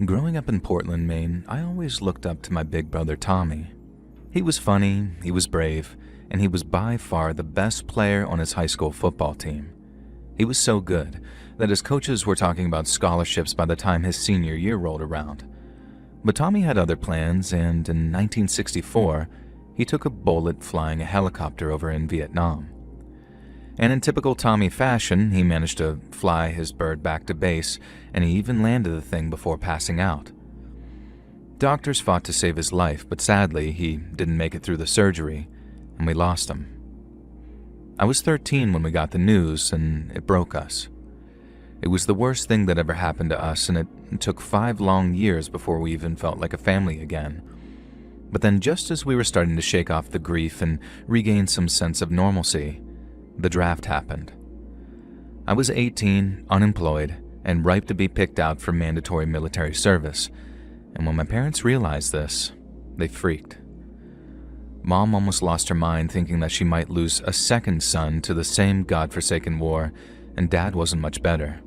Growing up in Portland, Maine, I always looked up to my big brother Tommy. He was funny, he was brave, and he was by far the best player on his high school football team. He was so good that his coaches were talking about scholarships by the time his senior year rolled around. But Tommy had other plans, and in 1964, he took a bullet flying a helicopter over in Vietnam. And in typical Tommy fashion, he managed to fly his bird back to base, and he even landed the thing before passing out. Doctors fought to save his life, but sadly, he didn't make it through the surgery, and we lost him. I was 13 when we got the news, and it broke us. It was the worst thing that ever happened to us, and it took 5 long years before we even felt like a family again. But then just as we were starting to shake off the grief and regain some sense of normalcy, the draft happened. I was 18, unemployed, and ripe to be picked out for mandatory military service, and when my parents realized this, they freaked. Mom almost lost her mind thinking that she might lose a second son to the same godforsaken war, and Dad wasn't much better.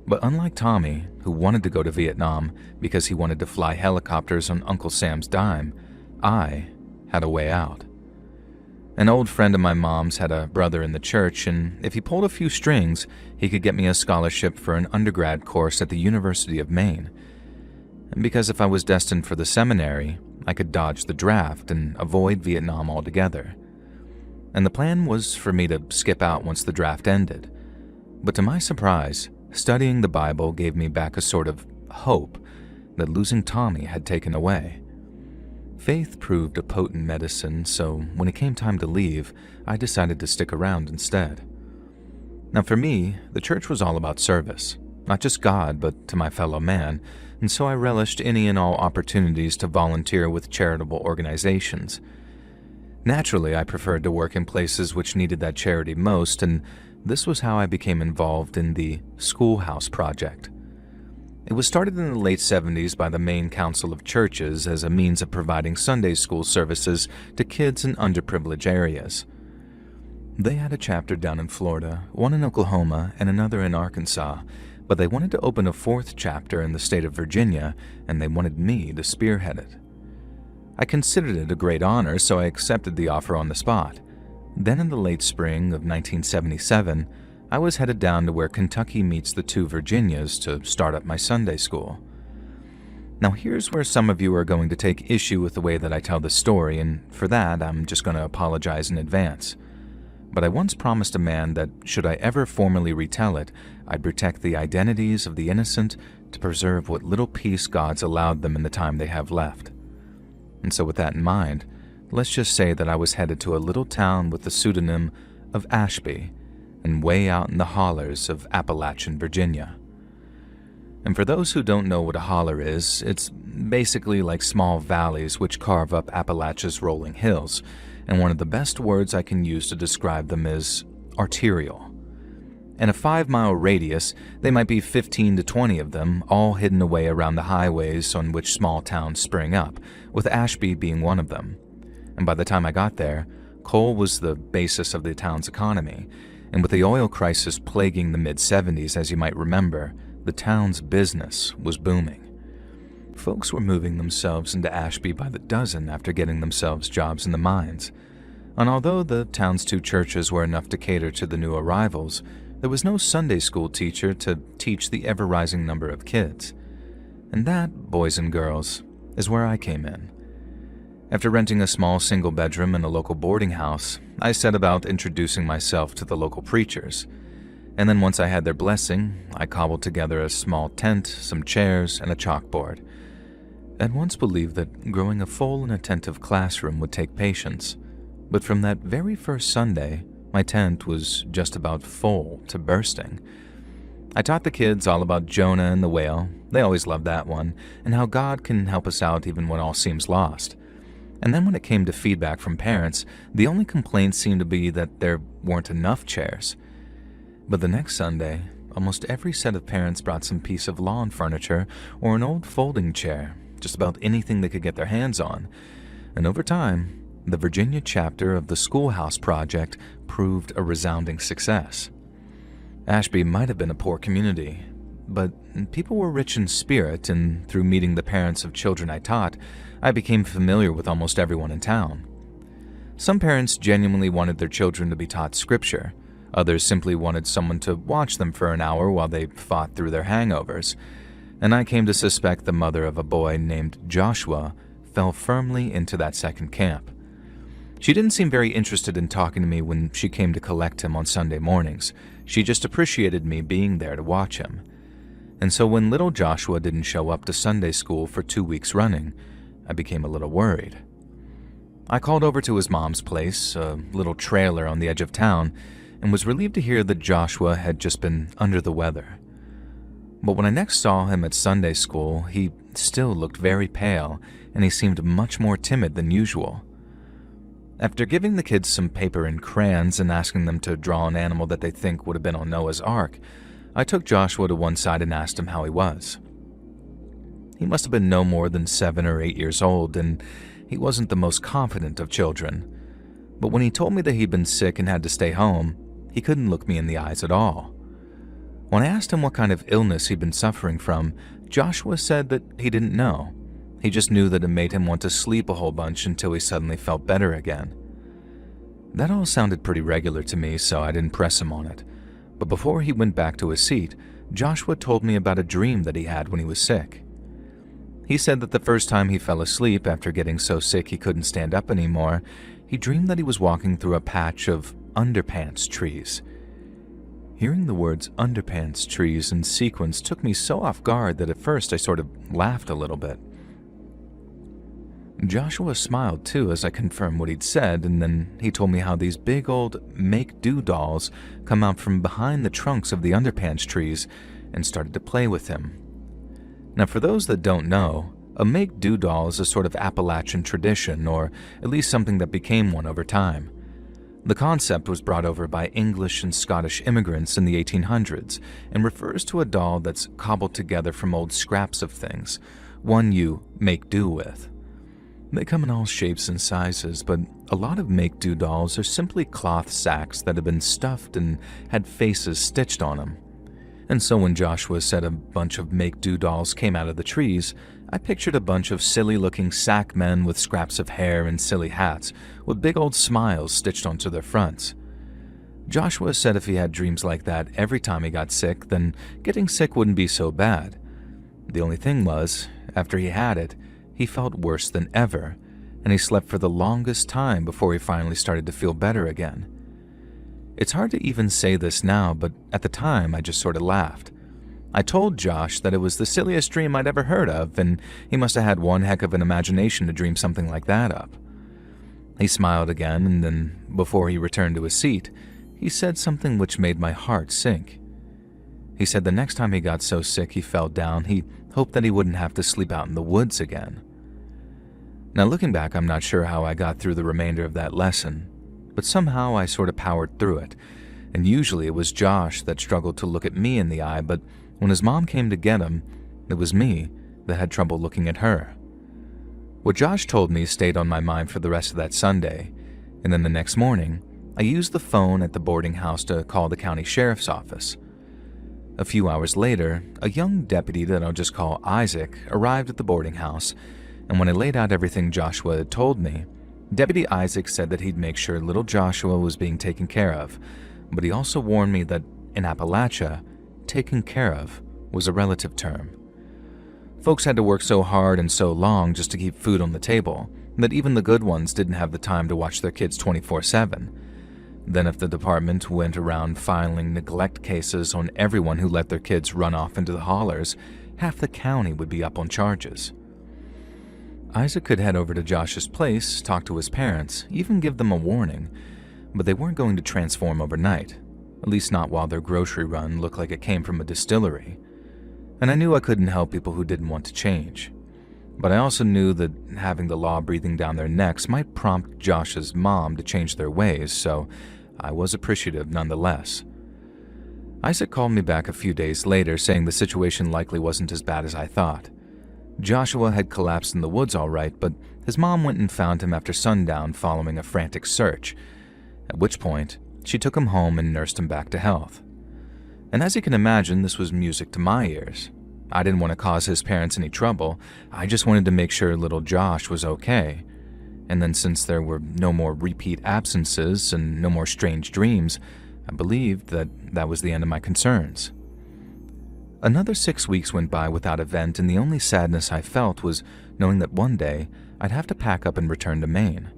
But unlike Tommy, who wanted to go to Vietnam because he wanted to fly helicopters on Uncle Sam's dime, I had a way out. An old friend of my mom's had a brother in the church, and if he pulled a few strings, he could get me a scholarship for an undergrad course at the University of Maine. And because if I was destined for the seminary, I could dodge the draft and avoid Vietnam altogether. And the plan was for me to skip out once the draft ended. But to my surprise, studying the Bible gave me back a sort of hope that losing Tommy had taken away. Faith proved a potent medicine, so when it came time to leave, I decided to stick around instead. Now for me, the church was all about service, not just God, but to my fellow man, and so I relished any and all opportunities to volunteer with charitable organizations. Naturally, I preferred to work in places which needed that charity most, and this was how I became involved in the Schoolhouse Project. It was started in the late 70s by the Maine Council of Churches as a means of providing Sunday school services to kids in underprivileged areas. They had a chapter down in Florida, one in Oklahoma, and another in Arkansas, but they wanted to open a 4th chapter in the state of Virginia, and they wanted me to spearhead it. I considered it a great honor, so I accepted the offer on the spot. Then in the late spring of 1977, I was headed down to where Kentucky meets the 2 Virginias to start up my Sunday school. Now here's where some of you are going to take issue with the way that I tell this story, and for that I'm just going to apologize in advance. But I once promised a man that should I ever formally retell it, I'd protect the identities of the innocent to preserve what little peace God's allowed them in the time they have left. And so with that in mind, let's just say that I was headed to a little town with the pseudonym of Ashby, and way out in the hollers of Appalachian, Virginia. And for those who don't know what a holler is, it's basically like small valleys which carve up Appalachia's rolling hills, and one of the best words I can use to describe them is arterial. In a 5-mile radius, they might be 15 to 20 of them, all hidden away around the highways on which small towns spring up, with Ashby being one of them. And by the time I got there, coal was the basis of the town's economy, and with the oil crisis plaguing the mid-70s, as you might remember, the town's business was booming. Folks were moving themselves into Ashby by the dozen after getting themselves jobs in the mines. And although the town's 2 churches were enough to cater to the new arrivals, there was no Sunday school teacher to teach the ever-rising number of kids. And that, boys and girls, is where I came in. After renting a small single bedroom in a local boarding house, I set about introducing myself to the local preachers. And then once I had their blessing, I cobbled together a small tent, some chairs, and a chalkboard. I'd once believed that growing a full and attentive classroom would take patience, but from that very first Sunday, my tent was just about full to bursting. I taught the kids all about Jonah and the whale, they always loved that one, and how God can help us out even when all seems lost. And then when it came to feedback from parents, the only complaint seemed to be that there weren't enough chairs. But the next Sunday, almost every set of parents brought some piece of lawn furniture or an old folding chair, just about anything they could get their hands on. And over time, the Virginia chapter of the Schoolhouse Project proved a resounding success. Ashby might have been a poor community, but people were rich in spirit, and through meeting the parents of children I taught, I became familiar with almost everyone in town. Some parents genuinely wanted their children to be taught scripture. Others simply wanted someone to watch them for an hour while they fought through their hangovers. And I came to suspect the mother of a boy named Joshua fell firmly into that second camp. She didn't seem very interested in talking to me when she came to collect him on Sunday mornings. She just appreciated me being there to watch him. And so when little Joshua didn't show up to Sunday school for 2 weeks running, I became a little worried. I called over to his mom's place, a little trailer on the edge of town, and was relieved to hear that Joshua had just been under the weather. But when I next saw him at Sunday school, he still looked very pale, and he seemed much more timid than usual. After giving the kids some paper and crayons and asking them to draw an animal that they think would have been on Noah's Ark, I took Joshua to one side and asked him how he was. He must have been no more than 7 or 8 years old, and he wasn't the most confident of children. But when he told me that he'd been sick and had to stay home, he couldn't look me in the eyes at all. When I asked him what kind of illness he'd been suffering from, Joshua said that he didn't know. He just knew that it made him want to sleep a whole bunch until he suddenly felt better again. That all sounded pretty regular to me, so I didn't press him on it. But before he went back to his seat, Joshua told me about a dream that he had when he was sick. He said that the first time he fell asleep after getting so sick he couldn't stand up anymore, he dreamed that he was walking through a patch of underpants trees. Hearing the words underpants trees in sequence took me so off guard that at first I sort of laughed a little bit. Joshua smiled too as I confirmed what he'd said, and then he told me how these big old make-do dolls come out from behind the trunks of the underpants trees and started to play with him. Now, for those that don't know, a make-do doll is a sort of Appalachian tradition, or at least something that became one over time. The concept was brought over by English and Scottish immigrants in the 1800s and refers to a doll that's cobbled together from old scraps of things, one you make do with. They come in all shapes and sizes, but a lot of make-do dolls are simply cloth sacks that have been stuffed and had faces stitched on them. And so when Joshua said a bunch of make-do dolls came out of the trees, I pictured a bunch of silly-looking sack men with scraps of hair and silly hats, with big old smiles stitched onto their fronts. Joshua said if he had dreams like that every time he got sick, then getting sick wouldn't be so bad. The only thing was, after he had it, he felt worse than ever, and he slept for the longest time before he finally started to feel better again. It's hard to even say this now, but at the time I just sort of laughed. I told Josh that it was the silliest dream I'd ever heard of, and he must have had one heck of an imagination to dream something like that up. He smiled again, and then, before he returned to his seat, he said something which made my heart sink. He said the next time he got so sick he fell down, he hoped that he wouldn't have to sleep out in the woods again. Now, looking back, I'm not sure how I got through the remainder of that lesson, but somehow I sort of powered through it, and usually it was Josh that struggled to look at me in the eye, but when his mom came to get him, it was me that had trouble looking at her. What Josh told me stayed on my mind for the rest of that Sunday, and then the next morning, I used the phone at the boarding house to call the county sheriff's office. A few hours later, a young deputy that I'll just call Isaac arrived at the boarding house, and when I laid out everything Joshua had told me, Deputy Isaac said that he'd make sure little Joshua was being taken care of, but he also warned me that in Appalachia, taken care of was a relative term. Folks had to work so hard and so long just to keep food on the table that even the good ones didn't have the time to watch their kids 24/7. Then if the department went around filing neglect cases on everyone who let their kids run off into the hollers, half the county would be up on charges. Isaac could head over to Josh's place, talk to his parents, even give them a warning, but they weren't going to transform overnight, at least not while their grocery run looked like it came from a distillery. And I knew I couldn't help people who didn't want to change. But I also knew that having the law breathing down their necks might prompt Josh's mom to change their ways, so I was appreciative nonetheless. Isaac called me back a few days later saying the situation likely wasn't as bad as I thought. Joshua had collapsed in the woods all right, but his mom went and found him after sundown following a frantic search, at which point she took him home and nursed him back to health. And as you can imagine, this was music to my ears. I didn't want to cause his parents any trouble. I just wanted to make sure little Josh was okay. And then since there were no more repeat absences and no more strange dreams, I believed that that was the end of my concerns. Another 6 weeks went by without event, and the only sadness I felt was knowing that one day I'd have to pack up and return to Maine.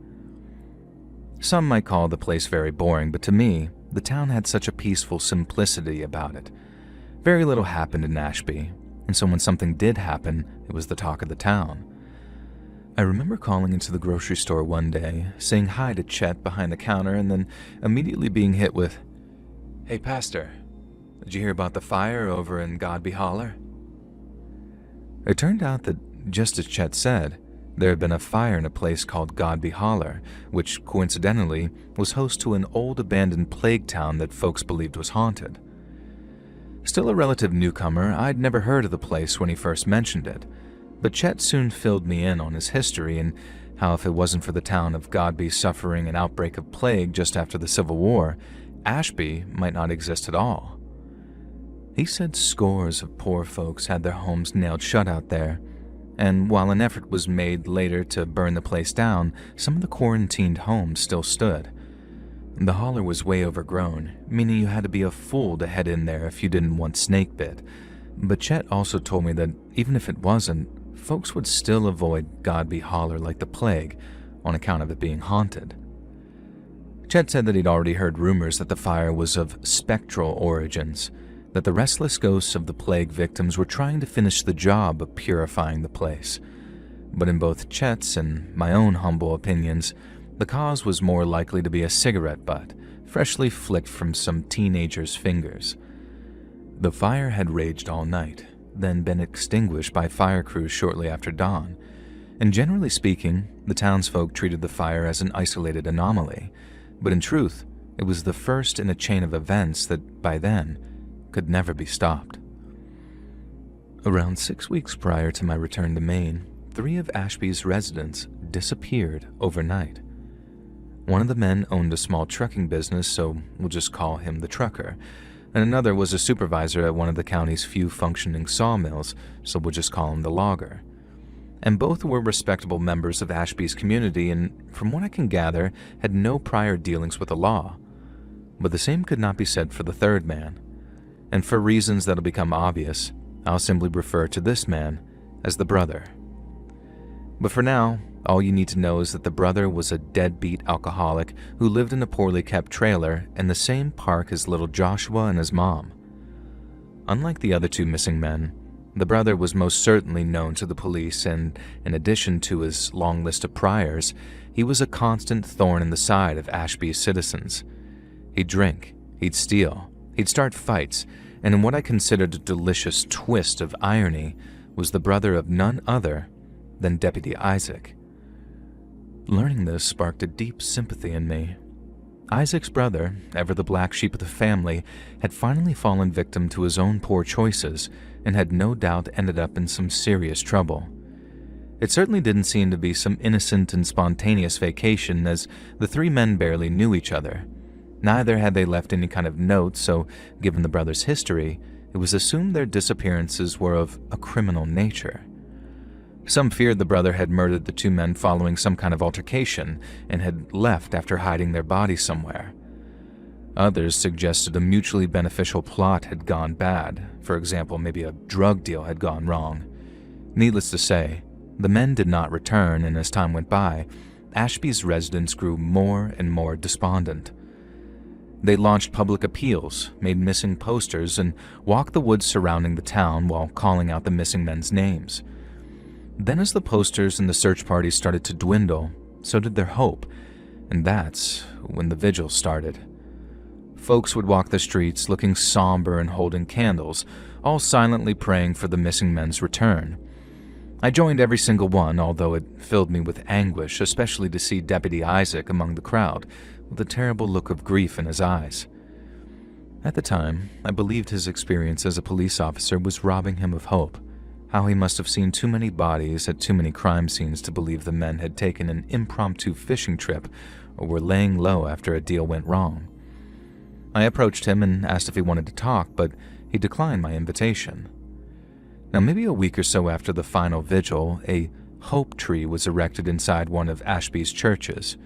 Some might call the place very boring, but to me, the town had such a peaceful simplicity about it. Very little happened in Ashby, and so when something did happen, it was the talk of the town. I remember calling into the grocery store one day, saying hi to Chet behind the counter, and then immediately being hit with, "Hey, Pastor, did you hear about the fire over in Godby Holler?" It turned out that, just as Chet said, there had been a fire in a place called Godby Holler, which coincidentally was host to an old abandoned plague town that folks believed was haunted. Still a relative newcomer, I'd never heard of the place when he first mentioned it, but Chet soon filled me in on his history and how if it wasn't for the town of Godby suffering an outbreak of plague just after the Civil War, Ashby might not exist at all. He said scores of poor folks had their homes nailed shut out there, and while an effort was made later to burn the place down, some of the quarantined homes still stood. The holler was way overgrown, meaning you had to be a fool to head in there if you didn't want snake bit, but Chet also told me that even if it wasn't, folks would still avoid Godby Holler like the plague on account of it being haunted. Chet said that he'd already heard rumors that the fire was of spectral origins, that the restless ghosts of the plague victims were trying to finish the job of purifying the place. But in both Chet's and my own humble opinions, the cause was more likely to be a cigarette butt, freshly flicked from some teenager's fingers. The fire had raged all night, then been extinguished by fire crews shortly after dawn, and generally speaking, the townsfolk treated the fire as an isolated anomaly, but in truth, it was the first in a chain of events that, by then, could never be stopped. Around 6 weeks prior to my return to Maine, 3 of Ashby's residents disappeared overnight. One of the men owned a small trucking business, so we'll just call him the trucker, and another was a supervisor at one of the county's few functioning sawmills, so we'll just call him the logger. And both were respectable members of Ashby's community and, from what I can gather, had no prior dealings with the law. But the same could not be said for the third man. And for reasons that'll become obvious, I'll simply refer to this man as the brother. But for now, all you need to know is that the brother was a deadbeat alcoholic who lived in a poorly kept trailer in the same park as little Joshua and his mom. Unlike the other 2 missing men, the brother was most certainly known to the police, and in addition to his long list of priors, he was a constant thorn in the side of Ashby's citizens. He'd drink, he'd steal, he'd start fights, and in what I considered a delicious twist of irony, was the brother of none other than Deputy Isaac. Learning this sparked a deep sympathy in me. Isaac's brother, ever the black sheep of the family, had finally fallen victim to his own poor choices and had no doubt ended up in some serious trouble. It certainly didn't seem to be some innocent and spontaneous vacation, as the 3 men barely knew each other. Neither had they left any kind of note, so given the brothers' history, it was assumed their disappearances were of a criminal nature. Some feared the brother had murdered the 2 men following some kind of altercation and had left after hiding their bodies somewhere. Others suggested a mutually beneficial plot had gone bad. For example, maybe a drug deal had gone wrong. Needless to say, the men did not return, and as time went by, Ashby's residents grew more and more despondent. They launched public appeals, made missing posters, and walked the woods surrounding the town while calling out the missing men's names. Then as the posters and the search parties started to dwindle, so did their hope, and that's when the vigil started. Folks would walk the streets looking somber and holding candles, all silently praying for the missing men's return. I joined every single one, although it filled me with anguish, especially to see Deputy Isaac among the crowd, with a terrible look of grief in his eyes. At the time, I believed his experience as a police officer was robbing him of hope. How he must have seen too many bodies at too many crime scenes to believe the men had taken an impromptu fishing trip or were laying low after a deal went wrong. I approached him and asked if he wanted to talk, but he declined my invitation. Now, maybe a week or so after the final vigil, a hope tree was erected inside one of Ashby's churches.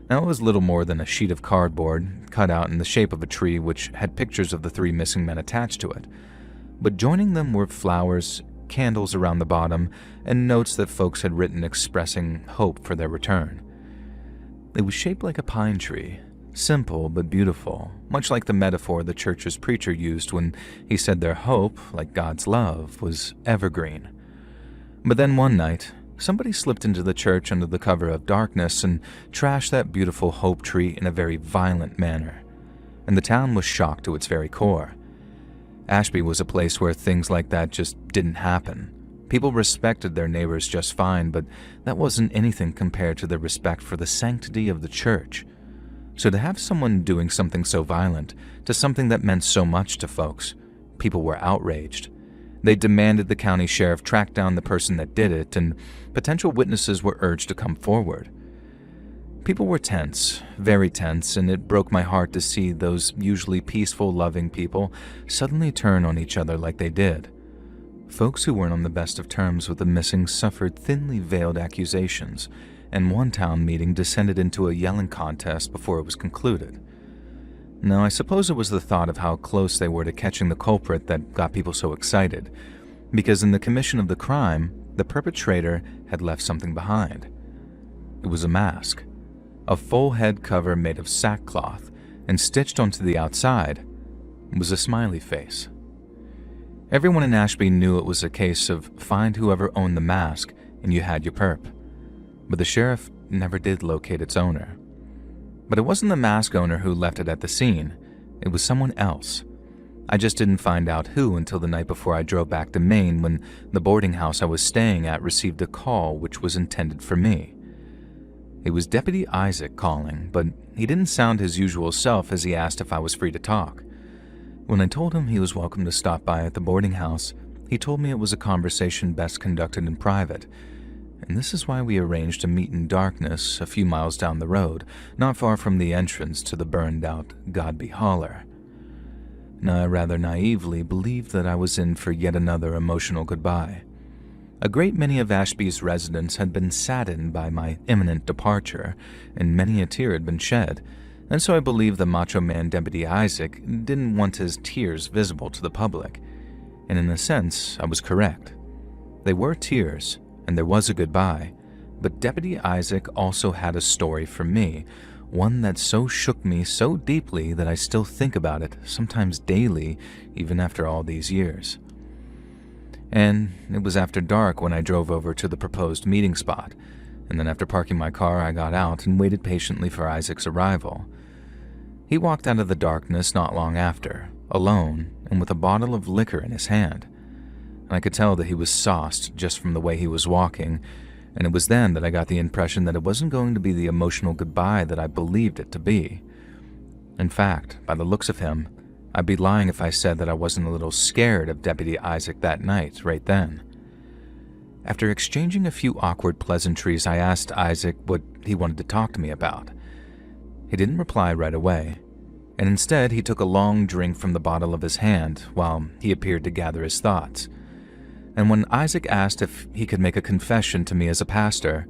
Now, it was little more than a sheet of cardboard, cut out in the shape of a tree which had pictures of the 3 missing men attached to it. But joining them were flowers, candles around the bottom, and notes that folks had written expressing hope for their return. It was shaped like a pine tree, simple but beautiful, much like the metaphor the church's preacher used when he said their hope, like God's love, was evergreen. But then one night, somebody slipped into the church under the cover of darkness and trashed that beautiful hope tree in a very violent manner, and the town was shocked to its very core. Ashby was a place where things like that just didn't happen. People respected their neighbors just fine, but that wasn't anything compared to their respect for the sanctity of the church. So to have someone doing something so violent to something that meant so much to folks, people were outraged. They demanded the county sheriff track down the person that did it, and potential witnesses were urged to come forward. People were tense, very tense, and it broke my heart to see those usually peaceful, loving people suddenly turn on each other like they did. Folks who weren't on the best of terms with the missing suffered thinly veiled accusations, and one town meeting descended into a yelling contest before it was concluded. Now, I suppose it was the thought of how close they were to catching the culprit that got people so excited, because in the commission of the crime, the perpetrator had left something behind. It was a mask, a full head cover made of sackcloth, and stitched onto the outside was a smiley face. Everyone in Ashby knew it was a case of find whoever owned the mask and you had your perp, but the sheriff never did locate its owner. But it wasn't the mask owner who left it at the scene, it was someone else. I just didn't find out who until the night before I drove back to Maine, when the boarding house I was staying at received a call which was intended for me. It was Deputy Isaac calling, but he didn't sound his usual self as he asked if I was free to talk. When I told him he was welcome to stop by at the boarding house, he told me it was a conversation best conducted in private, and this is why we arranged to meet in darkness a few miles down the road, not far from the entrance to the burned-out Godby Holler. Now, I rather naively believed that I was in for yet another emotional goodbye. A great many of Ashby's residents had been saddened by my imminent departure, and many a tear had been shed, and so I believed the Macho Man Deputy Isaac didn't want his tears visible to the public, and in a sense, I was correct. They were tears, and there was a goodbye, but Deputy Isaac also had a story for me, one that so shook me so deeply that I still think about it, sometimes daily, even after all these years. And it was after dark when I drove over to the proposed meeting spot, and then after parking my car, I got out and waited patiently for Isaac's arrival. He walked out of the darkness not long after, alone and with a bottle of liquor in his hand. And I could tell that he was sauced just from the way he was walking, and it was then that I got the impression that it wasn't going to be the emotional goodbye that I believed it to be. In fact, by the looks of him, I'd be lying if I said that I wasn't a little scared of Deputy Isaac that night, right then. After exchanging a few awkward pleasantries, I asked Isaac what he wanted to talk to me about. He didn't reply right away, and instead he took a long drink from the bottle of his hand while he appeared to gather his thoughts. And when Isaac asked if he could make a confession to me as a pastor,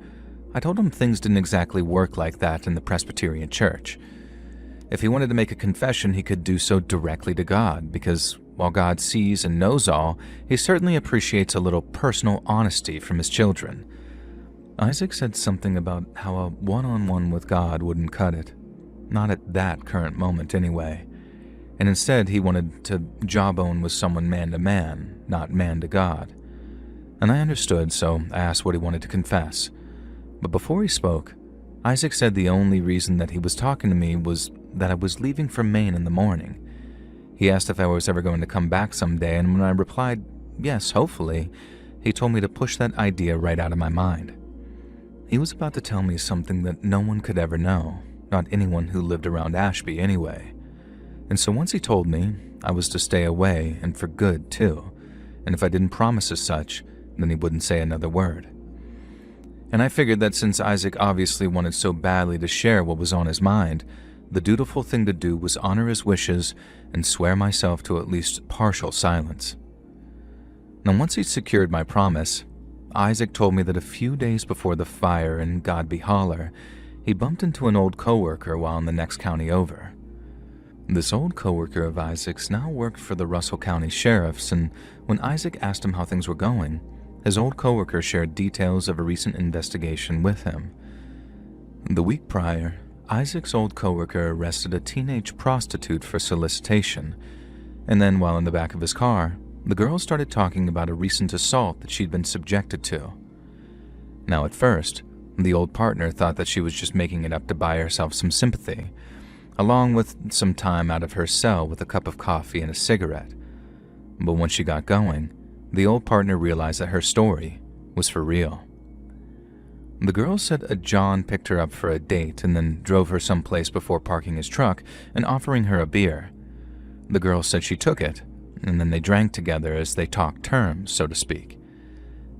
I told him things didn't exactly work like that in the Presbyterian Church. If he wanted to make a confession, he could do so directly to God, because while God sees and knows all, he certainly appreciates a little personal honesty from his children. Isaac said something about how a one-on-one with God wouldn't cut it. Not at that current moment, anyway. And instead, he wanted to jawbone with someone man to man, not man to God. And I understood, so I asked what he wanted to confess. But before he spoke, Isaac said the only reason that he was talking to me was that I was leaving for Maine in the morning. He asked if I was ever going to come back someday, and when I replied, yes, hopefully, he told me to push that idea right out of my mind. He was about to tell me something that no one could ever know, not anyone who lived around Ashby anyway. And so once he told me, I was to stay away, and for good, too. And if I didn't promise as such, then he wouldn't say another word. And I figured that since Isaac obviously wanted so badly to share what was on his mind, the dutiful thing to do was honor his wishes and swear myself to at least partial silence. Now, once he'd secured my promise, Isaac told me that a few days before the fire in Godby Holler, he bumped into an old coworker while in the next county over. This old coworker of Isaac's now worked for the Russell County Sheriffs, and when Isaac asked him how things were going, his old coworker shared details of a recent investigation with him. The week prior, Isaac's old coworker arrested a teenage prostitute for solicitation, and then while in the back of his car, the girl started talking about a recent assault that she'd been subjected to. Now at first, the old partner thought that she was just making it up to buy herself some sympathy, along with some time out of her cell with a cup of coffee and a cigarette. But once she got going, the old partner realized that her story was for real. The girl said a John picked her up for a date and then drove her someplace before parking his truck and offering her a beer. The girl said she took it, and then they drank together as they talked terms, so to speak.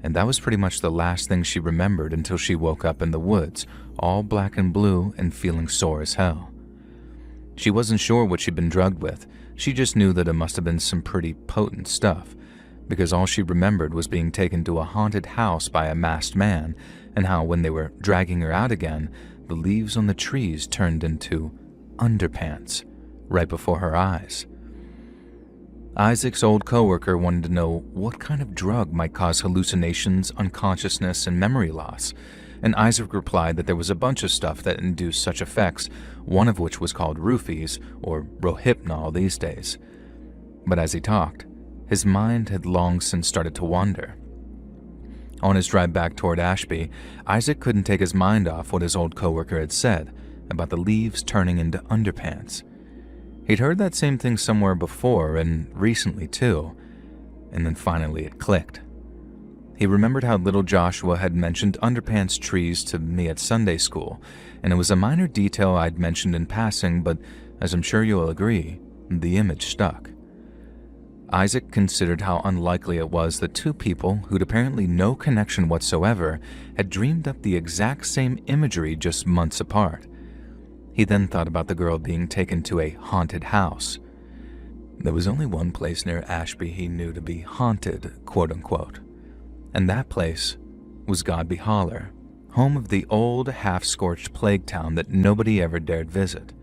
And that was pretty much the last thing she remembered until she woke up in the woods, all black and blue and feeling sore as hell. She wasn't sure what she'd been drugged with. She just knew that it must have been some pretty potent stuff, because all she remembered was being taken to a haunted house by a masked man, and how when they were dragging her out again, the leaves on the trees turned into underpants right before her eyes. Isaac's old coworker wanted to know what kind of drug might cause hallucinations, unconsciousness, and memory loss, and Isaac replied that there was a bunch of stuff that induced such effects, one of which was called roofies, or Rohypnol these days. But as he talked, his mind had long since started to wander. On his drive back toward Ashby, Isaac couldn't take his mind off what his old coworker had said about the leaves turning into underpants. He'd heard that same thing somewhere before, and recently too, and then finally it clicked. He remembered how little Joshua had mentioned underpants trees to me at Sunday school, and it was a minor detail I'd mentioned in passing, but as I'm sure you'll agree, the image stuck. Isaac considered how unlikely it was that two people who'd apparently no connection whatsoever had dreamed up the exact same imagery just months apart. He then thought about the girl being taken to a haunted house. There was only one place near Ashby he knew to be haunted, quote-unquote, and that place was Godby Holler, home of the old, half-scorched plague town that nobody ever dared visit.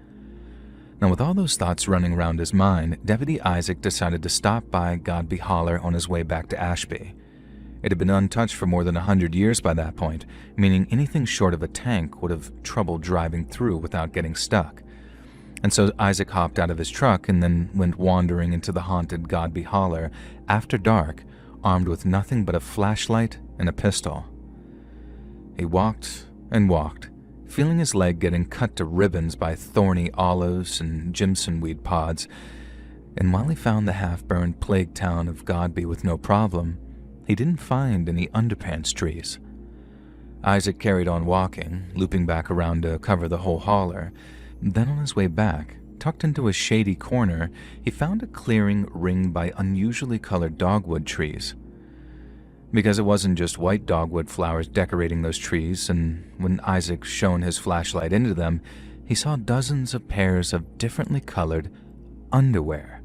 Now, with all those thoughts running around his mind, Deputy Isaac decided to stop by Godby Holler on his way back to Ashby. It had been untouched for more than 100 years by that point, meaning anything short of a tank would have trouble driving through without getting stuck. And so Isaac hopped out of his truck and then went wandering into the haunted Godby Holler after dark, armed with nothing but a flashlight and a pistol. He walked and walked, feeling his leg getting cut to ribbons by thorny olives and Jimson weed pods, and while he found the half-burned plague town of Godby with no problem, he didn't find any underpants trees. Isaac carried on walking, looping back around to cover the whole holler. Then on his way back, tucked into a shady corner, he found a clearing ringed by unusually colored dogwood trees. Because it wasn't just white dogwood flowers decorating those trees, and when Isaac shone his flashlight into them, he saw dozens of pairs of differently colored underwear,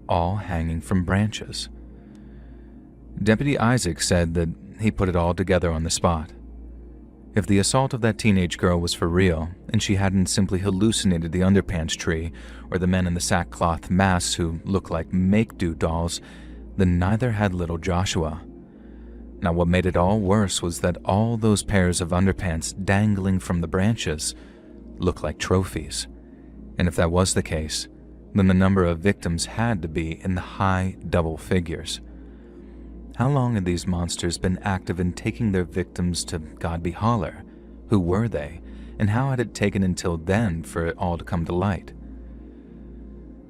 all hanging from branches. Deputy Isaac said that he put it all together on the spot. If the assault of that teenage girl was for real, and she hadn't simply hallucinated the underpants tree or the men in the sackcloth masks who looked like make-do dolls, then neither had little Joshua. Now, what made it all worse was that all those pairs of underpants dangling from the branches looked like trophies. And if that was the case, then the number of victims had to be in the high double figures. How long had these monsters been active in taking their victims to Godby Holler? Who were they, and how had it taken until then for it all to come to light?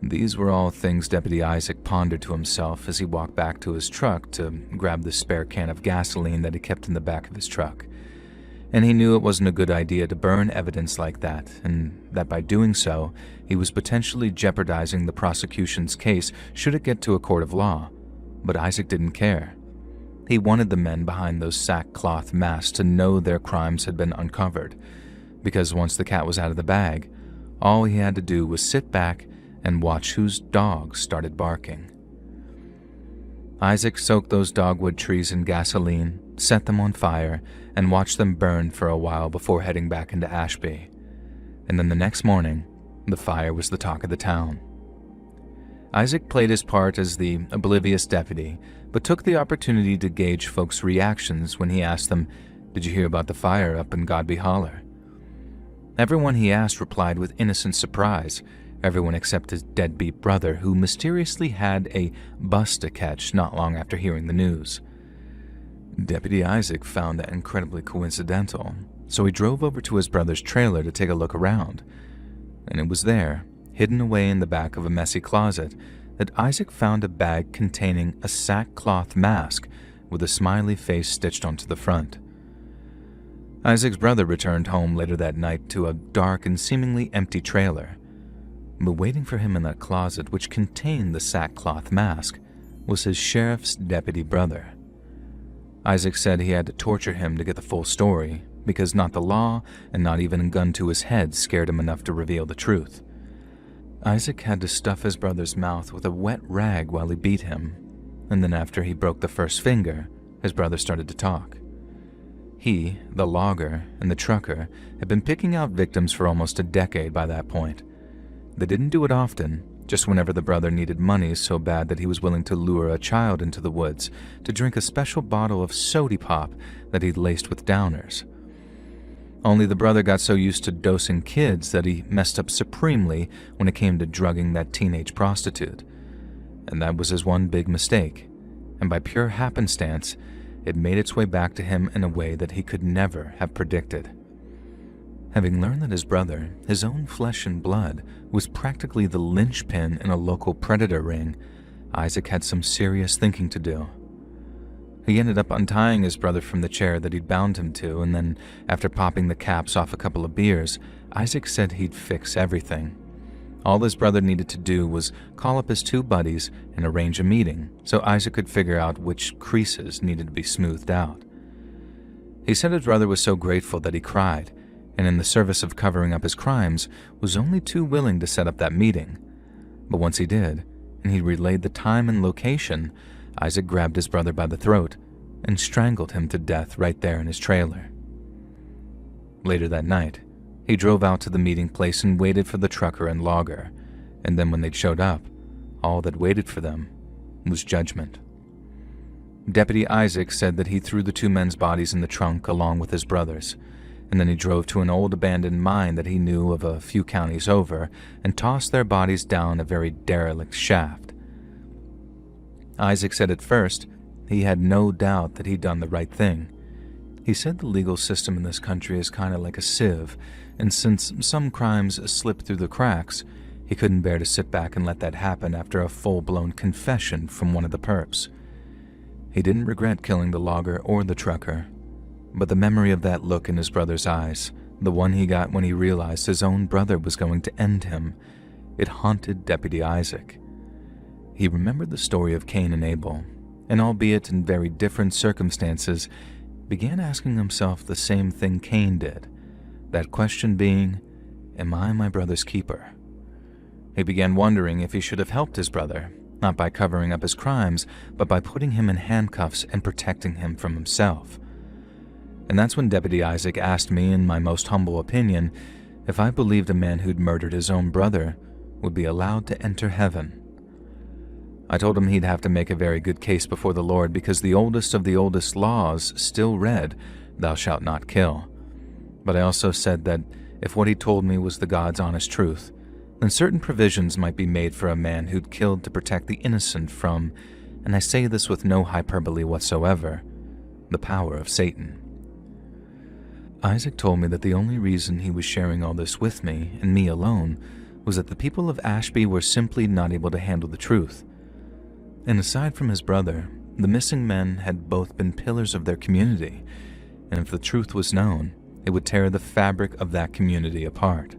These were all things Deputy Isaac pondered to himself as he walked back to his truck to grab the spare can of gasoline that he kept in the back of his truck. And he knew it wasn't a good idea to burn evidence like that, and that by doing so, he was potentially jeopardizing the prosecution's case should it get to a court of law. But Isaac didn't care. He wanted the men behind those sackcloth masks to know their crimes had been uncovered, because once the cat was out of the bag, All he had to do was sit back and watch whose dogs started barking. Isaac soaked those dogwood trees in gasoline, set them on fire, and watched them burn for a while before heading back into Ashby. And then the next morning, the fire was the talk of the town. Isaac played his part as the oblivious deputy, but took the opportunity to gauge folks' reactions when he asked them, "Did you hear about the fire up in Godby Holler?" Everyone he asked replied with innocent surprise, everyone except his deadbeat brother, who mysteriously had a bus to catch not long after hearing the news. Deputy Isaac found that incredibly coincidental, so he drove over to his brother's trailer to take a look around. And it was there, hidden away in the back of a messy closet, that Isaac found a bag containing a sackcloth mask with a smiley face stitched onto the front. Isaac's brother returned home later that night to a dark and seemingly empty trailer. But waiting for him in that closet, which contained the sackcloth mask, was his sheriff's deputy brother. Isaac said he had to torture him to get the full story, because not the law and not even a gun to his head scared him enough to reveal the truth. Isaac had to stuff his brother's mouth with a wet rag while he beat him, and then after he broke the first finger, his brother started to talk. He, the logger, and the trucker had been picking out victims for almost a decade by that point. They didn't do it often, just whenever the brother needed money so bad that he was willing to lure a child into the woods to drink a special bottle of sody pop that he'd laced with downers. Only the brother got so used to dosing kids that he messed up supremely when it came to drugging that teenage prostitute. And that was his one big mistake, and by pure happenstance, it made its way back to him in a way that he could never have predicted. Having learned that his brother, his own flesh and blood, was practically the linchpin in a local predator ring, Isaac had some serious thinking to do. He ended up untying his brother from the chair that he'd bound him to, and then, after popping the caps off a couple of beers, Isaac said he'd fix everything. All his brother needed to do was call up his two buddies and arrange a meeting so Isaac could figure out which creases needed to be smoothed out. He said his brother was so grateful that he cried, and in the service of covering up his crimes, was only too willing to set up that meeting. But once he did, and he relayed the time and location, Isaac grabbed his brother by the throat and strangled him to death right there in his trailer. Later that night, he drove out to the meeting place and waited for the trucker and logger, and then when they showed up, all that waited for them was judgment. Deputy Isaac said that he threw the two men's bodies in the trunk along with his brother's, and then he drove to an old abandoned mine that he knew of a few counties over and tossed their bodies down a very derelict shaft. Isaac said at first he had no doubt that he'd done the right thing. He said the legal system in this country is kind of like a sieve, and since some crimes slip through the cracks, he couldn't bear to sit back and let that happen after a full-blown confession from one of the perps. He didn't regret killing the logger or the trucker, but the memory of that look in his brother's eyes, the one he got when he realized his own brother was going to end him, it haunted Deputy Isaac. He remembered the story of Cain and Abel, and albeit in very different circumstances, began asking himself the same thing Cain did, that question being, am I my brother's keeper? He began wondering if he should have helped his brother, not by covering up his crimes, but by putting him in handcuffs and protecting him from himself. And that's when Deputy Isaac asked me, in my most humble opinion, if I believed a man who'd murdered his own brother would be allowed to enter heaven. I told him he'd have to make a very good case before the Lord because the oldest of the oldest laws still read, "Thou shalt not kill." But I also said that if what he told me was the God's honest truth, then certain provisions might be made for a man who'd killed to protect the innocent from, and I say this with no hyperbole whatsoever, the power of Satan. Isaac told me that the only reason he was sharing all this with me, and me alone, was that the people of Ashby were simply not able to handle the truth. And aside from his brother, the missing men had both been pillars of their community, and if the truth was known, it would tear the fabric of that community apart.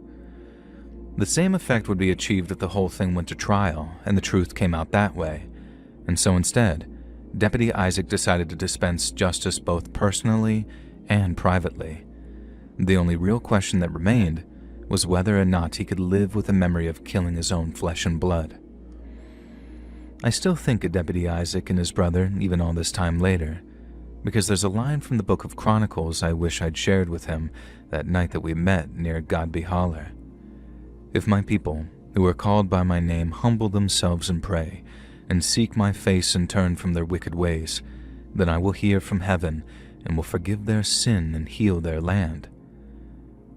The same effect would be achieved if the whole thing went to trial and the truth came out that way, and so instead, Deputy Isaac decided to dispense justice both personally and privately. The only real question that remained was whether or not he could live with the memory of killing his own flesh and blood. I still think of Deputy Isaac and his brother, even all this time later, because there's a line from the Book of Chronicles I wish I'd shared with him that night that we met near Godby Holler. If my people, who are called by my name, humble themselves and pray, and seek my face and turn from their wicked ways, then I will hear from heaven and will forgive their sin and heal their land.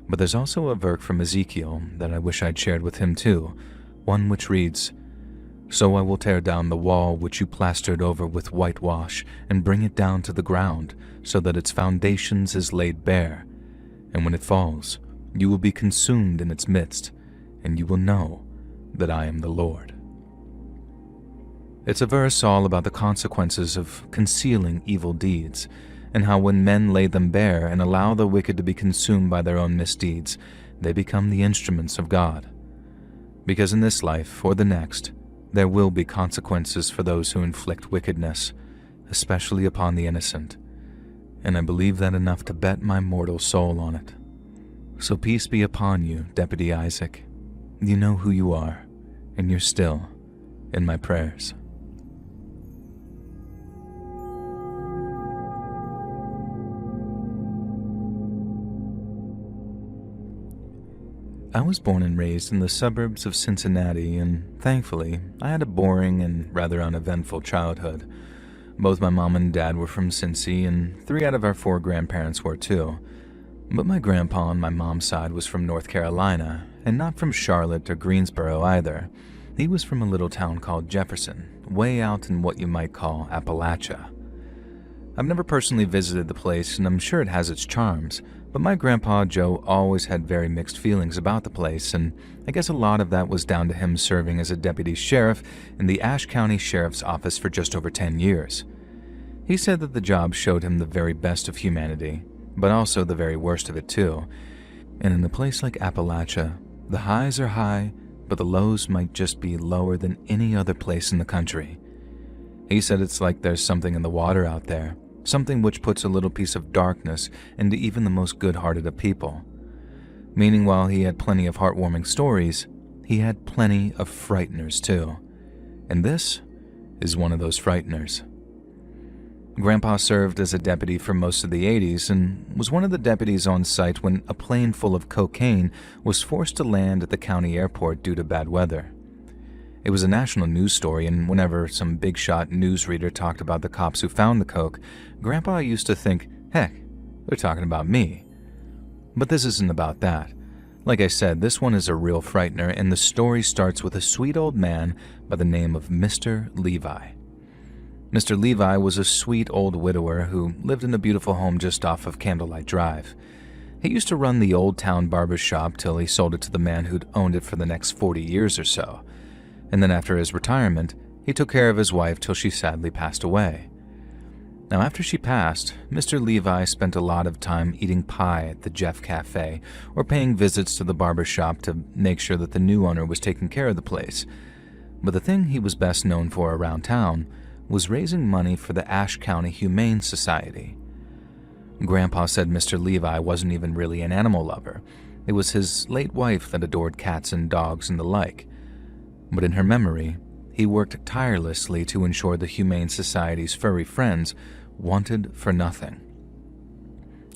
But there's also a verse from Ezekiel that I wish I'd shared with him too, one which reads, "So I will tear down the wall which you plastered over with whitewash, and bring it down to the ground, so that its foundations is laid bare. And when it falls, you will be consumed in its midst, and you will know that I am the Lord." It's a verse all about the consequences of concealing evil deeds, and how when men lay them bare and allow the wicked to be consumed by their own misdeeds, they become the instruments of God. Because in this life, or the next, there will be consequences for those who inflict wickedness, especially upon the innocent, and I believe that enough to bet my mortal soul on it. So peace be upon you, Deputy Isaac. You know who you are, and you're still in my prayers. I was born and raised in the suburbs of Cincinnati, and thankfully, I had a boring and rather uneventful childhood. Both my mom and dad were from Cincy, and 3 out of our 4 grandparents were too. But my grandpa on my mom's side was from North Carolina, and not from Charlotte or Greensboro either. He was from a little town called Jefferson, way out in what you might call Appalachia. I've never personally visited the place, and I'm sure it has its charms, but my grandpa Joe always had very mixed feelings about the place, and I guess a lot of that was down to him serving as a deputy sheriff in the Ashe County Sheriff's Office for just over 10 years. He said that the job showed him the very best of humanity, but also the very worst of it too. And in a place like Appalachia, the highs are high, but the lows might just be lower than any other place in the country. He said it's like there's something in the water out there, something which puts a little piece of darkness into even the most good-hearted of people. Meaning while he had plenty of heartwarming stories, he had plenty of frighteners too. And this is one of those frighteners. Grandpa served as a deputy for most of the 80s and was one of the deputies on site when a plane full of cocaine was forced to land at the county airport due to bad weather. It was a national news story, and whenever some big-shot newsreader talked about the cops who found the coke, Grandpa used to think, heck, they're talking about me. But this isn't about that. Like I said, this one is a real frightener, and the story starts with a sweet old man by the name of Mr. Levi. Mr. Levi was a sweet old widower who lived in a beautiful home just off of Candlelight Drive. He used to run the old town barber shop till he sold it to the man who'd owned it for the next 40 years or so. And then after his retirement, he took care of his wife till she sadly passed away. Now after she passed, Mr. Levi spent a lot of time eating pie at the Jeff Cafe or paying visits to the barber shop to make sure that the new owner was taking care of the place. But the thing he was best known for around town was raising money for the Ashe County Humane Society. Grandpa said Mr. Levi wasn't even really an animal lover. It was his late wife that adored cats and dogs and the like. But in her memory, he worked tirelessly to ensure the Humane Society's furry friends wanted for nothing.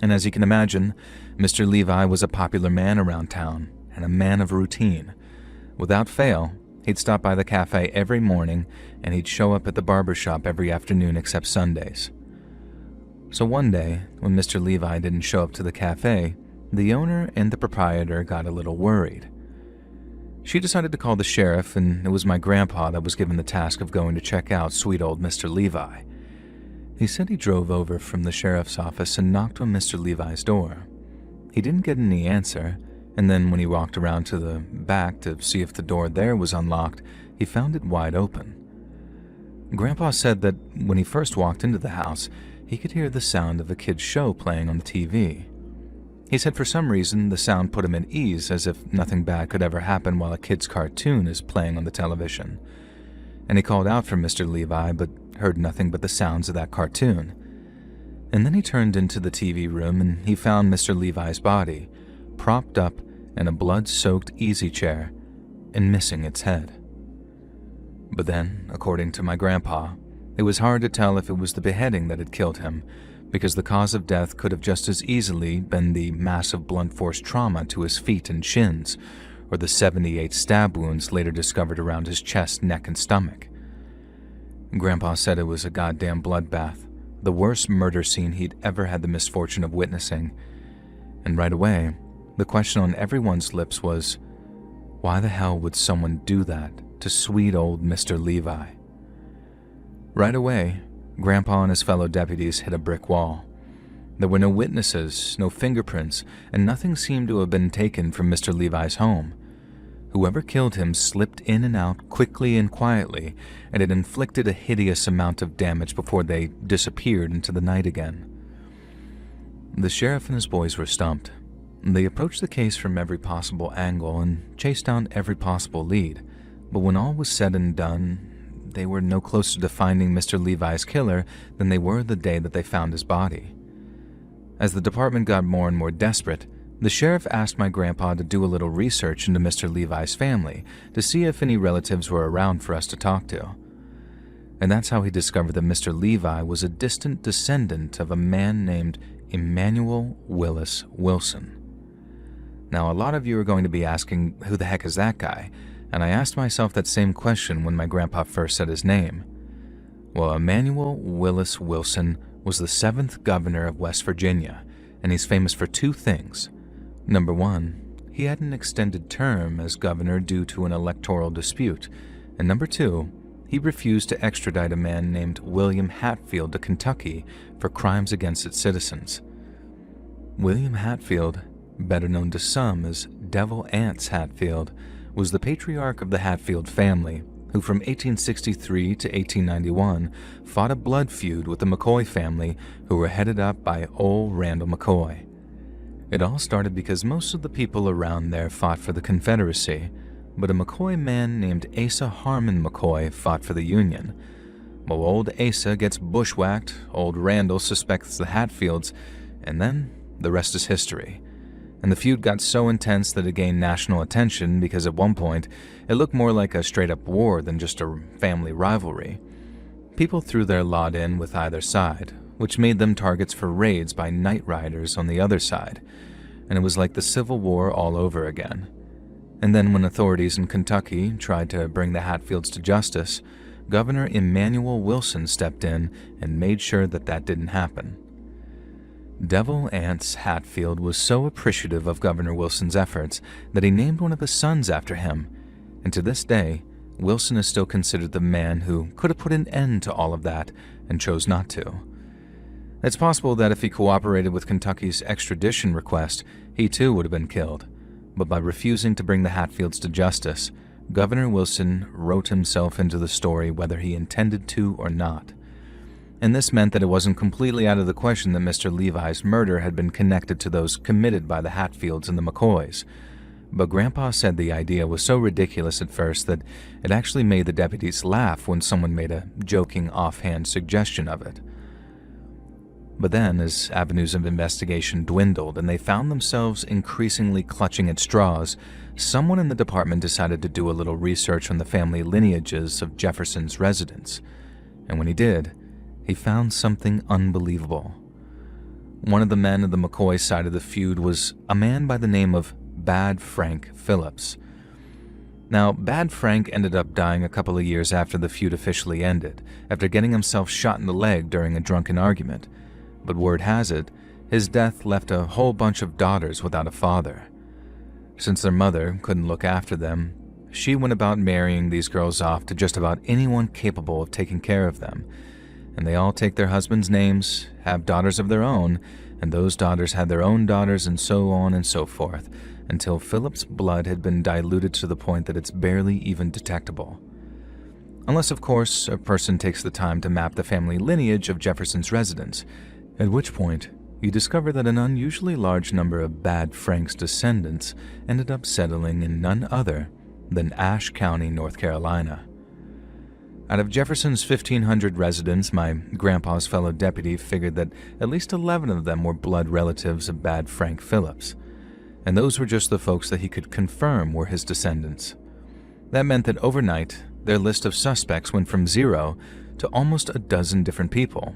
And as you can imagine, Mr. Levi was a popular man around town and a man of routine. Without fail, he'd stop by the cafe every morning and he'd show up at the barber shop every afternoon except Sundays. So one day, when Mr. Levi didn't show up to the cafe, the owner and the proprietor got a little worried. She decided to call the sheriff, and it was my grandpa that was given the task of going to check out sweet old Mr. Levi. He said he drove over from the sheriff's office and knocked on Mr. Levi's door. He didn't get any answer, and then when he walked around to the back to see if the door there was unlocked, he found it wide open. Grandpa said that when he first walked into the house, he could hear the sound of a kid's show playing on the TV. He said for some reason the sound put him at ease, as if nothing bad could ever happen while a kid's cartoon is playing on the television. And he called out for Mr. Levi, but heard nothing but the sounds of that cartoon. And then he turned into the TV room and he found Mr. Levi's body, propped up and a blood-soaked easy chair, and missing its head. But then, according to my grandpa, it was hard to tell if it was the beheading that had killed him, because the cause of death could have just as easily been the massive blunt force trauma to his feet and shins, or the 78 stab wounds later discovered around his chest, neck, and stomach. Grandpa said it was a goddamn bloodbath, the worst murder scene he'd ever had the misfortune of witnessing. And right away, the question on everyone's lips was, why the hell would someone do that to sweet old Mr. Levi? Right away, Grandpa and his fellow deputies hit a brick wall. There were no witnesses, no fingerprints, and nothing seemed to have been taken from Mr. Levi's home. Whoever killed him slipped in and out quickly and quietly, and had inflicted a hideous amount of damage before they disappeared into the night again. The sheriff and his boys were stumped. They approached the case from every possible angle and chased down every possible lead, but when all was said and done, they were no closer to finding Mr. Levi's killer than they were the day that they found his body. As the department got more and more desperate, the sheriff asked my grandpa to do a little research into Mr. Levi's family to see if any relatives were around for us to talk to. And that's how he discovered that Mr. Levi was a distant descendant of a man named Emmanuel Willis Wilson. Now, a lot of you are going to be asking, who the heck is that guy? And I asked myself that same question when my grandpa first said his name. Well, Emmanuel Willis Wilson was the 7th governor of West Virginia, and he's famous for two things. Number one, he had an extended term as governor due to an electoral dispute, and number two, he refused to extradite a man named William Hatfield to Kentucky for crimes against its citizens. William Hatfield, better known to some as Devil Anse Hatfield, was the patriarch of the Hatfield family, who from 1863 to 1891 fought a blood feud with the McCoy family, who were headed up by old Randall McCoy. It all started because most of the people around there fought for the Confederacy, but a McCoy man named Asa Harmon McCoy fought for the Union. While old Asa gets bushwhacked, old Randall suspects the Hatfields, and then the rest is history. And the feud got so intense that it gained national attention because at one point, it looked more like a straight-up war than just a family rivalry. People threw their lot in with either side, which made them targets for raids by night riders on the other side, and it was like the Civil War all over again. And then when authorities in Kentucky tried to bring the Hatfields to justice, Governor Emmanuel Wilson stepped in and made sure that that didn't happen. Devil Anse Hatfield was so appreciative of Governor Wilson's efforts that he named one of his sons after him, and to this day, Wilson is still considered the man who could have put an end to all of that and chose not to. It's possible that if he cooperated with Kentucky's extradition request, he too would have been killed, but by refusing to bring the Hatfields to justice, Governor Wilson wrote himself into the story whether he intended to or not. And this meant that it wasn't completely out of the question that Mr. Levi's murder had been connected to those committed by the Hatfields and the McCoys. But Grandpa said the idea was so ridiculous at first that it actually made the deputies laugh when someone made a joking offhand suggestion of it. But then, as avenues of investigation dwindled and they found themselves increasingly clutching at straws, someone in the department decided to do a little research on the family lineages of Jefferson's residents. And when he did, he found something unbelievable. One of the men of the McCoy side of the feud was a man by the name of Bad Frank Phillips. Now, Bad Frank ended up dying a couple of years after the feud officially ended, after getting himself shot in the leg during a drunken argument. But word has it, his death left a whole bunch of daughters without a father. Since their mother couldn't look after them, she went about marrying these girls off to just about anyone capable of taking care of them. And they all take their husbands' names, have daughters of their own, and those daughters had their own daughters, and so on and so forth, until Philip's blood had been diluted to the point that it's barely even detectable. Unless, of course, a person takes the time to map the family lineage of Jefferson's residents, at which point you discover that an unusually large number of Bad Frank's descendants ended up settling in none other than Ashe County, North Carolina. Out of Jefferson's 1,500 residents, my grandpa's fellow deputy figured that at least 11 of them were blood relatives of Bad Frank Phillips. and those were just the folks that he could confirm were his descendants. That meant that overnight, their list of suspects went from 0 to almost a dozen different people.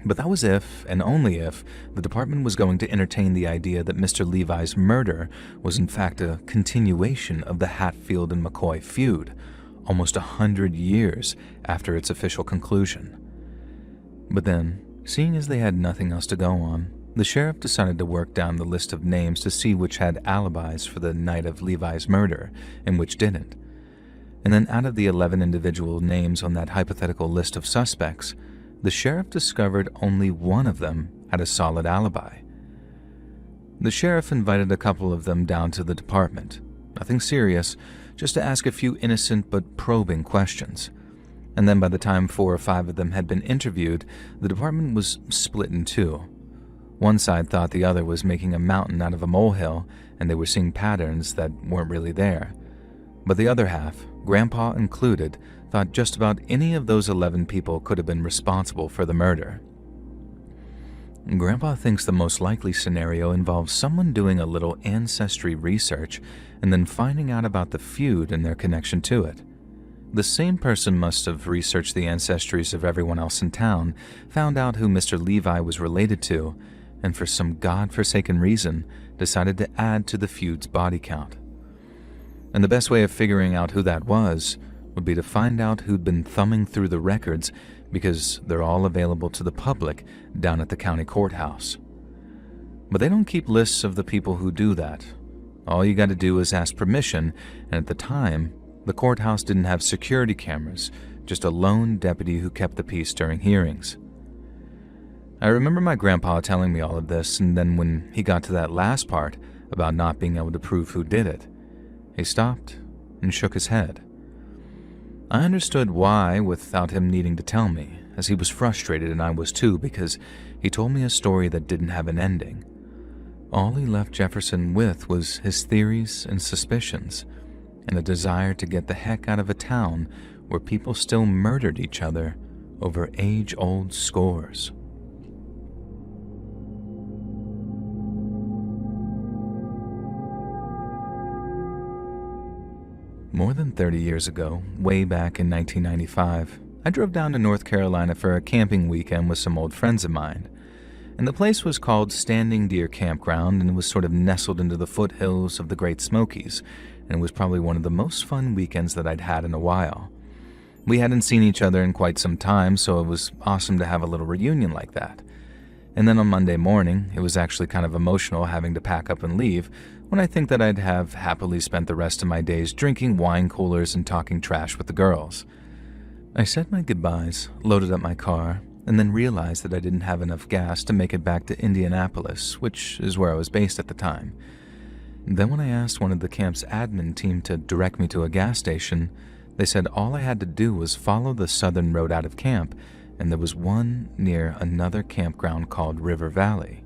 But that was if, and only if, the department was going to entertain the idea that Mr. Levi's murder was in fact a continuation of the Hatfield and McCoy feud, almost 100 years after its official conclusion. But then, seeing as they had nothing else to go on, the sheriff decided to work down the list of names to see which had alibis for the night of Levi's murder and which didn't. And then out of the 11 individual names on that hypothetical list of suspects, the sheriff discovered only one of them had a solid alibi. The sheriff invited a couple of them down to the department. Nothing serious, just to ask a few innocent but probing questions. And then by the time 4 or 5 of them had been interviewed, the department was split in two. One side thought the other was making a mountain out of a molehill, and they were seeing patterns that weren't really there. But the other half, Grandpa included, thought just about any of those 11 people could have been responsible for the murder. Grandpa thinks the most likely scenario involves someone doing a little ancestry research and then finding out about the feud and their connection to it. The same person must have researched the ancestries of everyone else in town, found out who Mr. Levi was related to, and for some godforsaken reason decided to add to the feud's body count. And the best way of figuring out who that was would be to find out who'd been thumbing through the records, because they're all available to the public down at the county courthouse. But they don't keep lists of the people who do that. All you gotta do is ask permission, and at the time, the courthouse didn't have security cameras, just a lone deputy who kept the peace during hearings. I remember my grandpa telling me all of this, and then when he got to that last part about not being able to prove who did it, he stopped and shook his head. I understood why without him needing to tell me, as he was frustrated and I was too, because he told me a story that didn't have an ending. All he left Jefferson with was his theories and suspicions, and a desire to get the heck out of a town where people still murdered each other over age-old scores. More than 30 years ago, way back in 1995, I drove down to North Carolina for a camping weekend with some old friends of mine. And the place was called Standing Deer Campground, and it was sort of nestled into the foothills of the Great Smokies, and it was probably one of the most fun weekends that I'd had in a while. We hadn't seen each other in quite some time, so it was awesome to have a little reunion like that. And then on Monday morning, it was actually kind of emotional having to pack up and leave, when I think that I'd have happily spent the rest of my days drinking wine coolers and talking trash with the girls. I said my goodbyes, loaded up my car, and then realized that I didn't have enough gas to make it back to Indianapolis, which is where I was based at the time. Then when I asked one of the camp's admin team to direct me to a gas station, they said all I had to do was follow the southern road out of camp, and there was one near another campground called River Valley.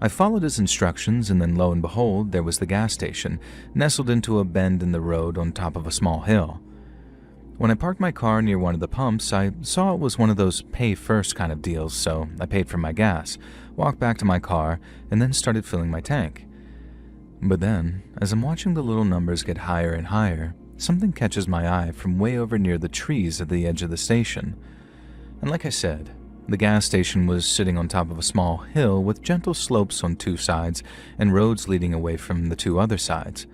I followed his instructions, and then lo and behold, there was the gas station, nestled into a bend in the road on top of a small hill. When I parked my car near one of the pumps, I saw it was one of those pay-first kind of deals, so I paid for my gas, walked back to my car, and then started filling my tank. But then, as I'm watching the little numbers get higher and higher, something catches my eye from way over near the trees at the edge of the station. And like I said, the gas station was sitting on top of a small hill with gentle slopes on two sides and roads leading away from the two other sides.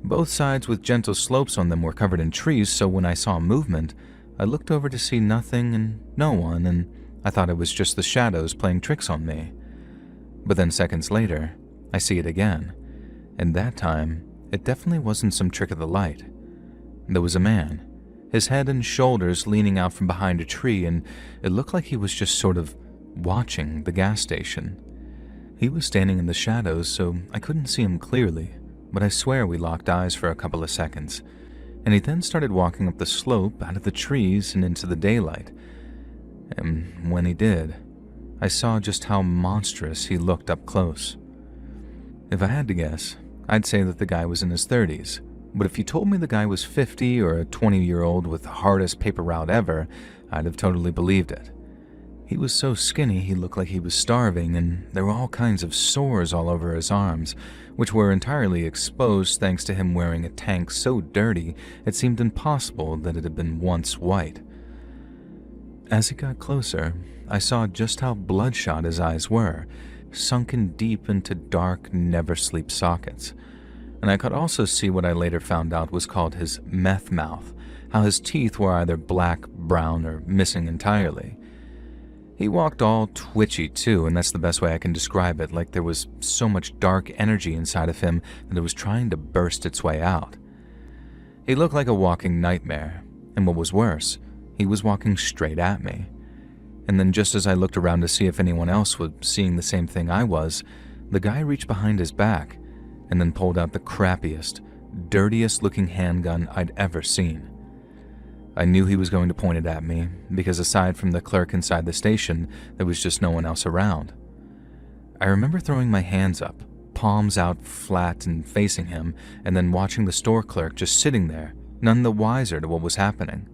Both sides with gentle slopes on them were covered in trees, so when I saw movement, I looked over to see nothing and no one, and I thought it was just the shadows playing tricks on me. But then seconds later, I see it again, and that time, it definitely wasn't some trick of the light. There was a man, his head and shoulders leaning out from behind a tree, and it looked like he was just sort of watching the gas station. He was standing in the shadows, so I couldn't see him clearly, but I swear we locked eyes for a couple of seconds, and he then started walking up the slope out of the trees and into the daylight. And when he did, I saw just how monstrous he looked up close. If I had to guess, I'd say that the guy was in his 30s. But if you told me the guy was 50 or a 20-year-old with the hardest paper route ever, I'd have totally believed it. He was so skinny he looked like he was starving, and there were all kinds of sores all over his arms, which were entirely exposed thanks to him wearing a tank so dirty it seemed impossible that it had been once white. As he got closer, I saw just how bloodshot his eyes were, sunken deep into dark, never-sleep sockets. And I could also see what I later found out was called his meth mouth, how his teeth were either black, brown, or missing entirely. He walked all twitchy too, and that's the best way I can describe it, like there was so much dark energy inside of him that it was trying to burst its way out. He looked like a walking nightmare, and what was worse, he was walking straight at me. And then just as I looked around to see if anyone else was seeing the same thing I was, the guy reached behind his back and then pulled out the crappiest, dirtiest looking handgun I'd ever seen. I knew he was going to point it at me, because aside from the clerk inside the station, there was just no one else around. I remember throwing my hands up, palms out flat and facing him, and then watching the store clerk just sitting there, none the wiser to what was happening.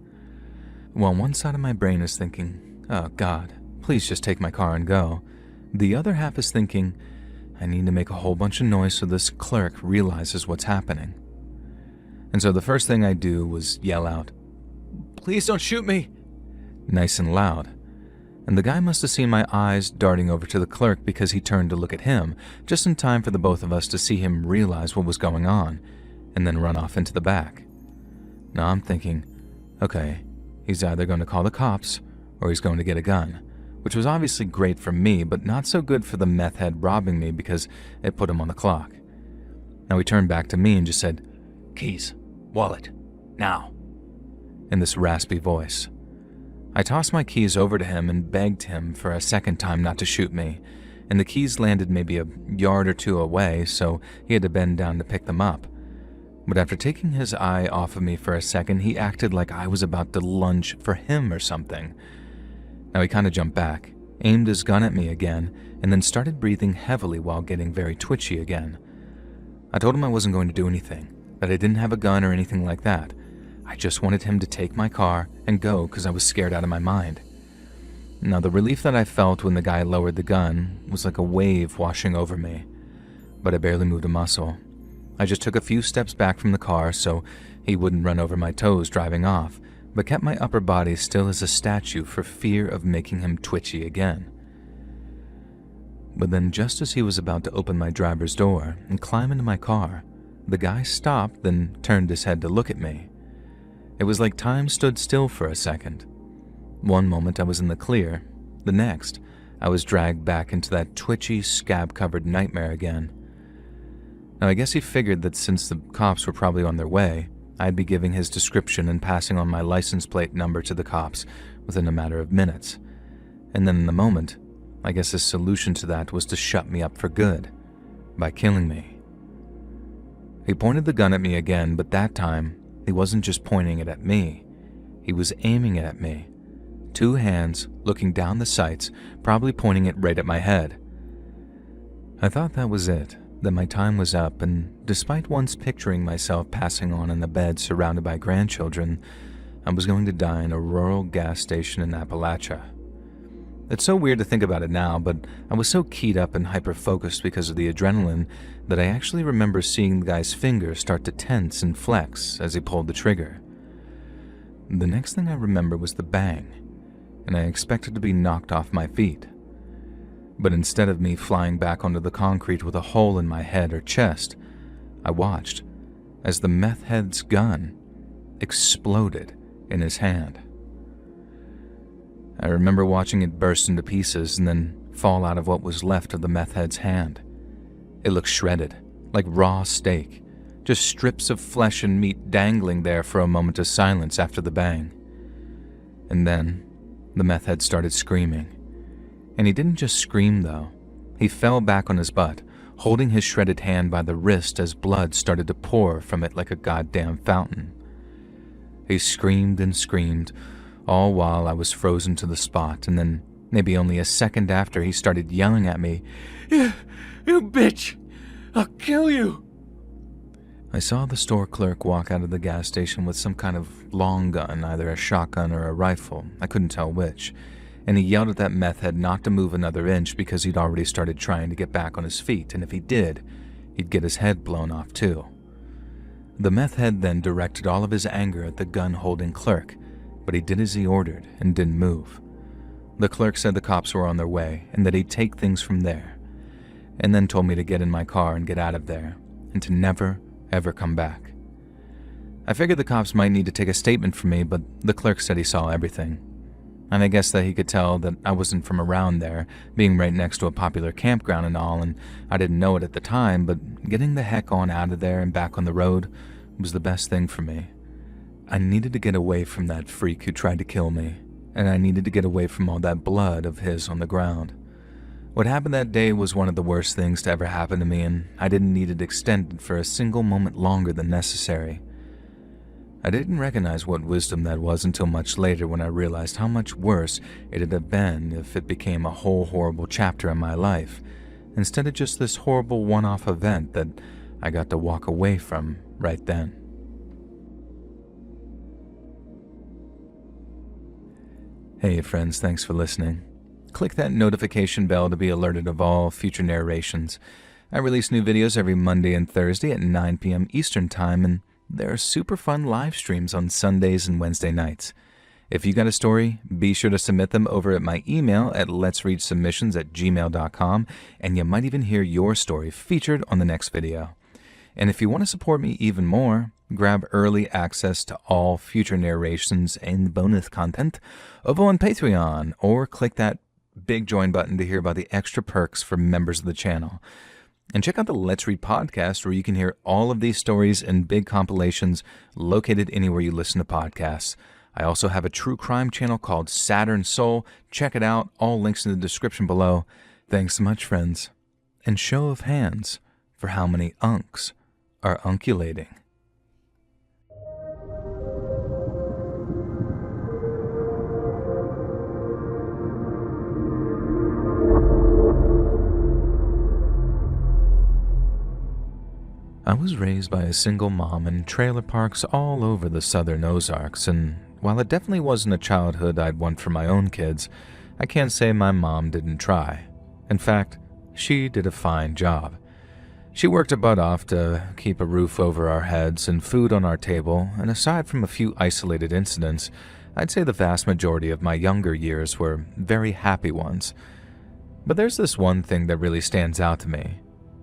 While one side of my brain is thinking, oh God, please just take my car and go, the other half is thinking, I need to make a whole bunch of noise so this clerk realizes what's happening. And so the first thing I do was yell out, "Please don't shoot me!" nice and loud. And the guy must have seen my eyes darting over to the clerk because he turned to look at him, just in time for the both of us to see him realize what was going on, and then run off into the back. Now I'm thinking, okay, he's either going to call the cops, or he's going to get a gun, which was obviously great for me, but not so good for the meth head robbing me because it put him on the clock. Now he turned back to me and just said, "Keys, wallet, now," in this raspy voice. I tossed my keys over to him and begged him for a second time not to shoot me, and the keys landed maybe a yard or two away, so he had to bend down to pick them up. But after taking his eye off of me for a second, he acted like I was about to lunge for him or something. Now he kind of jumped back, aimed his gun at me again, and then started breathing heavily while getting very twitchy again. I told him I wasn't going to do anything, that I didn't have a gun or anything like that. I just wanted him to take my car and go because I was scared out of my mind. Now the relief that I felt when the guy lowered the gun was like a wave washing over me, but I barely moved a muscle. I just took a few steps back from the car so he wouldn't run over my toes driving off, but kept my upper body still as a statue for fear of making him twitchy again. But then just as he was about to open my driver's door and climb into my car, the guy stopped, then turned his head to look at me. It was like time stood still for a second. One moment I was in the clear, the next I was dragged back into that twitchy, scab-covered nightmare again. Now I guess he figured that since the cops were probably on their way, I'd be giving his description and passing on my license plate number to the cops within a matter of minutes. And then in the moment, I guess his solution to that was to shut me up for good, by killing me. He pointed the gun at me again, but that time, he wasn't just pointing it at me. He was aiming it at me. 2 hands, looking down the sights, probably pointing it right at my head. I thought that was it, that my time was up, and despite once picturing myself passing on in a bed surrounded by grandchildren, I was going to die in a rural gas station in Appalachia. It's so weird to think about it now, but I was so keyed up and hyper-focused because of the adrenaline that I actually remember seeing the guy's fingers start to tense and flex as he pulled the trigger. The next thing I remember was the bang, and I expected to be knocked off my feet. But instead of me flying back onto the concrete with a hole in my head or chest, I watched as the meth head's gun exploded in his hand. I remember watching it burst into pieces and then fall out of what was left of the meth head's hand. It looked shredded, like raw steak, just strips of flesh and meat dangling there for a moment of silence after the bang. And then the meth head started screaming. And he didn't just scream though. He fell back on his butt, holding his shredded hand by the wrist as blood started to pour from it like a goddamn fountain. He screamed and screamed, all while I was frozen to the spot, and then maybe only a second after he started yelling at me, You bitch! I'll kill you! I saw the store clerk walk out of the gas station with some kind of long gun, either a shotgun or a rifle, I couldn't tell which, and he yelled at that meth head not to move another inch because he'd already started trying to get back on his feet, and if he did, he'd get his head blown off too. The meth head then directed all of his anger at the gun-holding clerk, but he did as he ordered and didn't move. The clerk said the cops were on their way and that he'd take things from there, and then told me to get in my car and get out of there, and to never, ever come back. I figured the cops might need to take a statement from me, but the clerk said he saw everything. And I guess that he could tell that I wasn't from around there, being right next to a popular campground and all, and I didn't know it at the time, but getting the heck on out of there and back on the road was the best thing for me. I needed to get away from that freak who tried to kill me, and I needed to get away from all that blood of his on the ground. What happened that day was one of the worst things to ever happen to me, and I didn't need it extended for a single moment longer than necessary. I didn't recognize what wisdom that was until much later, when I realized how much worse it'd have been if it became a whole horrible chapter in my life, instead of just this horrible one-off event that I got to walk away from right then. Hey friends, thanks for listening. Click that notification bell to be alerted of all future narrations. I release new videos every Monday and Thursday at 9 p.m. Eastern Time, and there are super fun live streams on Sundays and Wednesday nights. If you got a story, be sure to submit them over at my email at letsreadsubmissions@gmail.com, and you might even hear your story featured on the next video. And if you want to support me even more, grab early access to all future narrations and bonus content over on Patreon, or click that big join button to hear about the extra perks for members of the channel. And check out the Let's Read podcast, where you can hear all of these stories and big compilations located anywhere you listen to podcasts. I also have a true crime channel called Saturn Soul. Check it out. All links in the description below. Thanks so much, friends. And show of hands for how many unks are unculating. I was raised by a single mom in trailer parks all over the southern Ozarks, and while it definitely wasn't a childhood I'd want for my own kids, I can't say my mom didn't try. In fact, she did a fine job. She worked her butt off to keep a roof over our heads and food on our table, and aside from a few isolated incidents, I'd say the vast majority of my younger years were very happy ones. But there's this one thing that really stands out to me.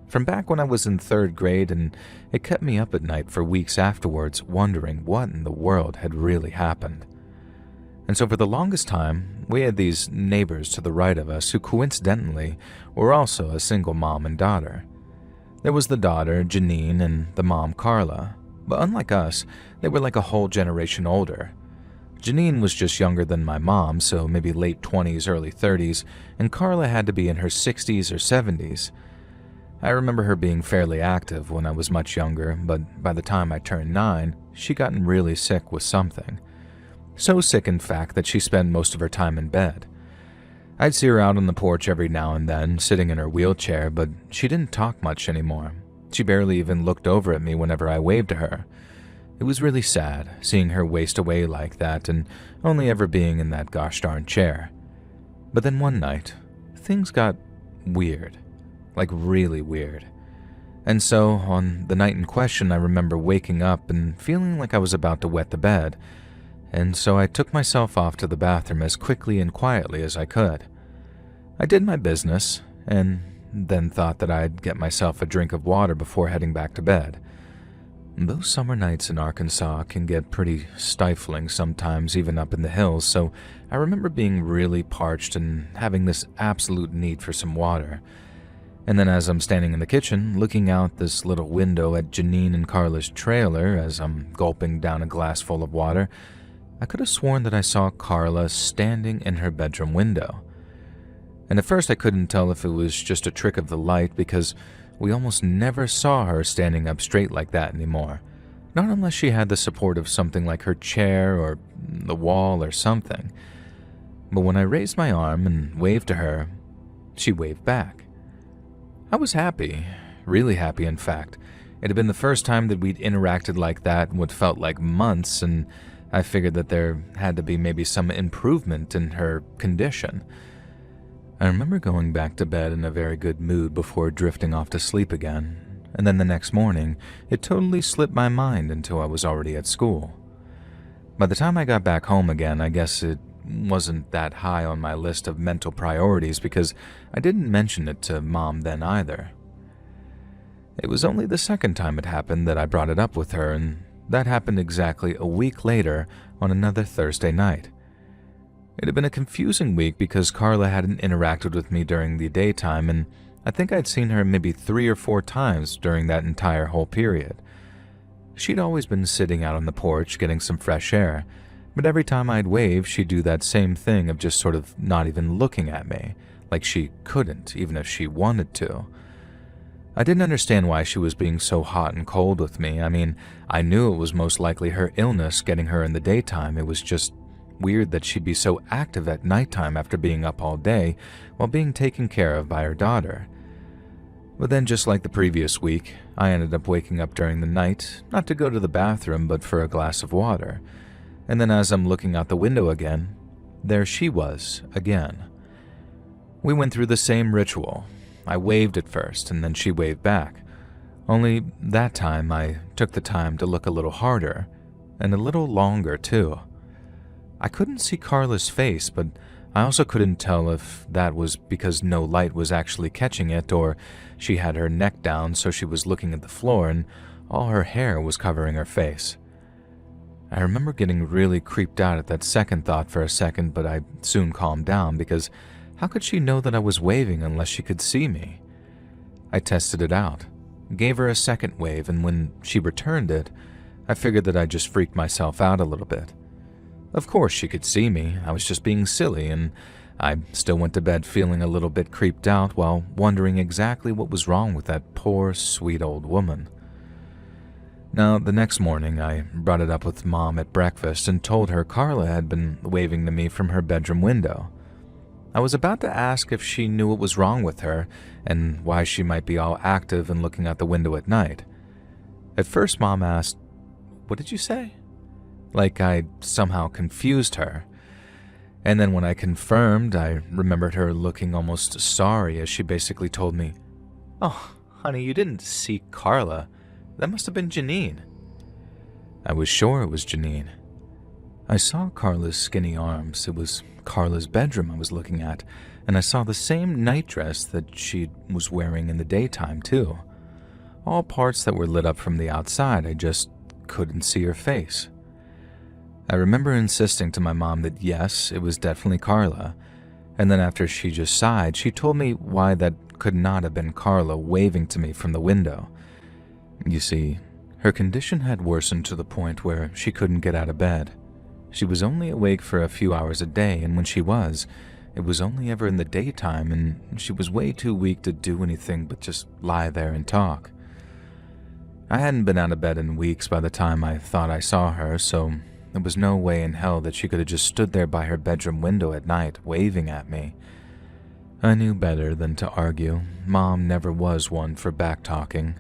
From back when I was in 3rd grade, and it kept me up at night for weeks afterwards, wondering what in the world had really happened. And so for the longest time, we had these neighbors to the right of us who coincidentally were also a single mom and daughter. There was the daughter, Janine, and the mom, Carla, but unlike us, they were like a whole generation older. Janine was just younger than my mom, so maybe late 20s, early 30s, and Carla had to be in her 60s or 70s. I remember her being fairly active when I was much younger, but by the time I turned 9, she'd gotten really sick with something. So sick, in fact, that she spent most of her time in bed. I'd see her out on the porch every now and then, sitting in her wheelchair, but she didn't talk much anymore. She barely even looked over at me whenever I waved to her. It was really sad, seeing her waste away like that and only ever being in that gosh darn chair. But then one night, things got weird. Like really weird. And so, on the night in question, I remember waking up and feeling like I was about to wet the bed, and so I took myself off to the bathroom as quickly and quietly as I could. I did my business, and then thought that I'd get myself a drink of water before heading back to bed. Those summer nights in Arkansas can get pretty stifling sometimes, even up in the hills, so I remember being really parched and having this absolute need for some water. And then as I'm standing in the kitchen, looking out this little window at Janine and Carla's trailer as I'm gulping down a glass full of water, I could have sworn that I saw Carla standing in her bedroom window. And at first I couldn't tell if it was just a trick of the light, because we almost never saw her standing up straight like that anymore. Not unless she had the support of something like her chair or the wall or something. But when I raised my arm and waved to her, she waved back. I was happy, really happy in fact. It had been the first time that we'd interacted like that in what felt like months, and I figured that there had to be maybe some improvement in her condition. I remember going back to bed in a very good mood before drifting off to sleep again, and then the next morning, it totally slipped my mind until I was already at school. By the time I got back home again, I guess it wasn't that high on my list of mental priorities because I didn't mention it to Mom then either. It was only the second time it happened that I brought it up with her, and that happened exactly a week later on another Thursday night. It had been a confusing week because Carla hadn't interacted with me during the daytime, and I think I'd seen her maybe 3 or 4 times during that entire whole period. She'd always been sitting out on the porch getting some fresh air, but every time I'd wave, she'd do that same thing of just sort of not even looking at me, like she couldn't, even if she wanted to. I didn't understand why she was being so hot and cold with me. I mean, I knew it was most likely her illness getting her in the daytime. It was just weird that she'd be so active at nighttime after being up all day while being taken care of by her daughter. But then, just like the previous week, I ended up waking up during the night, not to go to the bathroom, but for a glass of water. And then as I'm looking out the window again, there she was again. We went through the same ritual. I waved at first, and then she waved back. Only that time I took the time to look a little harder, and a little longer too. I couldn't see Carla's face, but I also couldn't tell if that was because no light was actually catching it, or she had her neck down so she was looking at the floor and all her hair was covering her face. I remember getting really creeped out at that second thought for a second, but I soon calmed down because how could she know that I was waving unless she could see me? I tested it out, gave her a second wave, and when she returned it, I figured that I just freaked myself out a little bit. Of course she could see me, I was just being silly, and I still went to bed feeling a little bit creeped out while wondering exactly what was wrong with that poor, sweet old woman. Now, the next morning, I brought it up with Mom at breakfast and told her Carla had been waving to me from her bedroom window. I was about to ask if she knew what was wrong with her and why she might be all active and looking out the window at night. At first, Mom asked, "What did you say?" Like I'd somehow confused her. And then when I confirmed, I remembered her looking almost sorry as she basically told me, "Oh, honey, you didn't see Carla. That must have been Janine." I was sure it was Janine. I saw Carla's skinny arms. It was Carla's bedroom I was looking at, and I saw the same nightdress that she was wearing in the daytime, too. All parts that were lit up from the outside, I just couldn't see her face. I remember insisting to my mom that yes, it was definitely Carla, and then after she just sighed, she told me why that could not have been Carla waving to me from the window. You see, her condition had worsened to the point where she couldn't get out of bed. She was only awake for a few hours a day, and when she was, it was only ever in the daytime, and she was way too weak to do anything but just lie there and talk. I hadn't been out of bed in weeks by the time I thought I saw her, so there was no way in hell that she could have just stood there by her bedroom window at night, waving at me. I knew better than to argue. Mom never was one for back-talking.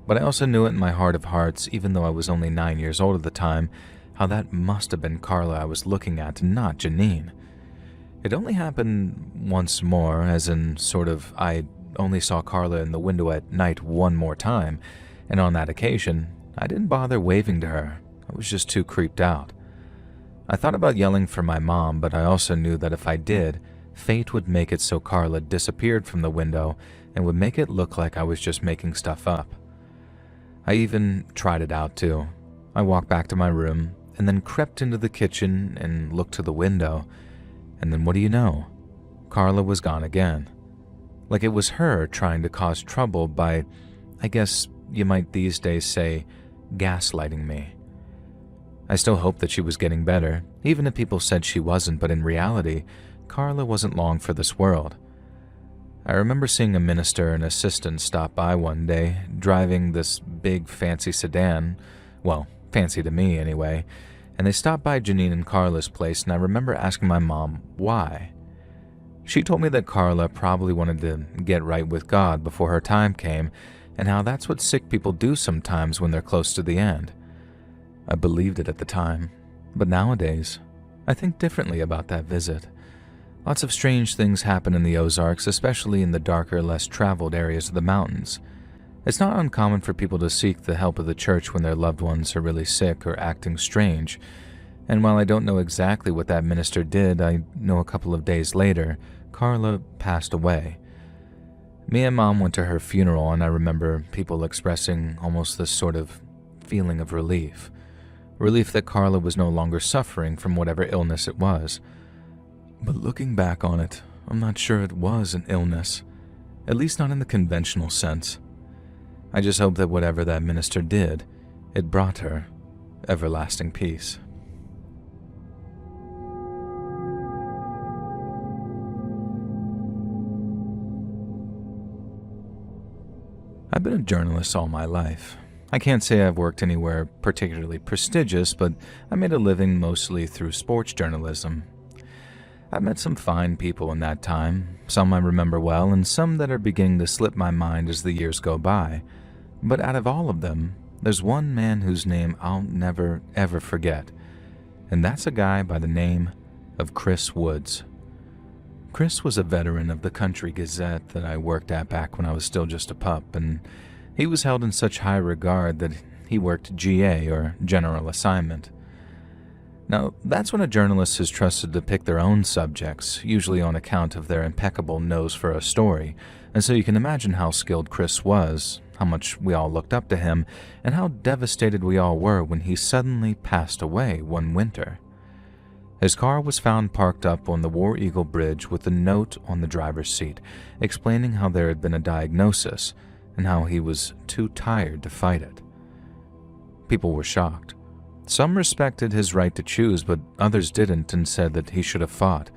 But I also knew it in my heart of hearts, even though I was only 9 years old at the time, how that must have been Carla I was looking at, not Janine. It only happened once more, as in sort of I only saw Carla in the window at night one more time, and on that occasion, I didn't bother waving to her. I was just too creeped out. I thought about yelling for my mom, but I also knew that if I did, fate would make it so Carla disappeared from the window and would make it look like I was just making stuff up. I even tried it out too. I walked back to my room and then crept into the kitchen and looked to the window, and then what do you know? Carla was gone again. Like it was her trying to cause trouble by, I guess you might these days say, gaslighting me. I still hoped that she was getting better, even if people said she wasn't, but in reality, Carla wasn't long for this world. I remember seeing a minister and assistant stop by one day, driving this big fancy sedan, well, fancy to me anyway, and they stopped by Janine and Carla's place, and I remember asking my mom why. She told me that Carla probably wanted to get right with God before her time came, and how that's what sick people do sometimes when they're close to the end. I believed it at the time. But nowadays, I think differently about that visit. Lots of strange things happen in the Ozarks, especially in the darker, less traveled areas of the mountains. It's not uncommon for people to seek the help of the church when their loved ones are really sick or acting strange. And while I don't know exactly what that minister did, I know a couple of days later, Carla passed away. Me and Mom went to her funeral, and I remember people expressing almost this sort of feeling of relief. Relief that Carla was no longer suffering from whatever illness it was. But looking back on it, I'm not sure it was an illness, at least not in the conventional sense. I just hope that whatever that minister did, it brought her everlasting peace. I've been a journalist all my life. I can't say I've worked anywhere particularly prestigious, but I made a living mostly through sports journalism. I've met some fine people in that time, some I remember well, and some that are beginning to slip my mind as the years go by. But out of all of them, there's one man whose name I'll never, ever forget, and that's a guy by the name of Chris Woods. Chris was a veteran of the Country Gazette that I worked at back when I was still just a pup, and he was held in such high regard that he worked GA, or General Assignment. Now, that's when a journalist is trusted to pick their own subjects, usually on account of their impeccable nose for a story, and so you can imagine how skilled Chris was, how much we all looked up to him, and how devastated we all were when he suddenly passed away one winter. His car was found parked up on the War Eagle Bridge with a note on the driver's seat explaining how there had been a diagnosis and how he was too tired to fight it. People were shocked. Some respected his right to choose, but others didn't and said that he should have fought.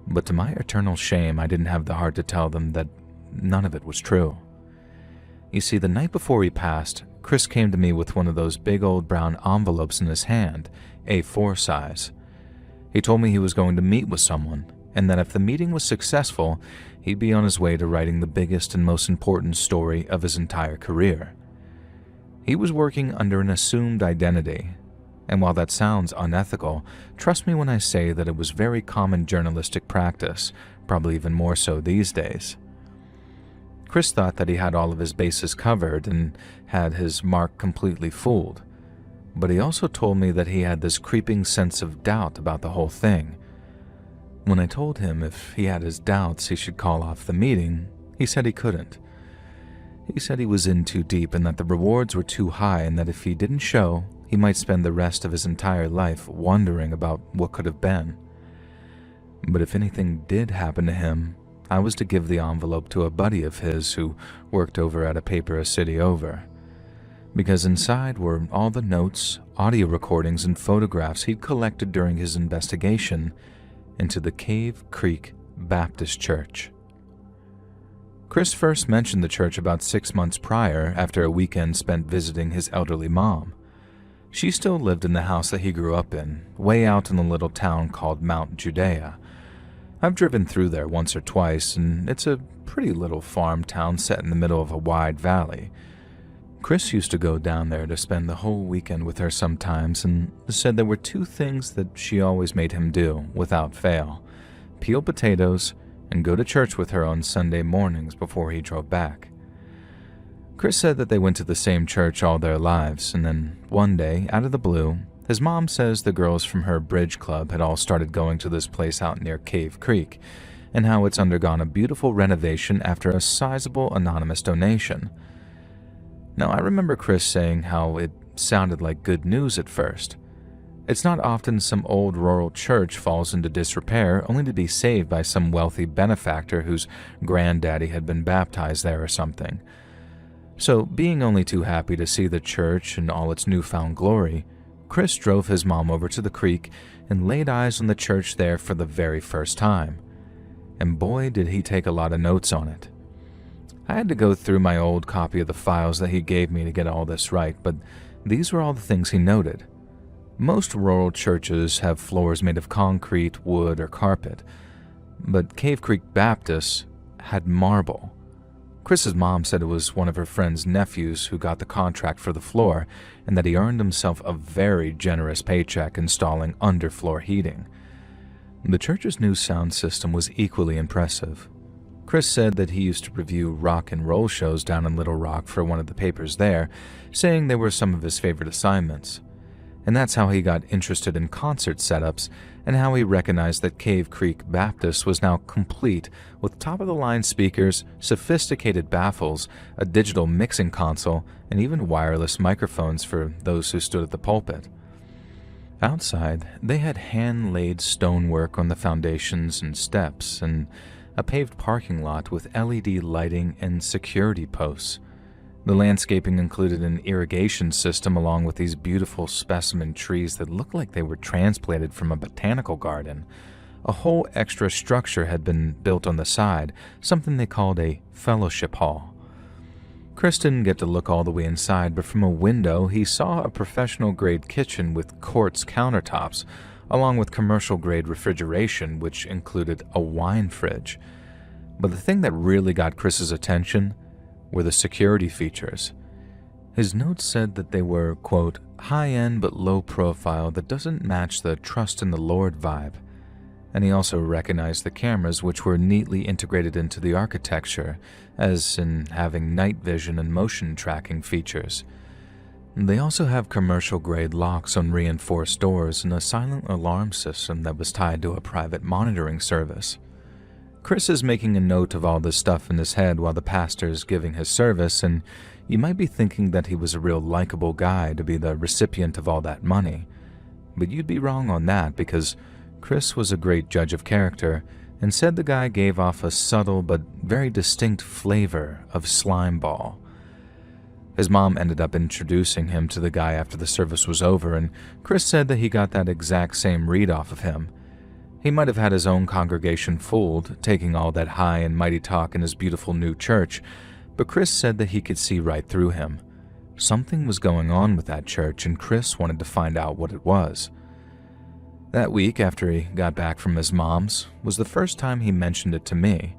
But to my eternal shame, I didn't have the heart to tell them that none of it was true. You see, the night before he passed, Chris came to me with one of those big old brown envelopes in his hand, A4 size. He told me he was going to meet with someone, and that if the meeting was successful, he'd be on his way to writing the biggest and most important story of his entire career. He was working under an assumed identity, and while that sounds unethical, trust me when I say that it was very common journalistic practice, probably even more so these days. Chris thought that he had all of his bases covered and had his mark completely fooled, but he also told me that he had this creeping sense of doubt about the whole thing. When I told him if he had his doubts he should call off the meeting, he said he couldn't. He said he was in too deep and that the rewards were too high and that if he didn't show, he might spend the rest of his entire life wondering about what could have been. But if anything did happen to him, I was to give the envelope to a buddy of his who worked over at a paper a city over. Because inside were all the notes, audio recordings, and photographs he'd collected during his investigation into the Cave Creek Baptist Church. Chris first mentioned the church about 6 months prior after a weekend spent visiting his elderly mom. She still lived in the house that he grew up in, way out in a little town called Mount Judea. I've driven through there once or twice, and it's a pretty little farm town set in the middle of a wide valley. Chris used to go down there to spend the whole weekend with her sometimes and said there were 2 things that she always made him do, without fail: peel potatoes and go to church with her on Sunday mornings before he drove back. Chris said that they went to the same church all their lives, and then one day, out of the blue, his mom says the girls from her bridge club had all started going to this place out near Cave Creek, and how it's undergone a beautiful renovation after a sizable anonymous donation. Now, I remember Chris saying how it sounded like good news at first. It's not often some old rural church falls into disrepair only to be saved by some wealthy benefactor whose granddaddy had been baptized there or something. So, being only too happy to see the church in all its newfound glory, Chris drove his mom over to the creek and laid eyes on the church there for the very first time. And boy, did he take a lot of notes on it. I had to go through my old copy of the files that he gave me to get all this right, but these were all the things he noted. Most rural churches have floors made of concrete, wood, or carpet, but Cave Creek Baptist had marble. Chris's mom said it was one of her friend's nephews who got the contract for the floor, and that he earned himself a very generous paycheck installing underfloor heating. The church's new sound system was equally impressive. Chris said that he used to review rock and roll shows down in Little Rock for one of the papers there, saying they were some of his favorite assignments. And that's how he got interested in concert setups, and how he recognized that Cave Creek Baptist was now complete with top-of-the-line speakers, sophisticated baffles, a digital mixing console, and even wireless microphones for those who stood at the pulpit. Outside, they had hand-laid stonework on the foundations and steps, and a paved parking lot with LED lighting and security posts. The landscaping included an irrigation system along with these beautiful specimen trees that looked like they were transplanted from a botanical garden. A whole extra structure had been built on the side, something they called a fellowship hall. Chris didn't get to look all the way inside, but from a window he saw a professional-grade kitchen with quartz countertops, along with commercial-grade refrigeration, which included a wine fridge. But the thing that really got Chris's attention were the security features. His notes said that they were, quote, high-end but low profile that doesn't match the trust in the Lord vibe. And he also recognized the cameras, which were neatly integrated into the architecture, as in having night vision and motion tracking features. They also have commercial-grade locks on reinforced doors and a silent alarm system that was tied to a private monitoring service. Chris is making a note of all this stuff in his head while the pastor is giving his service, and you might be thinking that he was a real likable guy to be the recipient of all that money. But you'd be wrong on that, because Chris was a great judge of character and said the guy gave off a subtle but very distinct flavor of slime ball. His mom ended up introducing him to the guy after the service was over, and Chris said that he got that exact same read off of him. He might have had his own congregation fooled, taking all that high and mighty talk in his beautiful new church, but Chris said that he could see right through him. Something was going on with that church, and Chris wanted to find out what it was. That week, after he got back from his mom's, was the first time he mentioned it to me.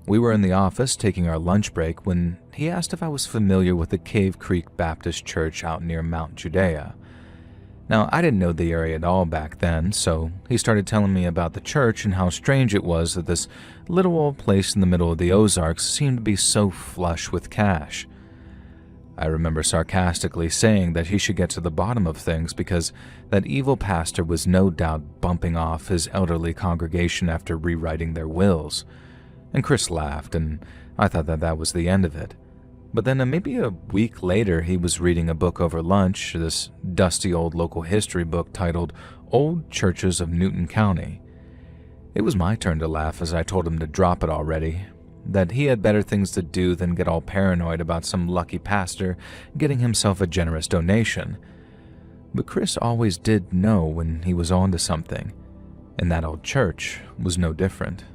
We were in the office taking our lunch break when he asked if I was familiar with the Cave Creek Baptist Church out near Mount Judea. Now, I didn't know the area at all back then, so he started telling me about the church and how strange it was that this little old place in the middle of the Ozarks seemed to be so flush with cash. I remember sarcastically saying that he should get to the bottom of things because that evil pastor was no doubt bumping off his elderly congregation after rewriting their wills. And Chris laughed, and I thought that was the end of it. But then maybe a week later, he was reading a book over lunch, this dusty old local history book titled Old Churches of Newton County. It was my turn to laugh as I told him to drop it already, that he had better things to do than get all paranoid about some lucky pastor getting himself a generous donation. But Chris always did know when he was on to something, and that old church was no different.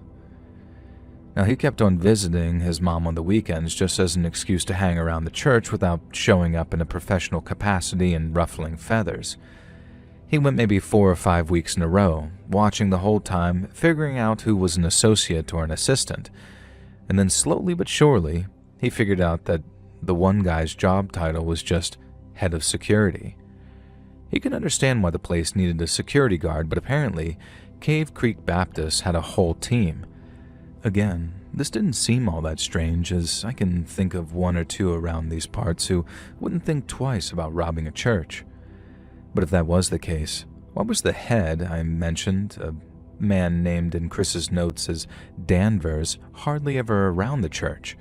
Now, he kept on visiting his mom on the weekends just as an excuse to hang around the church without showing up in a professional capacity and ruffling feathers. He went maybe 4 or 5 weeks in a row, watching the whole time, figuring out who was an associate or an assistant. And then slowly but surely, he figured out that the one guy's job title was just head of security. He could understand why the place needed a security guard, but apparently, Cave Creek Baptist had a whole team. Again, this didn't seem all that strange, as I can think of 1 or 2 around these parts who wouldn't think twice about robbing a church. But if that was the case, why was the head I mentioned, a man named in Chris's notes as Danvers, hardly ever around the church?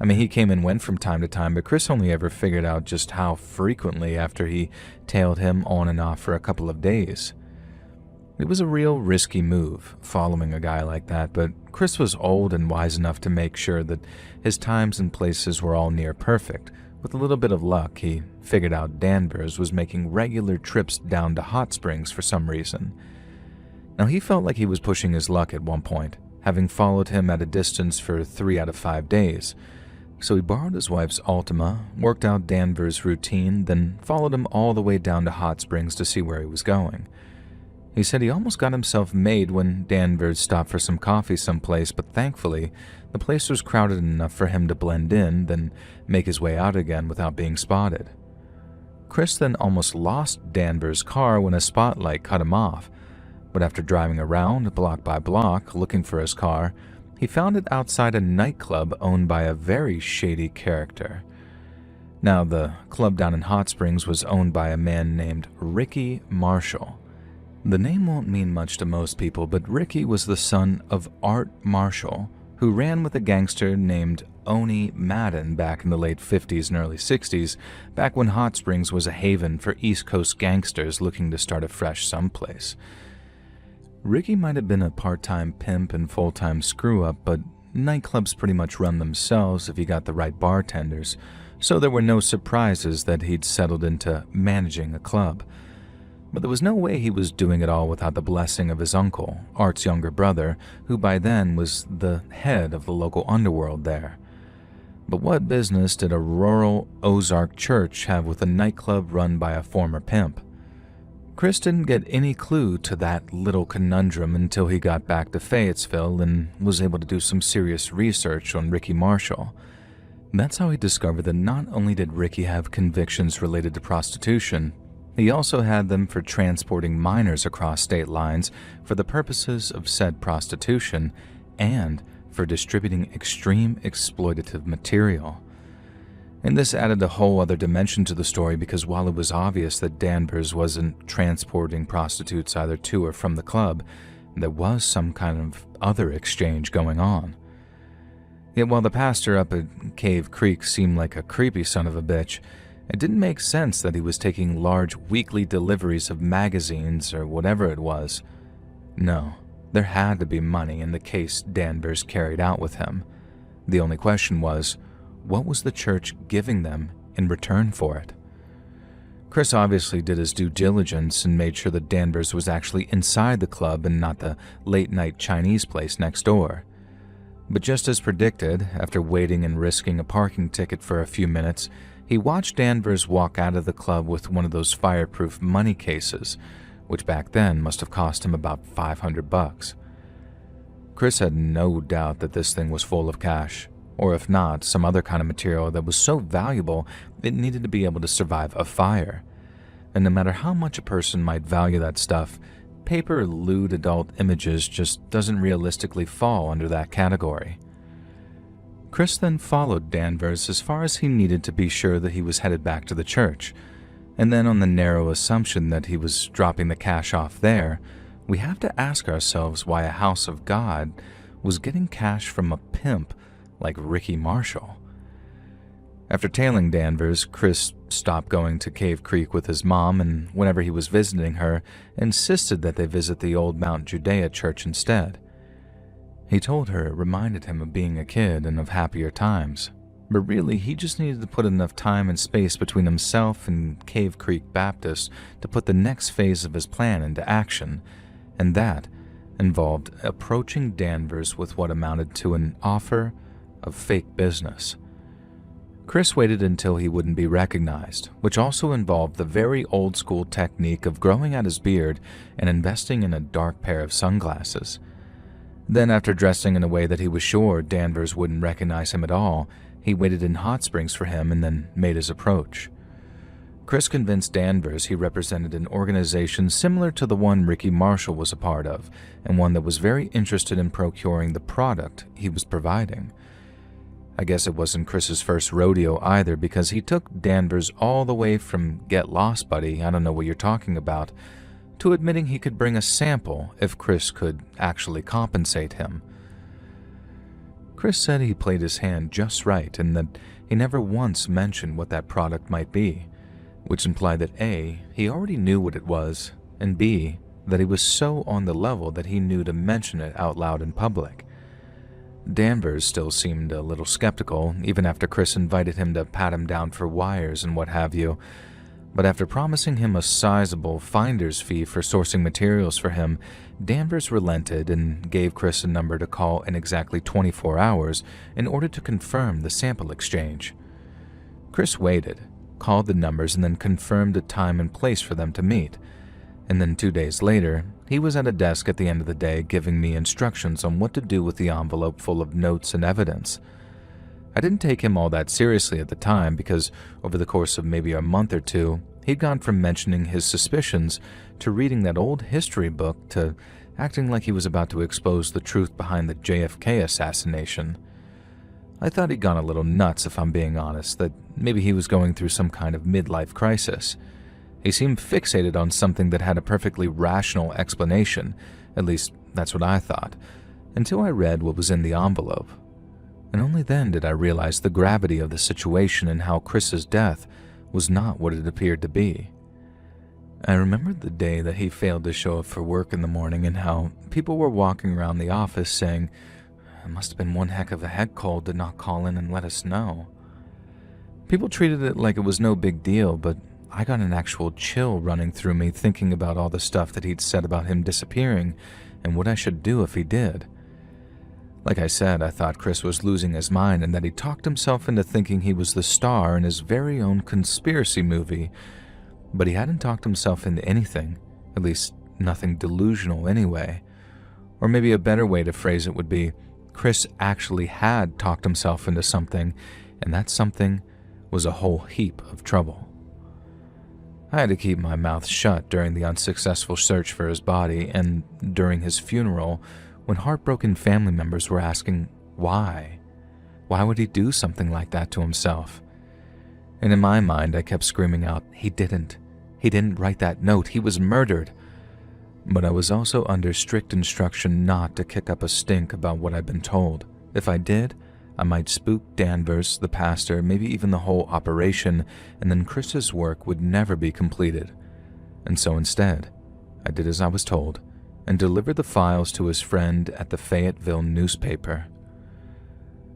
I mean, he came and went from time to time, but Chris only ever figured out just how frequently after he tailed him on and off for a couple of days. It was a real risky move, following a guy like that, but Chris was old and wise enough to make sure that his times and places were all near perfect. With a little bit of luck, he figured out Danvers was making regular trips down to Hot Springs for some reason. Now, he felt like he was pushing his luck at one point, having followed him at a distance for 3 out of 5 days. So he borrowed his wife's Altima, worked out Danvers' routine, then followed him all the way down to Hot Springs to see where he was going. He said he almost got himself made when Danvers stopped for some coffee someplace, but thankfully, the place was crowded enough for him to blend in, then make his way out again without being spotted. Chris then almost lost Danvers' car when a spotlight cut him off, but after driving around block by block looking for his car, he found it outside a nightclub owned by a very shady character. Now, the club down in Hot Springs was owned by a man named Ricky Marshall. The name won't mean much to most people, but Ricky was the son of Art Marshall, who ran with a gangster named Oni Madden back in the late 50s and early 60s, back when Hot Springs was a haven for East Coast gangsters looking to start afresh someplace. Ricky might have been a part-time pimp and full-time screw-up, but nightclubs pretty much run themselves if you got the right bartenders, so there were no surprises that he'd settled into managing a club. But there was no way he was doing it all without the blessing of his uncle, Art's younger brother, who by then was the head of the local underworld there. But what business did a rural Ozark church have with a nightclub run by a former pimp? Chris didn't get any clue to that little conundrum until he got back to Fayetteville and was able to do some serious research on Ricky Marshall. That's how he discovered that not only did Ricky have convictions related to prostitution, he also had them for transporting minors across state lines for the purposes of said prostitution and for distributing extreme exploitative material. And this added a whole other dimension to the story because while it was obvious that Danvers wasn't transporting prostitutes either to or from the club, there was some kind of other exchange going on. Yet while the pastor up at Cave Creek seemed like a creepy son of a bitch, it didn't make sense that he was taking large weekly deliveries of magazines or whatever it was. No, there had to be money in the case Danvers carried out with him. The only question was, what was the church giving them in return for it? Chris obviously did his due diligence and made sure that Danvers was actually inside the club and not the late-night Chinese place next door. But just as predicted, after waiting and risking a parking ticket for a few minutes, he watched Danvers walk out of the club with one of those fireproof money cases, which back then must have cost him about $500. Chris had no doubt that this thing was full of cash, or if not, some other kind of material that was so valuable it needed to be able to survive a fire. And no matter how much a person might value that stuff, paper lewd adult images just doesn't realistically fall under that category. Chris then followed Danvers as far as he needed to be sure that he was headed back to the church, and then on the narrow assumption that he was dropping the cash off there, we have to ask ourselves why a house of God was getting cash from a pimp like Ricky Marshall. After tailing Danvers, Chris stopped going to Cave Creek with his mom, and whenever he was visiting her, insisted that they visit the old Mount Judea church instead. He told her it reminded him of being a kid and of happier times, but really he just needed to put enough time and space between himself and Cave Creek Baptist to put the next phase of his plan into action, and that involved approaching Danvers with what amounted to an offer of fake business. Chris waited until he wouldn't be recognized, which also involved the very old-school technique of growing out his beard and investing in a dark pair of sunglasses. Then, after dressing in a way that he was sure Danvers wouldn't recognize him at all, he waited in Hot Springs for him and then made his approach. Chris convinced Danvers he represented an organization similar to the one Ricky Marshall was a part of, and one that was very interested in procuring the product he was providing. I guess it wasn't Chris's first rodeo either, because he took Danvers all the way from "Get lost, buddy, I don't know what you're talking about," to admitting he could bring a sample if Chris could actually compensate him. Chris said he played his hand just right and that he never once mentioned what that product might be, which implied that A, he already knew what it was, and B, that he was so on the level that he knew to mention it out loud in public. Danvers still seemed a little skeptical, even after Chris invited him to pat him down for wires and what have you, but after promising him a sizable finder's fee for sourcing materials for him, Danvers relented and gave Chris a number to call in exactly 24 hours in order to confirm the sample exchange. Chris waited, called the numbers, and then confirmed a time and place for them to meet. And then 2 days later, he was at a desk at the end of the day giving me instructions on what to do with the envelope full of notes and evidence. I didn't take him all that seriously at the time because over the course of maybe a month or two, he'd gone from mentioning his suspicions to reading that old history book to acting like he was about to expose the truth behind the JFK assassination. I thought he'd gone a little nuts, if I'm being honest, that maybe he was going through some kind of midlife crisis. He seemed fixated on something that had a perfectly rational explanation, at least that's what I thought, until I read what was in the envelope. And only then did I realize the gravity of the situation and how Chris's death was not what it appeared to be. I remembered the day that he failed to show up for work in the morning and how people were walking around the office saying, "It must have been one heck of a head cold to not call in and let us know." People treated it like it was no big deal, but I got an actual chill running through me thinking about all the stuff that he'd said about him disappearing and what I should do if he did. Like I said, I thought Chris was losing his mind and that he talked himself into thinking he was the star in his very own conspiracy movie, but he hadn't talked himself into anything, at least nothing delusional anyway. Or maybe a better way to phrase it would be, Chris actually had talked himself into something, and that something was a whole heap of trouble. I had to keep my mouth shut during the unsuccessful search for his body and during his funeral when heartbroken family members were asking why. Why would he do something like that to himself? And in my mind, I kept screaming out, He didn't write that note. He was murdered. But I was also under strict instruction not to kick up a stink about what I'd been told. If I did, I might spook Danvers, the pastor, maybe even the whole operation, and then Chris's work would never be completed. And so instead, I did as I was told and delivered the files to his friend at the Fayetteville newspaper.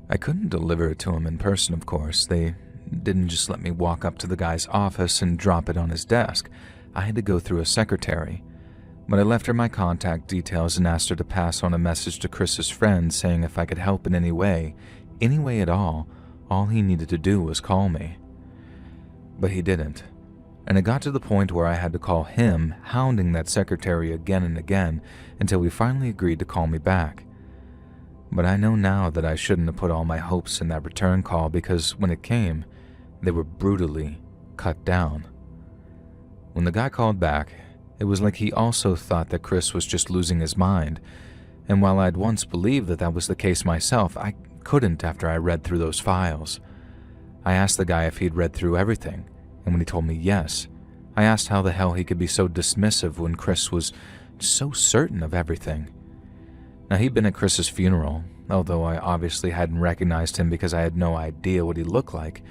I couldn't deliver it to him in person, of course. They didn't just let me walk up to the guy's office and drop it on his desk. I had to go through a secretary. But I left her my contact details and asked her to pass on a message to Chris's friend saying if I could help in any way at all he needed to do was call me. But he didn't, and it got to the point where I had to call him, hounding that secretary again and again until he finally agreed to call me back. But I know now that I shouldn't have put all my hopes in that return call because when it came, they were brutally cut down. When the guy called back, it was like he also thought that Chris was just losing his mind, and while I'd once believed that that was the case myself, I couldn't after I read through those files. I asked the guy if he'd read through everything, and when he told me yes, I asked how the hell he could be so dismissive when Chris was so certain of everything. Now, he'd been at Chris's funeral, although I obviously hadn't recognized him because I had no idea what he looked like,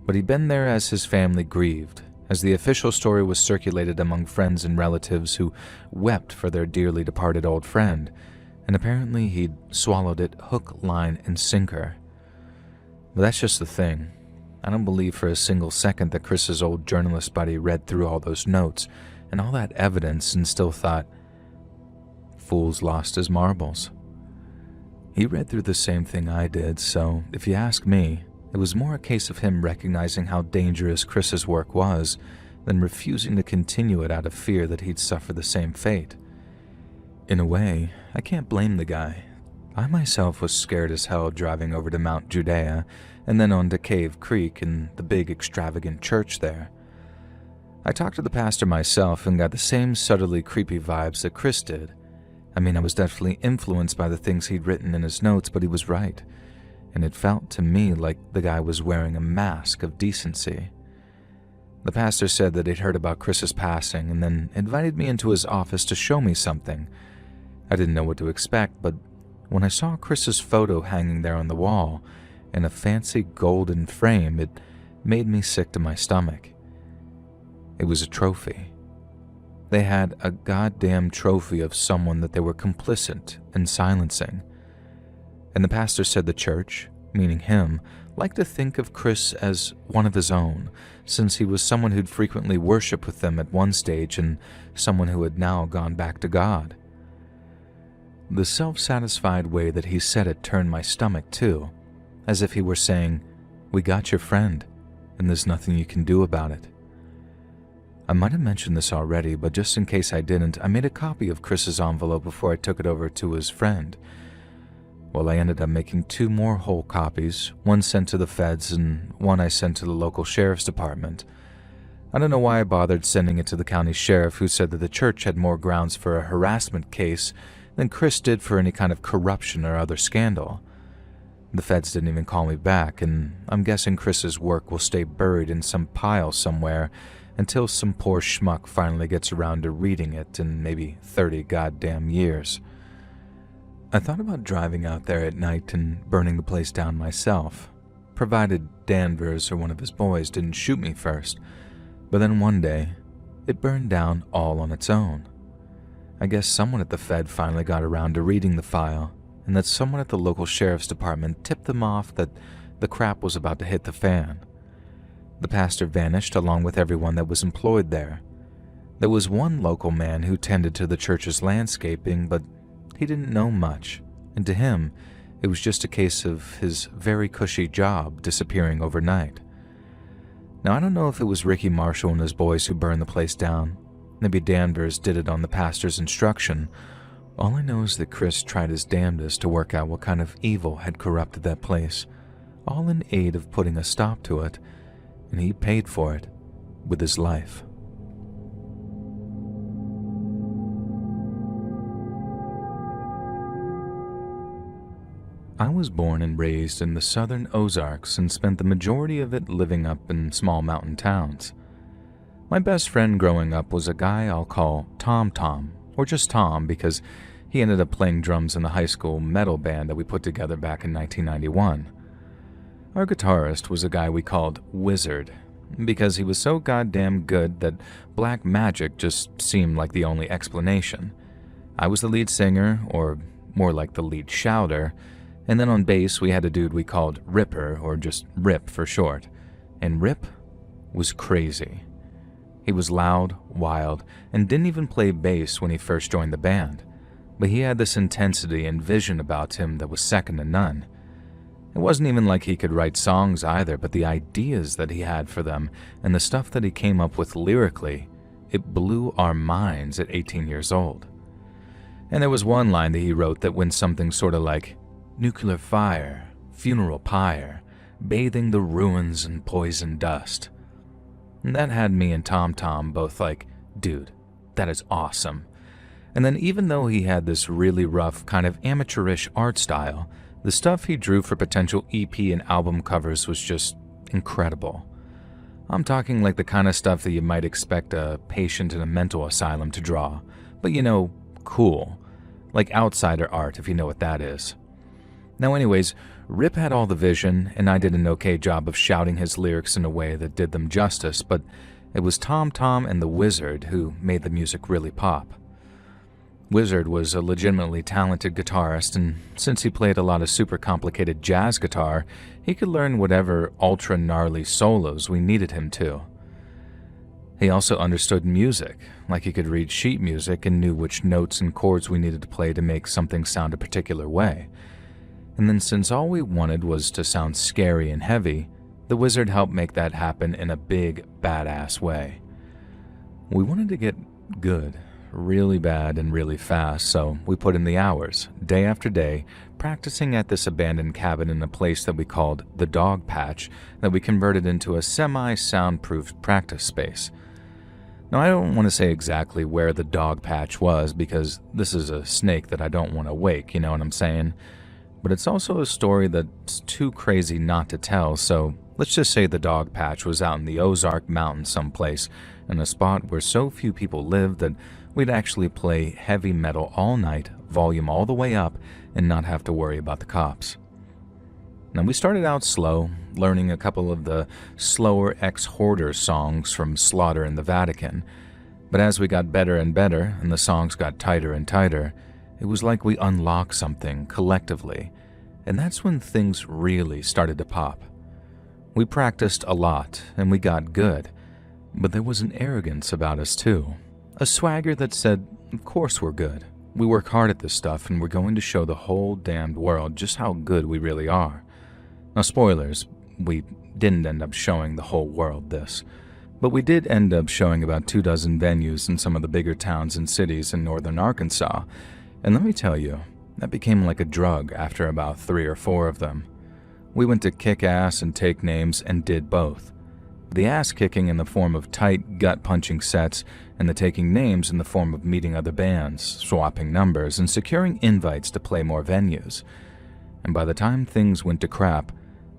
but he'd been there as his family grieved, as the official story was circulated among friends and relatives who wept for their dearly departed old friend, and apparently he'd swallowed it hook, line, and sinker. But that's just the thing. I don't believe for a single second that Chris's old journalist buddy read through all those notes and all that evidence and still thought, "Fool's lost his marbles." He read through the same thing I did, so if you ask me, it was more a case of him recognizing how dangerous Chris's work was than refusing to continue it out of fear that he'd suffer the same fate. In a way, I can't blame the guy. I myself was scared as hell driving over to Mount Judea and then on to Cave Creek and the big extravagant church there. I talked to the pastor myself and got the same subtly creepy vibes that Chris did. I mean, I was definitely influenced by the things he'd written in his notes, but he was right. And it felt to me like the guy was wearing a mask of decency. The pastor said that he'd heard about Chris's passing and then invited me into his office to show me something. I didn't know what to expect, but when I saw Chris's photo hanging there on the wall in a fancy golden frame, it made me sick to my stomach. It was a trophy. They had a goddamn trophy of someone that they were complicit in silencing. And the pastor said the church, meaning him, liked to think of Chris as one of his own, since he was someone who'd frequently worshiped with them at one stage and someone who had now gone back to God. The self-satisfied way that he said it turned my stomach too, as if he were saying, "We got your friend, and there's nothing you can do about it." I might have mentioned this already, but just in case I didn't, I made a copy of Chris's envelope before I took it over to his friend. Well, I ended up making 2 more whole copies, one sent to the feds and one I sent to the local sheriff's department. I don't know why I bothered sending it to the county sheriff, who said that the church had more grounds for a harassment case than Chris did for any kind of corruption or other scandal. The feds didn't even call me back, and I'm guessing Chris's work will stay buried in some pile somewhere until some poor schmuck finally gets around to reading it in maybe 30 goddamn years. I thought about driving out there at night and burning the place down myself, provided Danvers or one of his boys didn't shoot me first. But then one day, it burned down all on its own. I guess someone at the Fed finally got around to reading the file, and that someone at the local sheriff's department tipped them off that the crap was about to hit the fan. The pastor vanished along with everyone that was employed there. There was one local man who tended to the church's landscaping, but he didn't know much, and to him, it was just a case of his very cushy job disappearing overnight. Now, I don't know if it was Ricky Marshall and his boys who burned the place down. Maybe Danvers did it on the pastor's instruction. All I know is that Chris tried his damnedest to work out what kind of evil had corrupted that place, all in aid of putting a stop to it, and he paid for it with his life. I was born and raised in the southern Ozarks and spent the majority of it living up in small mountain towns. My best friend growing up was a guy I'll call Tom, or just Tom because he ended up playing drums in the high school metal band that we put together back in 1991. Our guitarist was a guy we called Wizard because he was so goddamn good that black magic just seemed like the only explanation. I was the lead singer, or more like the lead shouter, and then on bass we had a dude we called Ripper, or just Rip for short. And Rip was crazy. He was loud, wild, and didn't even play bass when he first joined the band, but he had this intensity and vision about him that was second to none. It wasn't even like he could write songs either, but the ideas that he had for them and the stuff that he came up with lyrically, it blew our minds at 18 years old. And there was one line that he wrote that went something sort of like, "Nuclear fire, funeral pyre, bathing the ruins in poison dust." And that had me and Tom both like, dude, that is awesome. And then even though he had this really rough, kind of amateurish art style, the stuff he drew for potential EP and album covers was just incredible. I'm talking like the kind of stuff that you might expect a patient in a mental asylum to draw, but cool. Like outsider art, if you know what that is. Now anyways, Rip had all the vision, and I did an okay job of shouting his lyrics in a way that did them justice, but it was Tom and the Wizard who made the music really pop. Wizard was a legitimately talented guitarist, and since he played a lot of super complicated jazz guitar, he could learn whatever ultra gnarly solos we needed him to. He also understood music, like he could read sheet music and knew which notes and chords we needed to play to make something sound a particular way. And then since all we wanted was to sound scary and heavy, the Wizard helped make that happen in a big, badass way. We wanted to get good, really bad and really fast, so we put in the hours, day after day, practicing at this abandoned cabin in a place that we called the Dog Patch that we converted into a semi-soundproof practice space. Now, I don't want to say exactly where the Dog Patch was because this is a snake that I don't want to wake, you know what I'm saying? But it's also a story that's too crazy not to tell, so let's just say the Dog Patch was out in the Ozark Mountains someplace, in a spot where so few people lived that we'd actually play heavy metal all night, volume all the way up, and not have to worry about the cops. Now, we started out slow, learning a couple of the slower ex-hoarder songs from Slaughter in the Vatican, but as we got better and better, and the songs got tighter and tighter, it was like we unlocked something collectively, and that's when things really started to pop. We practiced a lot, and we got good, but there was an arrogance about us too. A swagger that said, of course we're good. We work hard at this stuff, and we're going to show the whole damned world just how good we really are. Now spoilers, we didn't end up showing the whole world this, But we did end up showing about 24 venues in some of the bigger towns and cities in northern Arkansas, and let me tell you, that became like a drug after about 3 or 4 of them. We went to kick ass and take names and did both. The ass kicking in the form of tight, gut-punching sets, and the taking names in the form of meeting other bands, swapping numbers, and securing invites to play more venues. And by the time things went to crap,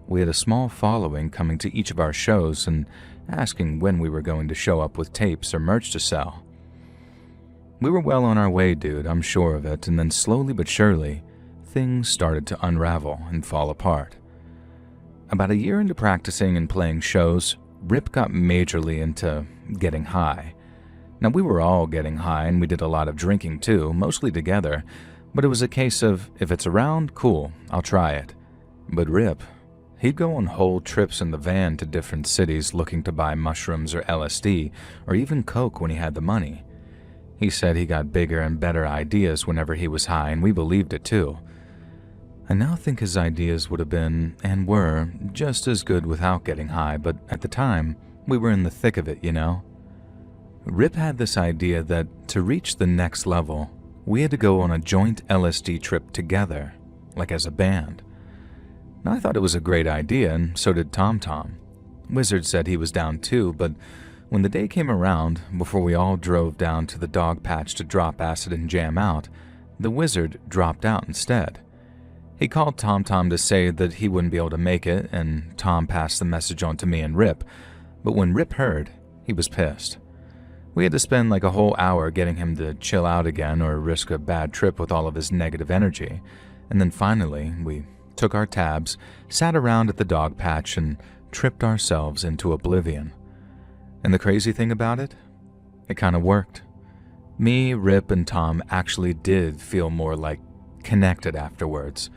we had a small following coming to each of our shows and asking when we were going to show up with tapes or merch to sell. We were well on our way, dude, I'm sure of it, and then slowly but surely, things started to unravel and fall apart. About a year into practicing and playing shows, Rip got majorly into getting high. Now, we were all getting high, and we did a lot of drinking too, mostly together, but it was a case of, if it's around, cool, I'll try it. But Rip, he'd go on whole trips in the van to different cities looking to buy mushrooms or LSD, or even coke when he had the money. He said he got bigger and better ideas whenever he was high, and we believed it too. I now think his ideas would have been, and were, just as good without getting high, but at the time, we were in the thick of it, you know? Rip had this idea that, to reach the next level, we had to go on a joint LSD trip together, like as a band. Now, I thought it was a great idea, and so did Tom Tom. Wizard said he was down too, but when the day came around, before we all drove down to the dog patch to drop acid and jam out, the Wizard dropped out instead. He called Tom Tom to say that he wouldn't be able to make it, and Tom passed the message on to me and Rip, but when Rip heard, he was pissed. We had to spend like a whole hour getting him to chill out again or risk a bad trip with all of his negative energy, and then finally, we took our tabs, sat around at the dog patch, and tripped ourselves into oblivion. And the crazy thing about it? It kind of worked. Me, Rip, and Tom actually did feel more like connected afterwards.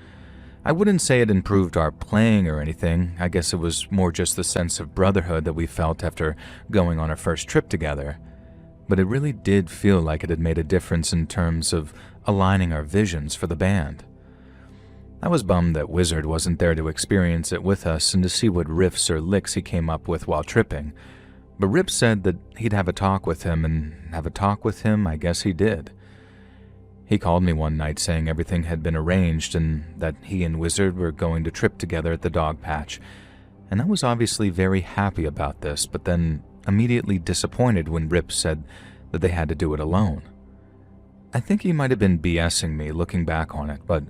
I wouldn't say it improved our playing or anything. I guess it was more just the sense of brotherhood that we felt after going on our first trip together. But it really did feel like it had made a difference in terms of aligning our visions for the band. I was bummed that Wizard wasn't there to experience it with us and to see what riffs or licks he came up with while tripping. But Rip said that he'd have a talk with him, and have a talk with him, I guess he did. He called me one night saying everything had been arranged and that he and Wizard were going to trip together at the dog patch, and I was obviously very happy about this, but then immediately disappointed when Rip said that they had to do it alone. I think he might have been BSing me looking back on it, but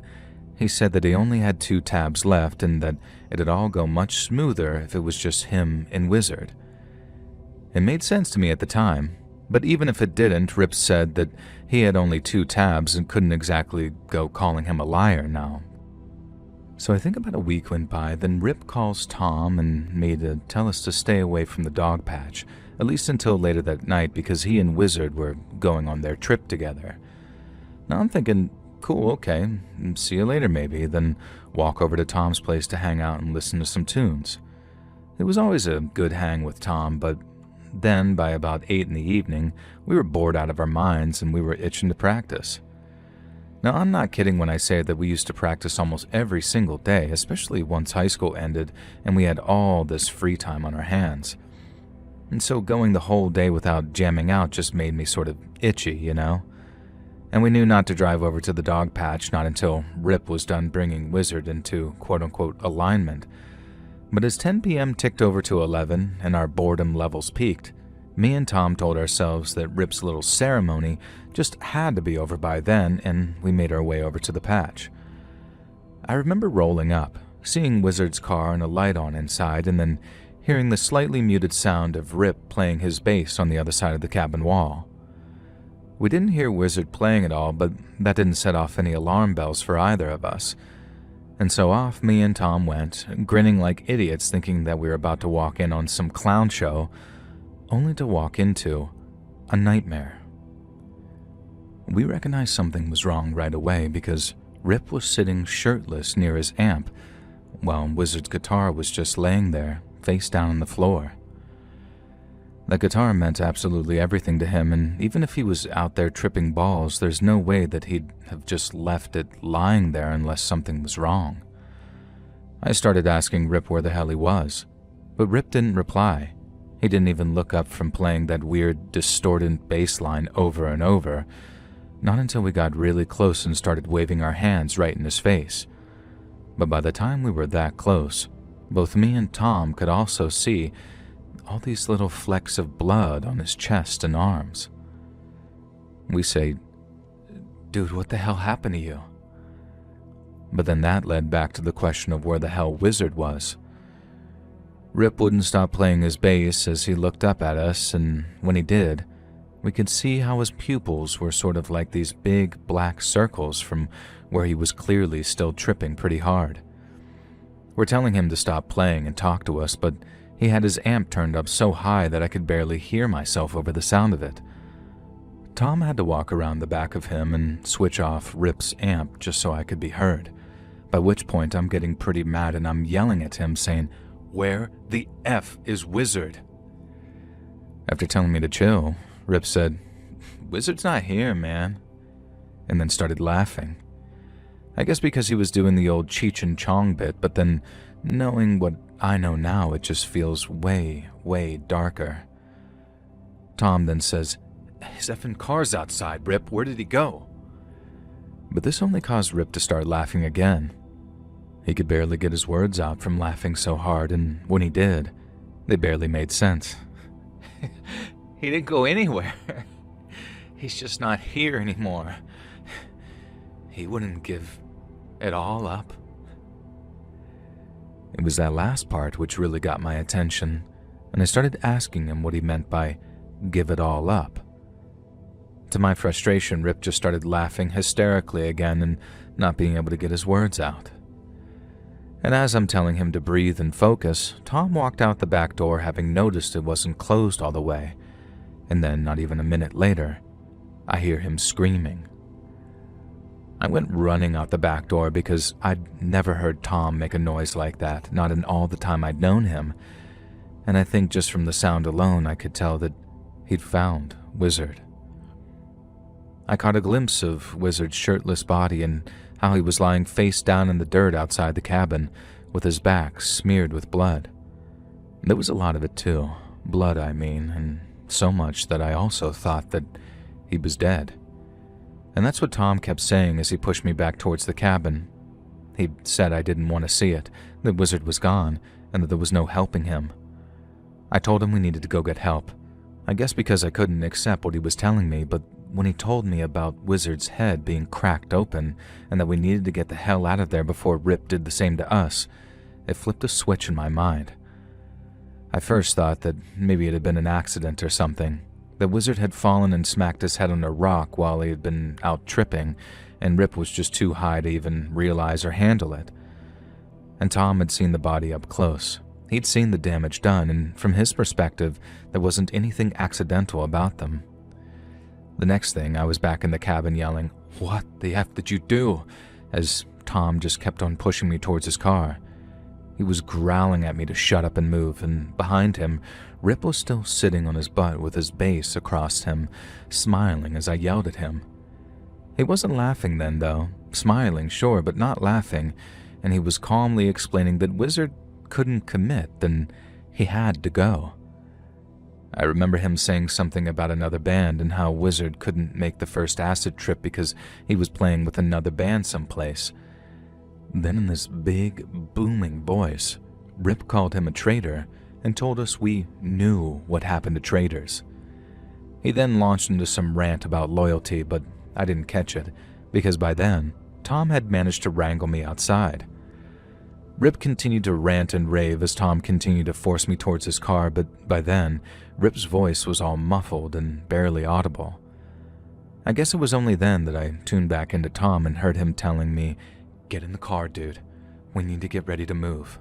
he said that he only had 2 tabs left and that it'd all go much smoother if it was just him and Wizard. It made sense to me at the time, but even if it didn't, Rip said that he had only 2 tabs and couldn't exactly go calling him a liar now. So I think about a week went by, then Rip calls Tom and me to tell us to stay away from the dog patch, at least until later that night because he and Wizard were going on their trip together. Now I'm thinking, cool, okay, see you later maybe, then walk over to Tom's place to hang out and listen to some tunes. It was always a good hang with Tom, but then, by about 8 in the evening, we were bored out of our minds and we were itching to practice. Now, I'm not kidding when I say that we used to practice almost every single day, especially once high school ended and we had all this free time on our hands. And so going the whole day without jamming out just made me sort of itchy, you know? And we knew not to drive over to the dog patch not until Rip was done bringing Wizard into quote-unquote alignment. But as 10 p.m. ticked over to 11 and our boredom levels peaked, me and Tom told ourselves that Rip's little ceremony just had to be over by then, and we made our way over to the patch. I remember rolling up, seeing Wizard's car and a light on inside, and then hearing the slightly muted sound of Rip playing his bass on the other side of the cabin wall. We didn't hear Wizard playing at all, but that didn't set off any alarm bells for either of us. And so off me and Tom went, grinning like idiots thinking that we were about to walk in on some clown show, only to walk into a nightmare. We recognized something was wrong right away because Rip was sitting shirtless near his amp, while Wizard's guitar was just laying there, face down on the floor. The guitar meant absolutely everything to him, and even if he was out there tripping balls, there's no way that he'd have just left it lying there unless something was wrong. I started asking Rip where the hell he was, but Rip didn't reply. He didn't even look up from playing that weird, distorted bass line over and over, not until we got really close and started waving our hands right in his face. But by the time we were that close, both me and Tom could also see all these little flecks of blood on his chest and arms. We say, "Dude, what the hell happened to you?" But then that led back to the question of where the hell Wizard was. Rip wouldn't stop playing his bass as he looked up at us, and when he did, we could see how his pupils were sort of like these big black circles from where he was clearly still tripping pretty hard. We're telling him to stop playing and talk to us, but he had his amp turned up so high that I could barely hear myself over the sound of it. Tom had to walk around the back of him and switch off Rip's amp just so I could be heard, by which point I'm getting pretty mad and I'm yelling at him saying, "Where the F is Wizard?" After telling me to chill, Rip said, "Wizard's not here, man," and then started laughing. I guess because he was doing the old Cheech and Chong bit, but then knowing what I know now, it just feels way, way darker. Tom then says, "His effing car's outside, Rip. Where did he go?" But this only caused Rip to start laughing again. He could barely get his words out from laughing so hard, and when he did, they barely made sense. "He didn't go anywhere. He's just not here anymore. He wouldn't give it all up." It was that last part which really got my attention, and I started asking him what he meant by "give it all up." To my frustration, Rip just started laughing hysterically again and not being able to get his words out. And as I'm telling him to breathe and focus, Tom walked out the back door having noticed it wasn't closed all the way, and then not even a minute later, I hear him screaming. I went running out the back door because I'd never heard Tom make a noise like that, not in all the time I'd known him, and I think just from the sound alone I could tell that he'd found Wizard. I caught a glimpse of Wizard's shirtless body and how he was lying face down in the dirt outside the cabin, with his back smeared with blood. There was a lot of it too, blood I mean, and so much that I also thought that he was dead. And that's what Tom kept saying as he pushed me back towards the cabin. He said I didn't want to see it, that Wizard was gone, and that there was no helping him. I told him we needed to go get help, I guess because I couldn't accept what he was telling me, but when he told me about Wizard's head being cracked open and that we needed to get the hell out of there before Rip did the same to us, it flipped a switch in my mind. I first thought that maybe it had been an accident or something, that Wizard had fallen and smacked his head on a rock while he had been out tripping, and Rip was just too high to even realize or handle it. And Tom had seen the body up close. He'd seen the damage done, and from his perspective, there wasn't anything accidental about them. The next thing, I was back in the cabin yelling, "What the F did you do?" as Tom just kept on pushing me towards his car. He was growling at me to shut up and move, and behind him, Rip was still sitting on his butt with his bass across him, smiling as I yelled at him. He wasn't laughing then, though. Smiling, sure, but not laughing, and he was calmly explaining that Wizard couldn't commit, then he had to go. I remember him saying something about another band and how Wizard couldn't make the first acid trip because he was playing with another band someplace. Then in this big, booming voice, Rip called him a traitor and told us we knew what happened to traitors. He then launched into some rant about loyalty, but I didn't catch it, because by then, Tom had managed to wrangle me outside. Rip continued to rant and rave as Tom continued to force me towards his car, but by then, Rip's voice was all muffled and barely audible. I guess it was only then that I tuned back into Tom and heard him telling me, "Get in the car, dude. We need to get ready to move."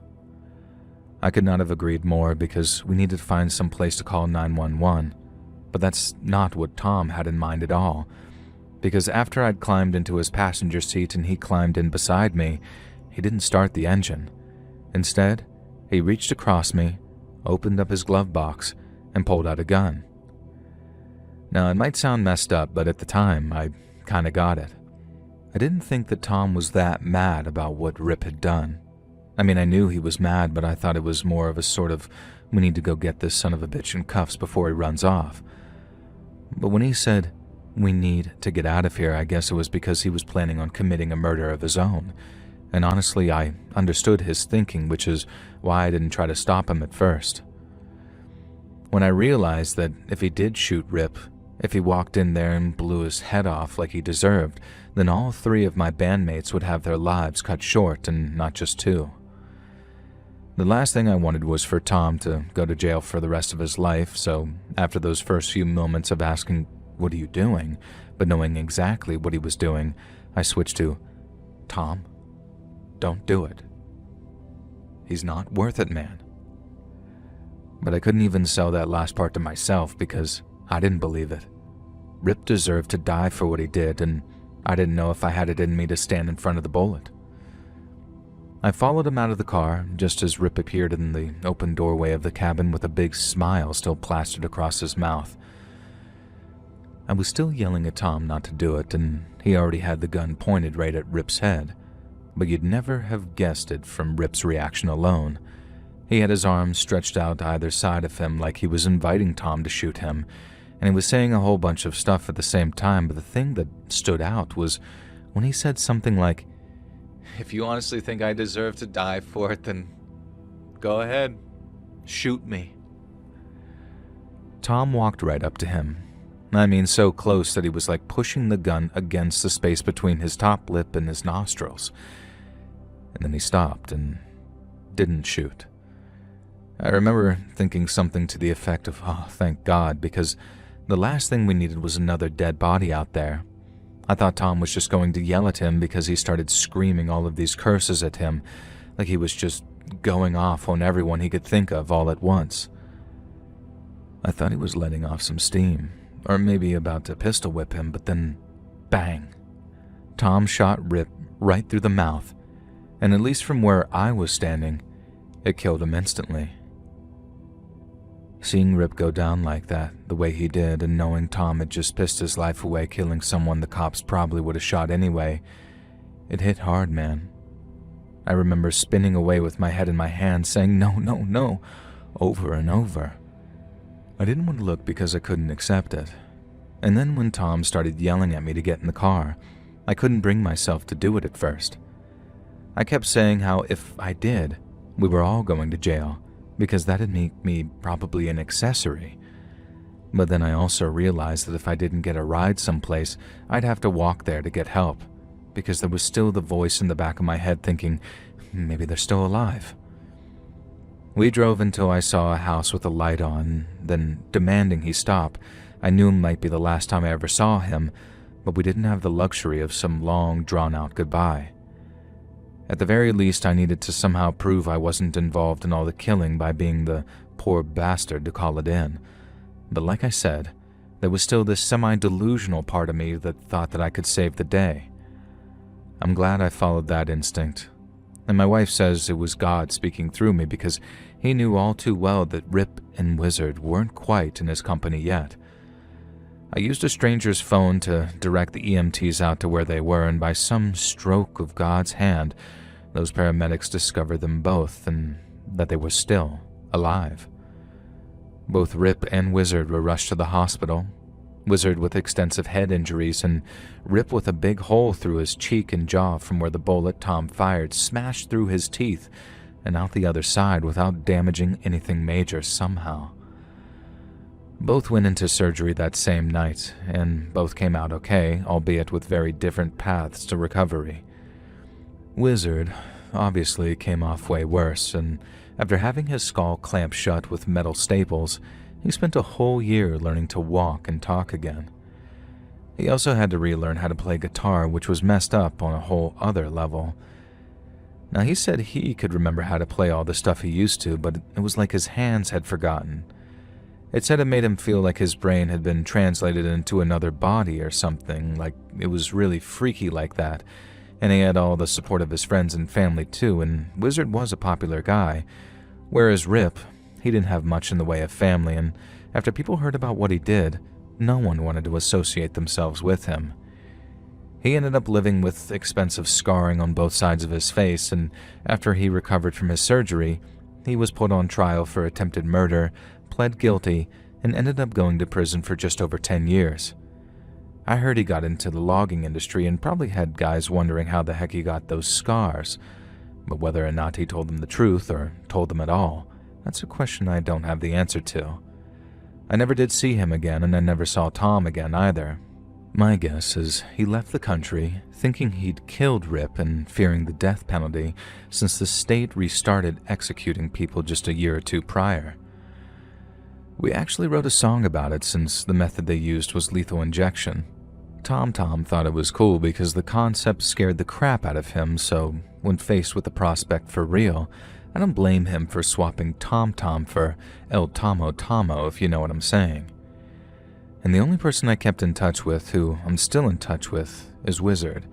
I could not have agreed more because we needed to find some place to call 911, but that's not what Tom had in mind at all, because after I'd climbed into his passenger seat and he climbed in beside me, he didn't start the engine. Instead, he reached across me, opened up his glove box, and pulled out a gun. Now, it might sound messed up, but at the time, I kinda got it. I didn't think that Tom was that mad about what Rip had done. I mean, I knew he was mad, but I thought it was more of a sort of We need to go get this son of a bitch in cuffs before he runs off. But when he said, we need to get out of here, I guess it was because he was planning on committing a murder of his own. And honestly, I understood his thinking, which is why I didn't try to stop him at first. When I realized that if he did shoot Rip, if he walked in there and blew his head off like he deserved, then all 3 of my bandmates would have their lives cut short, and not just 2. The last thing I wanted was for Tom to go to jail for the rest of his life, so after those first few moments of asking, "What are you doing?" but knowing exactly what he was doing, I switched to, "Tom, don't do it. He's not worth it, man." But I couldn't even sell that last part to myself because I didn't believe it. Rip deserved to die for what he did, and I didn't know if I had it in me to stand in front of the bullet. I followed him out of the car just as Rip appeared in the open doorway of the cabin with a big smile still plastered across his mouth. I was still yelling at Tom not to do it, and he already had the gun pointed right at Rip's head, but you'd never have guessed it from Rip's reaction alone. He had his arms stretched out either side of him like he was inviting Tom to shoot him, and he was saying a whole bunch of stuff at the same time, but the thing that stood out was when he said something like, "If you honestly think I deserve to die for it, then go ahead, shoot me." Tom walked right up to him. I mean, so close that he was like pushing the gun against the space between his top lip and his nostrils. And then he stopped and didn't shoot. I remember thinking something to the effect of, "Oh, thank God," because the last thing we needed was another dead body out there. I thought Tom was just going to yell at him because he started screaming all of these curses at him, like he was just going off on everyone he could think of all at once. I thought he was letting off some steam, or maybe about to pistol whip him, but then, bang! Tom shot Rip right through the mouth, and at least from where I was standing, it killed him instantly. Seeing Rip go down like that, the way he did, and knowing Tom had just pissed his life away killing someone the cops probably would have shot anyway, it hit hard, man. I remember spinning away with my head in my hands, saying, "No, no, no," over and over. I didn't want to look because I couldn't accept it. And then when Tom started yelling at me to get in the car, I couldn't bring myself to do it at first. I kept saying how if I did, we were all going to jail, because that'd make me probably an accessory. But then I also realized that if I didn't get a ride someplace, I'd have to walk there to get help, because there was still the voice in the back of my head thinking, maybe they're still alive. We drove until I saw a house with a light on, then demanding he stop. I knew it might be the last time I ever saw him, but we didn't have the luxury of some long, drawn-out goodbye. At the very least, I needed to somehow prove I wasn't involved in all the killing by being the poor bastard to call it in. But like I said, there was still this semi-delusional part of me that thought that I could save the day. I'm glad I followed that instinct. And my wife says it was God speaking through me because he knew all too well that Rip and Wizard weren't quite in his company yet. I used a stranger's phone to direct the EMTs out to where they were, and by some stroke of God's hand, those paramedics discovered them both and that they were still alive. Both Rip and Wizard were rushed to the hospital, Wizard with extensive head injuries and Rip with a big hole through his cheek and jaw from where the bullet Tom fired smashed through his teeth and out the other side without damaging anything major somehow. Both went into surgery that same night, and both came out okay, albeit with very different paths to recovery. Wizard obviously came off way worse, and after having his skull clamped shut with metal staples, he spent a whole year learning to walk and talk again. He also had to relearn how to play guitar, which was messed up on a whole other level. Now, he said he could remember how to play all the stuff he used to, but it was like his hands had forgotten. It said it made him feel like his brain had been translated into another body or something, like it was really freaky like that, and he had all the support of his friends and family too, and Wizard was a popular guy, whereas Rip, he didn't have much in the way of family, and after people heard about what he did, no one wanted to associate themselves with him. He ended up living with expensive scarring on both sides of his face, and after he recovered from his surgery, He was put on trial for attempted murder, pled guilty, and ended up going to prison for just over 10 years. I heard he got into the logging industry and probably had guys wondering how the heck he got those scars, but whether or not he told them the truth or told them at all, that's a question I don't have the answer to. I never did see him again, and I never saw Tom again either. My guess is he left the country thinking he'd killed Rip and fearing the death penalty since the state restarted executing people just a year or two prior. We actually wrote a song about it since the method they used was lethal injection. Tom thought it was cool because the concept scared the crap out of him, so when faced with the prospect for real, I don't blame him for swapping Tom for El Tomo Tomo, if you know what I'm saying. And the only person I kept in touch with, who I'm still in touch with, is Wizard.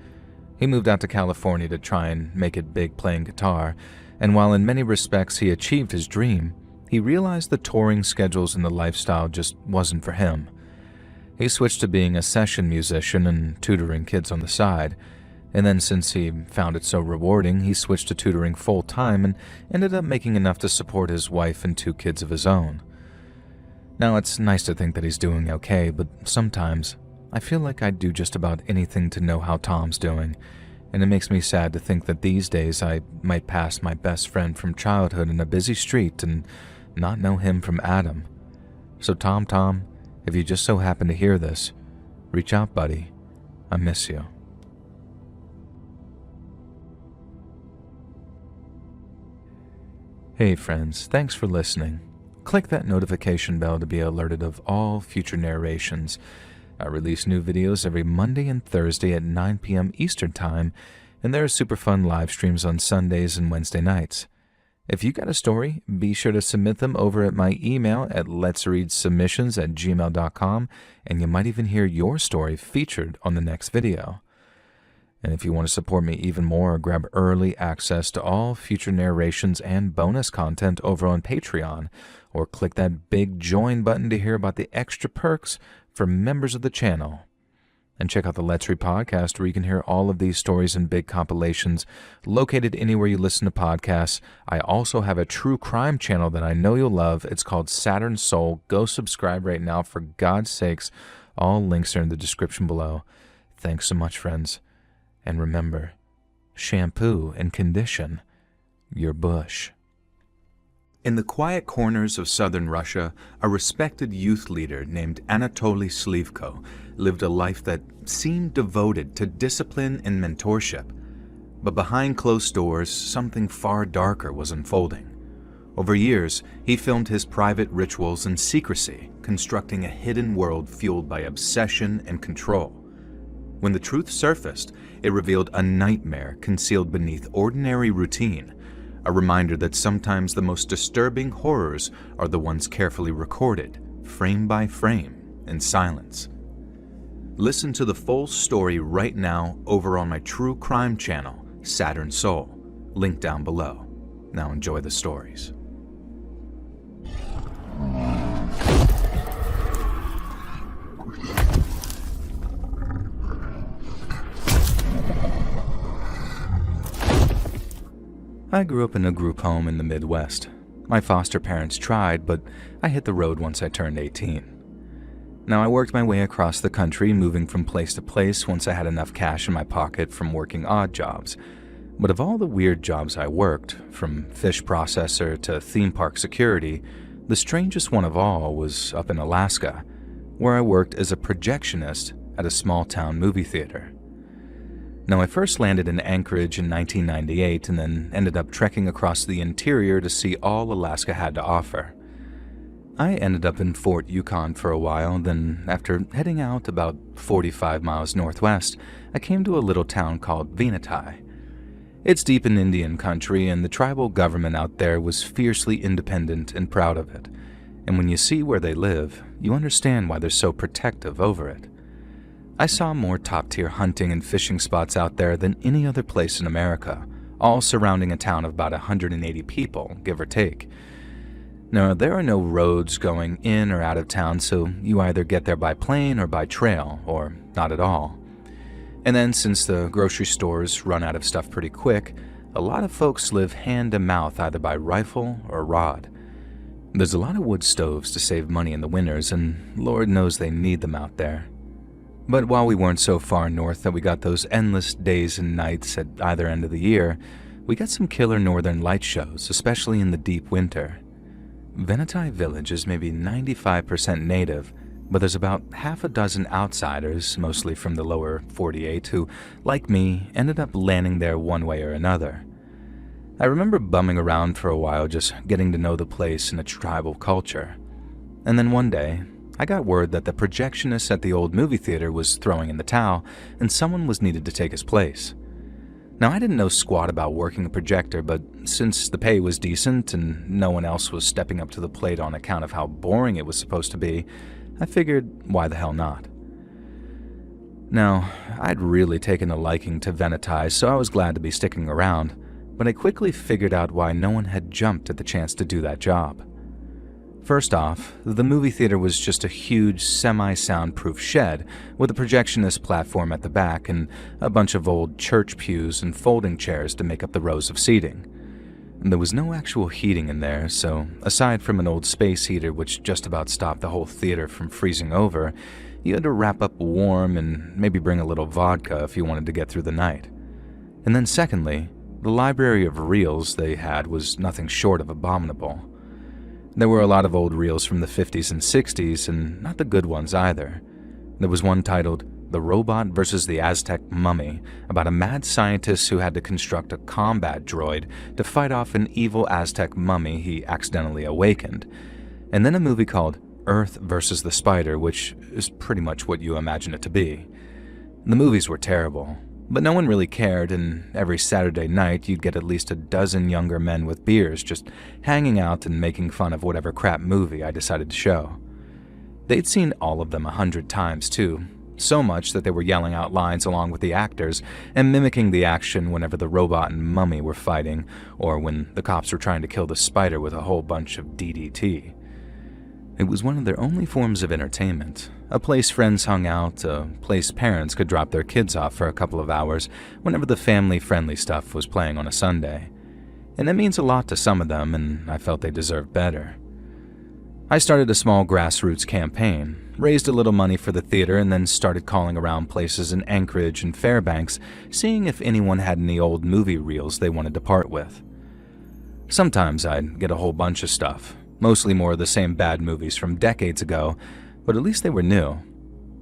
He moved out to California to try and make it big playing guitar, and while in many respects he achieved his dream, he realized the touring schedules and the lifestyle just wasn't for him. He switched to being a session musician and tutoring kids on the side, and then since he found it so rewarding, he switched to tutoring full-time and ended up making enough to support his wife and 2 kids of his own. Now, it's nice to think that he's doing okay, but sometimes I feel like I'd do just about anything to know how Tom's doing, and it makes me sad to think that these days I might pass my best friend from childhood in a busy street and not know him from Adam. So Tom, if you just so happen to hear this, reach out, buddy. I miss you. Hey friends, thanks for listening. Click that notification bell to be alerted of all future narrations. I release new videos every Monday and Thursday at 9 p.m. Eastern Time, and there are super fun live streams on Sundays and Wednesday nights. If you got a story, be sure to submit them over at my email at letsreadsubmissions@gmail.com, and you might even hear your story featured on the next video. And if you want to support me even more or grab early access to all future narrations and bonus content over on Patreon, or click that big join button to hear about the extra perks for members of the channel. And check out the Let's Read podcast, where you can hear all of these stories in big compilations located anywhere you listen to podcasts. I also have a true crime channel that I know you'll love. It's called Saturn Soul. Go subscribe right now, for God's sakes. All links are in the description below. Thanks so much, friends. And remember, shampoo and condition your bush. In the quiet corners of southern Russia, a respected youth leader named Anatoly Slivko lived a life that seemed devoted to discipline and mentorship. But behind closed doors, something far darker was unfolding. Over years, he filmed his private rituals in secrecy, constructing a hidden world fueled by obsession and control. When the truth surfaced, it revealed a nightmare concealed beneath ordinary routine, a reminder that sometimes the most disturbing horrors are the ones carefully recorded, frame by frame, in silence. Listen to the full story right now over on my true crime channel, Saturn Soul, link down below. Now enjoy the stories. I grew up in a group home in the Midwest. My foster parents tried, but I hit the road once I turned 18. Now, I worked my way across the country, moving from place to place once I had enough cash in my pocket from working odd jobs. But of all the weird jobs I worked, from fish processor to theme park security, the strangest one of all was up in Alaska, where I worked as a projectionist at a small-town movie theater. Now, I first landed in Anchorage in 1998 and then ended up trekking across the interior to see all Alaska had to offer. I ended up in Fort Yukon for a while, then after heading out about 45 miles northwest, I came to a little town called Venati. It's deep in Indian country, and the tribal government out there was fiercely independent and proud of it. And when you see where they live, you understand why they're so protective over it. I saw more top-tier hunting and fishing spots out there than any other place in America, all surrounding a town of about 180 people, give or take. Now, there are no roads going in or out of town, so you either get there by plane or by trail, or not at all. And then, since the grocery stores run out of stuff pretty quick, a lot of folks live hand to mouth either by rifle or rod. There's a lot of wood stoves to save money in the winters, and Lord knows they need them out there. But while we weren't so far north that we got those endless days and nights at either end of the year, we got some killer northern light shows, especially in the deep winter. Venati Village is maybe 95% native, but there's about half a dozen outsiders, mostly from the lower 48, who, like me, ended up landing there one way or another. I remember bumming around for a while just getting to know the place and its tribal culture. And then one day, I got word that the projectionist at the old movie theater was throwing in the towel and someone was needed to take his place. Now, I didn't know squat about working a projector, but since the pay was decent and no one else was stepping up to the plate on account of how boring it was supposed to be, I figured, why the hell not? Now, I'd really taken a liking to Venati, so I was glad to be sticking around, but I quickly figured out why no one had jumped at the chance to do that job. First off, the movie theater was just a huge semi-soundproof shed with a projectionist platform at the back and a bunch of old church pews and folding chairs to make up the rows of seating. There was no actual heating in there, so aside from an old space heater which just about stopped the whole theater from freezing over, you had to wrap up warm and maybe bring a little vodka if you wanted to get through the night. And then secondly, the library of reels they had was nothing short of abominable. There were a lot of old reels from the 50s and 60s, and not the good ones either. There was one titled The Robot versus the Aztec Mummy, about a mad scientist who had to construct a combat droid to fight off an evil Aztec mummy he accidentally awakened. And then a movie called Earth versus the Spider, which is pretty much what you imagine it to be. The movies were terrible, but no one really cared, and every Saturday night you'd get at least a dozen younger men with beers just hanging out and making fun of whatever crap movie I decided to show. They'd seen all of them 100 times too, so much that they were yelling out lines along with the actors and mimicking the action whenever the robot and mummy were fighting, or when the cops were trying to kill the spider with a whole bunch of DDT. It was one of their only forms of entertainment, a place friends hung out, a place parents could drop their kids off for a couple of hours whenever the family-friendly stuff was playing on a Sunday. And it means a lot to some of them, and I felt they deserved better. I started a small grassroots campaign, raised a little money for the theater, and then started calling around places in Anchorage and Fairbanks, seeing if anyone had any old movie reels they wanted to part with. Sometimes I'd get a whole bunch of stuff, mostly more of the same bad movies from decades ago, but at least they were new.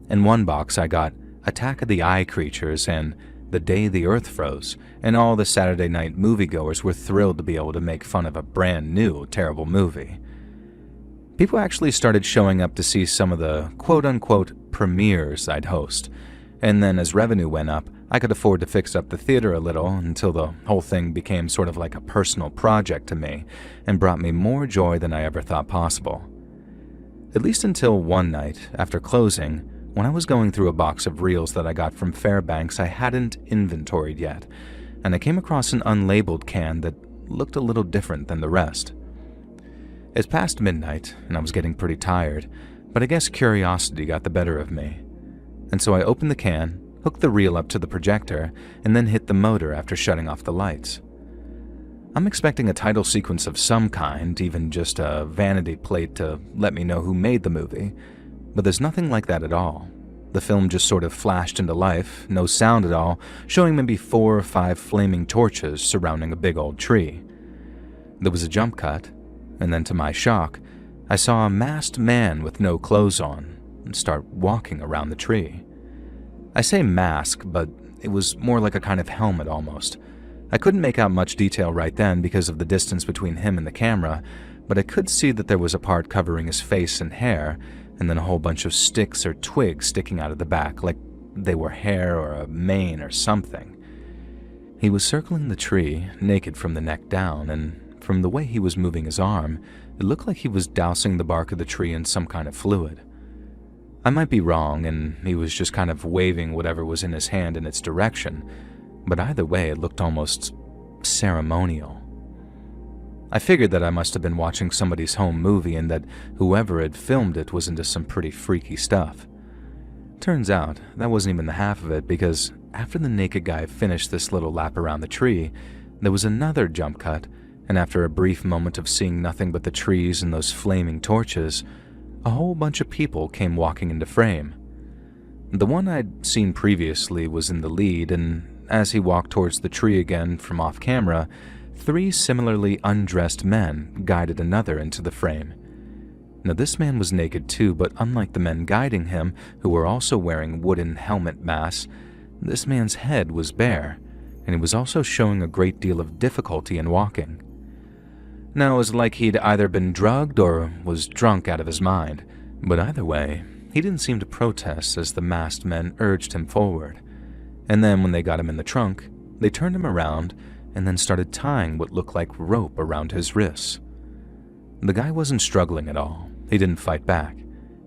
In one box I got Attack of the Eye Creatures and The Day the Earth Froze, and all the Saturday night moviegoers were thrilled to be able to make fun of a brand new, terrible movie. People actually started showing up to see some of the quote-unquote premieres I'd host, and then as revenue went up, I could afford to fix up the theater a little until the whole thing became sort of like a personal project to me and brought me more joy than I ever thought possible. At least until one night, after closing, when I was going through a box of reels that I got from Fairbanks I hadn't inventoried yet, and I came across an unlabeled can that looked a little different than the rest. It's past midnight, and I was getting pretty tired, but I guess curiosity got the better of me. And so I opened the can, hooked the reel up to the projector, and then hit the motor after shutting off the lights. I'm expecting a title sequence of some kind, even just a vanity plate to let me know who made the movie, but there's nothing like that at all. The film just sort of flashed into life, no sound at all, showing maybe 4 or 5 flaming torches surrounding a big old tree. There was a jump cut, and then to my shock, I saw a masked man with no clothes on start walking around the tree. I say mask, but it was more like a kind of helmet almost. I couldn't make out much detail right then because of the distance between him and the camera, but I could see that there was a part covering his face and hair, and then a whole bunch of sticks or twigs sticking out of the back, like they were hair or a mane or something. He was circling the tree, naked from the neck down, and from the way he was moving his arm, it looked like he was dousing the bark of the tree in some kind of fluid. I might be wrong, and he was just kind of waving whatever was in his hand in its direction, but either way it looked almost ceremonial. I figured that I must have been watching somebody's home movie and that whoever had filmed it was into some pretty freaky stuff. Turns out, that wasn't even the half of it, because after the naked guy finished this little lap around the tree, There was another jump cut, and after a brief moment of seeing nothing but the trees and those flaming torches, a whole bunch of people came walking into frame. The one I'd seen previously was in the lead, and as he walked towards the tree again from off camera, 3 similarly undressed men guided another into the frame. Now this man was naked too, but unlike the men guiding him, who were also wearing wooden helmet masks, this man's head was bare, and he was also showing a great deal of difficulty in walking. Now it was like he'd either been drugged or was drunk out of his mind, but either way, he didn't seem to protest as the masked men urged him forward. And then when they got him in the trunk, they turned him around and then started tying what looked like rope around his wrists. The guy wasn't struggling at all. He didn't fight back.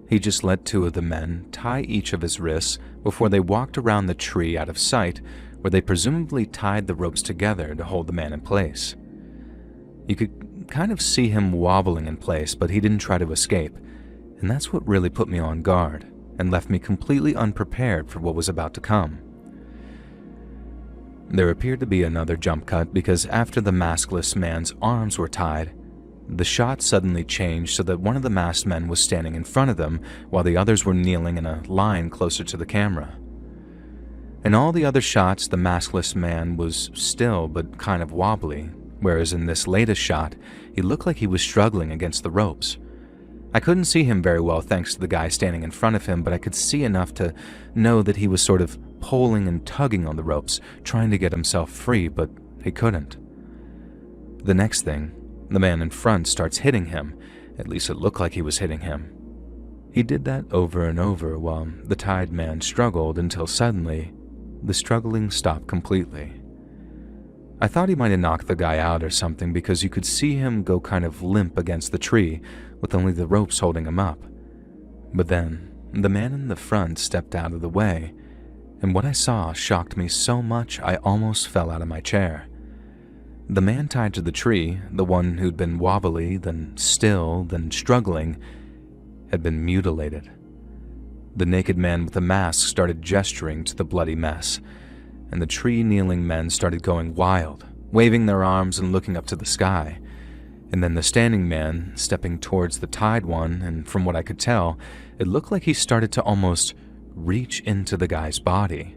He just let 2 of the men tie each of his wrists before they walked around the tree out of sight, where they presumably tied the ropes together to hold the man in place. You could kind of see him wobbling in place, but he didn't try to escape, and that's what really put me on guard and left me completely unprepared for what was about to come. There appeared to be another jump cut because after the maskless man's arms were tied, the shot suddenly changed so that one of the masked men was standing in front of them while the others were kneeling in a line closer to the camera. In all the other shots, the maskless man was still but kind of wobbly, whereas in this latest shot, he looked like he was struggling against the ropes. I couldn't see him very well thanks to the guy standing in front of him, but I could see enough to know that he was sort of pulling and tugging on the ropes, trying to get himself free, but he couldn't. The next thing, the man in front starts hitting him. At least it looked like he was hitting him. He did that over and over while the tied man struggled until suddenly, the struggling stopped completely. I thought he might have knocked the guy out or something because you could see him go kind of limp against the tree with only the ropes holding him up. But then, the man in the front stepped out of the way, and what I saw shocked me so much I almost fell out of my chair. The man tied to the tree, the one who'd been wobbly, then still, then struggling, had been mutilated. The naked man with the mask started gesturing to the bloody mess, and the tree-kneeling men started going wild, waving their arms and looking up to the sky. And then the standing man stepping towards the tied one, and from what I could tell, it looked like he started to almost reach into the guy's body.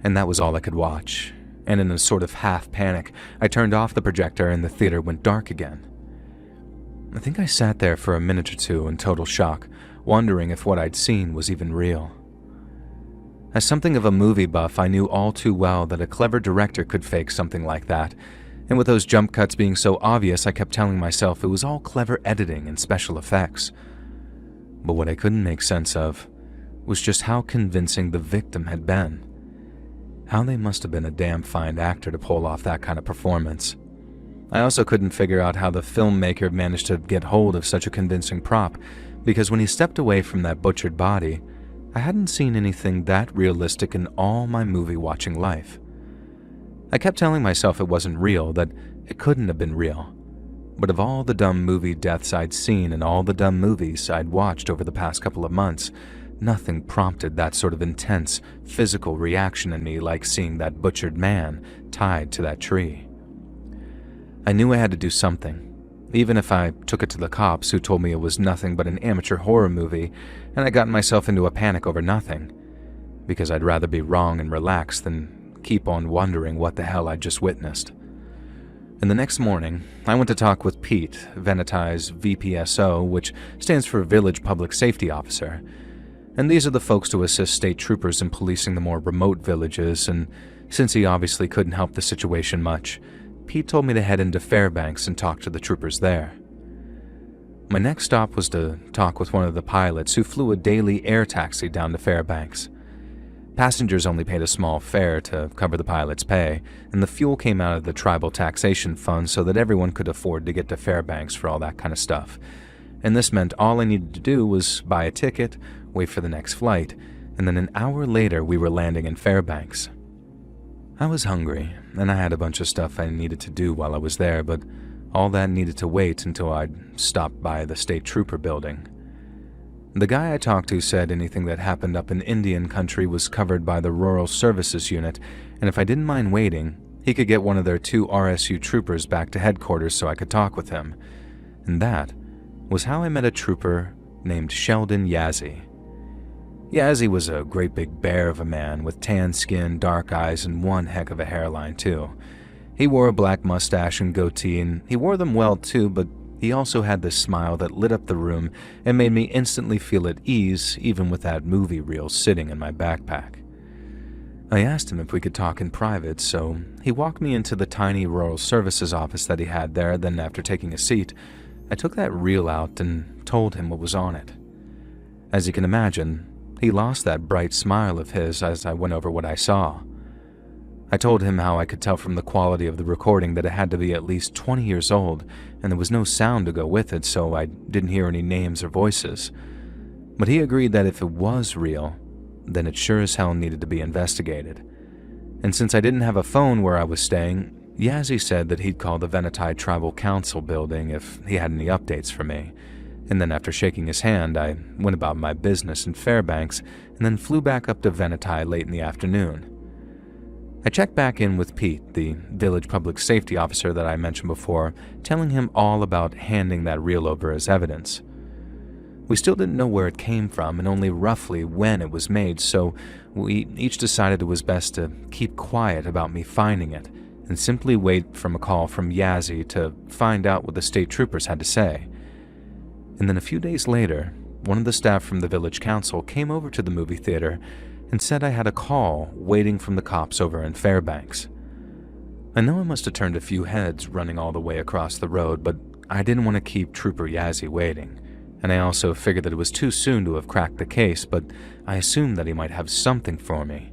And that was all I could watch. And in a sort of half panic, I turned off the projector and the theater went dark again. I think I sat there for a minute or two in total shock, wondering if what I'd seen was even real. As something of a movie buff, I knew all too well that a clever director could fake something like that, and with those jump cuts being so obvious, I kept telling myself it was all clever editing and special effects. But what I couldn't make sense of was just how convincing the victim had been. How they must have been a damn fine actor to pull off that kind of performance. I also couldn't figure out how the filmmaker managed to get hold of such a convincing prop, because when he stepped away from that butchered body, I hadn't seen anything that realistic in all my movie-watching life. I kept telling myself it wasn't real, that it couldn't have been real. But of all the dumb movie deaths I'd seen and all the dumb movies I'd watched over the past couple of months, nothing prompted that sort of intense, physical reaction in me like seeing that butchered man tied to that tree. I knew I had to do something, even if I took it to the cops who told me it was nothing but an amateur horror movie, and I got myself into a panic over nothing, because I'd rather be wrong and relaxed than keep on wondering what the hell I'd just witnessed. And the next morning, I went to talk with Pete, Venetai's VPSO, which stands for Village Public Safety Officer. And these are the folks to assist state troopers in policing the more remote villages, and since he obviously couldn't help the situation much, Pete told me to head into Fairbanks and talk to the troopers there. My next stop was to talk with one of the pilots who flew a daily air taxi down to Fairbanks. Passengers only paid a small fare to cover the pilot's pay, and the fuel came out of the tribal taxation fund so that everyone could afford to get to Fairbanks for all that kind of stuff. And this meant all I needed to do was buy a ticket, wait for the next flight, and then an hour later we were landing in Fairbanks. I was hungry, and I had a bunch of stuff I needed to do while I was there, but all that needed to wait until I'd stopped by the state trooper building. The guy I talked to said anything that happened up in Indian country was covered by the Rural Services Unit, and if I didn't mind waiting, he could get one of their 2 RSU troopers back to headquarters so I could talk with him. And that was how I met a trooper named Sheldon Yazzie. Yazzie was a great big bear of a man with tan skin, dark eyes, and one heck of a hairline too. He wore a black mustache and goatee, and he wore them well too, but he also had this smile that lit up the room and made me instantly feel at ease, even with that movie reel sitting in my backpack. I asked him if we could talk in private, so he walked me into the tiny rural services office that he had there. Then after taking a seat, I took that reel out and told him what was on it. As you can imagine, he lost that bright smile of his as I went over what I saw. I told him how I could tell from the quality of the recording that it had to be at least 20 years old, and there was no sound to go with it, so I didn't hear any names or voices. But he agreed that if it was real, then it sure as hell needed to be investigated. And since I didn't have a phone where I was staying, Yazzie said that he'd call the Venati Tribal Council building if he had any updates for me. And then after shaking his hand, I went about my business in Fairbanks and then flew back up to Venati late in the afternoon. I checked back in with Pete, the village public safety officer that I mentioned before, telling him all about handing that reel over as evidence. We still didn't know where it came from and only roughly when it was made, so we each decided it was best to keep quiet about me finding it and simply wait for a call from Yazzie to find out what the state troopers had to say. And then a few days later, one of the staff from the village council came over to the movie theater and said I had a call waiting from the cops over in Fairbanks. I know I must have turned a few heads running all the way across the road, but I didn't want to keep Trooper Yazzie waiting, and I also figured that it was too soon to have cracked the case, but I assumed that he might have something for me.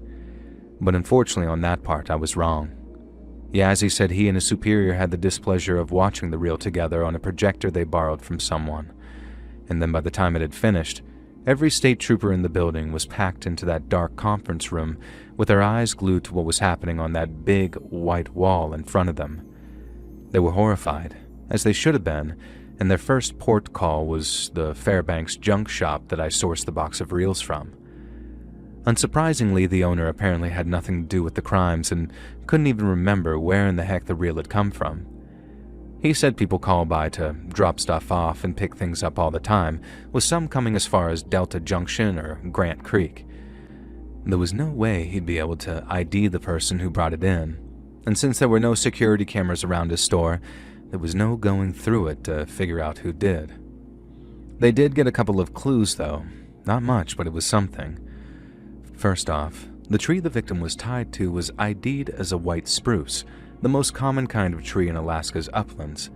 But unfortunately on that part I was wrong. Yazzie said he and his superior had the displeasure of watching the reel together on a projector they borrowed from someone, and then by the time it had finished, every state trooper in the building was packed into that dark conference room with their eyes glued to what was happening on that big white wall in front of them. They were horrified, as they should have been, and their first port call was the Fairbanks junk shop that I sourced the box of reels from. Unsurprisingly, the owner apparently had nothing to do with the crimes and couldn't even remember where in the heck the reel had come from. He said people call by to drop stuff off and pick things up all the time, with some coming as far as Delta Junction or Grant Creek. There was no way he'd be able to ID the person who brought it in, and since there were no security cameras around his store, there was no going through it to figure out who did. They did get a couple of clues though, not much, but it was something. First off, the tree the victim was tied to was ID'd as a white spruce, the most common kind of tree in Alaska's uplands.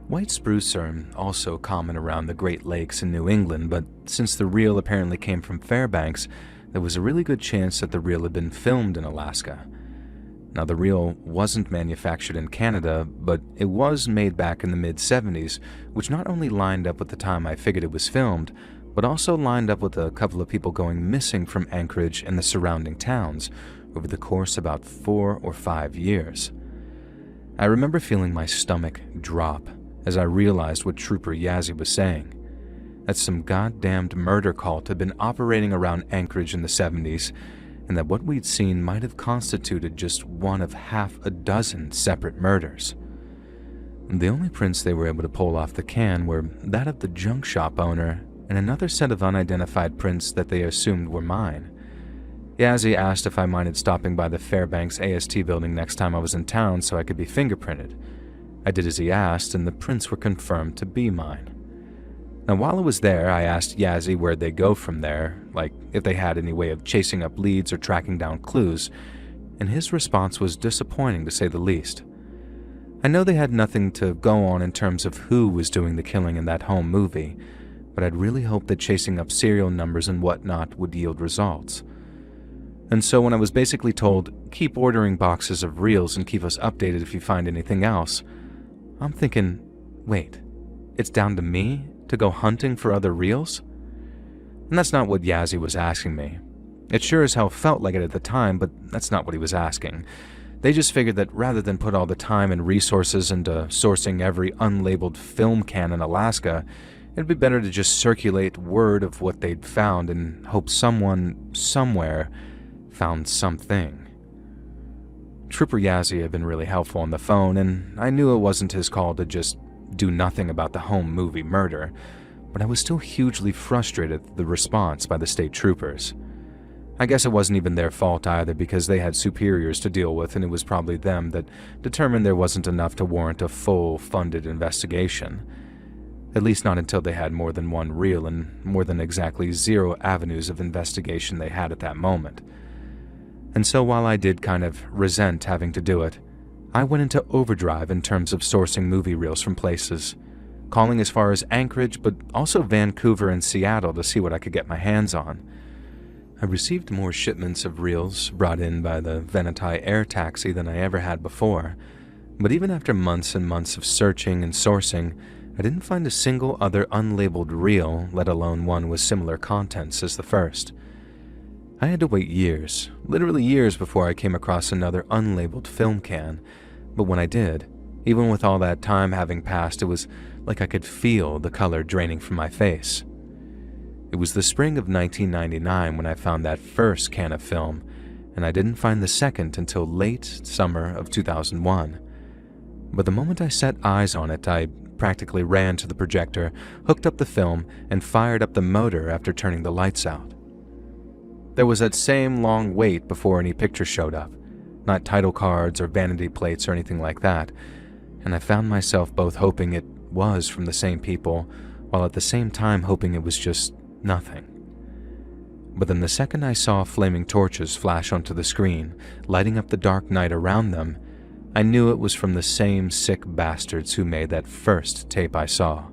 White spruce are also common around the Great Lakes in New England, but since the reel apparently came from Fairbanks, there was a really good chance that the reel had been filmed in Alaska. Now, the reel wasn't manufactured in Canada, but it was made back in the mid-70s, which not only lined up with the time I figured it was filmed, but also lined up with a couple of people going missing from Anchorage and the surrounding towns over the course of about 4 or 5 years. I remember feeling my stomach drop as I realized what Trooper Yazzie was saying, that some goddamned murder cult had been operating around Anchorage in the 70s, and that what we'd seen might have constituted just one of half a dozen separate murders. The only prints they were able to pull off the can were that of the junk shop owner and another set of unidentified prints that they assumed were mine. Yazzie asked if I minded stopping by the Fairbanks AST building next time I was in town so I could be fingerprinted. I did as he asked, and the prints were confirmed to be mine. Now, while I was there, I asked Yazzie where'd they go from there, like if they had any way of chasing up leads or tracking down clues, and his response was disappointing to say the least. I know they had nothing to go on in terms of who was doing the killing in that home movie, but I'd really hoped that chasing up serial numbers and whatnot would yield results. And so when I was basically told, keep ordering boxes of reels and keep us updated if you find anything else, I'm thinking, wait, it's down to me to go hunting for other reels? And that's not what Yazzie was asking me. It sure as hell felt like it at the time, but that's not what he was asking. They just figured that rather than put all the time and resources into sourcing every unlabeled film can in Alaska, it'd be better to just circulate word of what they'd found and hope someone, somewhere, found something. Trooper Yazzie had been really helpful on the phone, and I knew it wasn't his call to just do nothing about the home movie murder, but I was still hugely frustrated at the response by the state troopers. I guess it wasn't even their fault either, because they had superiors to deal with, and it was probably them that determined there wasn't enough to warrant a full, funded investigation. At least not until they had more than one reel and more than exactly 0 avenues of investigation they had at that moment. And so while I did kind of resent having to do it, I went into overdrive in terms of sourcing movie reels from places, calling as far as Anchorage, but also Vancouver and Seattle to see what I could get my hands on. I received more shipments of reels brought in by the Venetai air taxi than I ever had before, but even after months and months of searching and sourcing, I didn't find a single other unlabeled reel, let alone one with similar contents as the first. I had to wait years, literally years, before I came across another unlabeled film can, but when I did, even with all that time having passed, it was like I could feel the color draining from my face. It was the spring of 1999 when I found that first can of film, and I didn't find the second until late summer of 2001. But the moment I set eyes on it, I practically ran to the projector, hooked up the film, and fired up the motor after turning the lights out. There was that same long wait before any picture showed up, not title cards or vanity plates or anything like that, and I found myself both hoping it was from the same people, while at the same time hoping it was just nothing. But then the second I saw flaming torches flash onto the screen, lighting up the dark night around them, I knew it was from the same sick bastards who made that first tape I saw.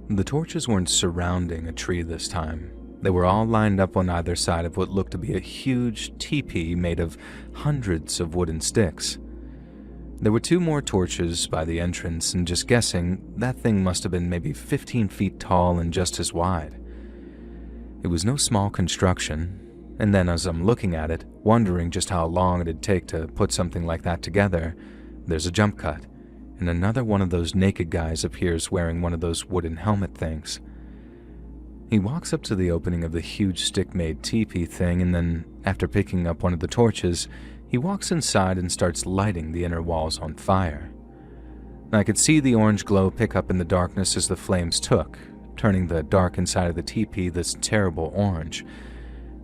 The torches weren't surrounding a tree this time. They were all lined up on either side of what looked to be a huge teepee made of hundreds of wooden sticks. There were 2 more torches by the entrance, and just guessing, that thing must have been maybe 15 feet tall and just as wide. It was no small construction, and then as I'm looking at it, wondering just how long it'd take to put something like that together, there's a jump cut, and another one of those naked guys appears wearing one of those wooden helmet things. He walks up to the opening of the huge stick-made teepee thing, and then, after picking up one of the torches, he walks inside and starts lighting the inner walls on fire. I could see the orange glow pick up in the darkness as the flames took, turning the dark inside of the teepee this terrible orange.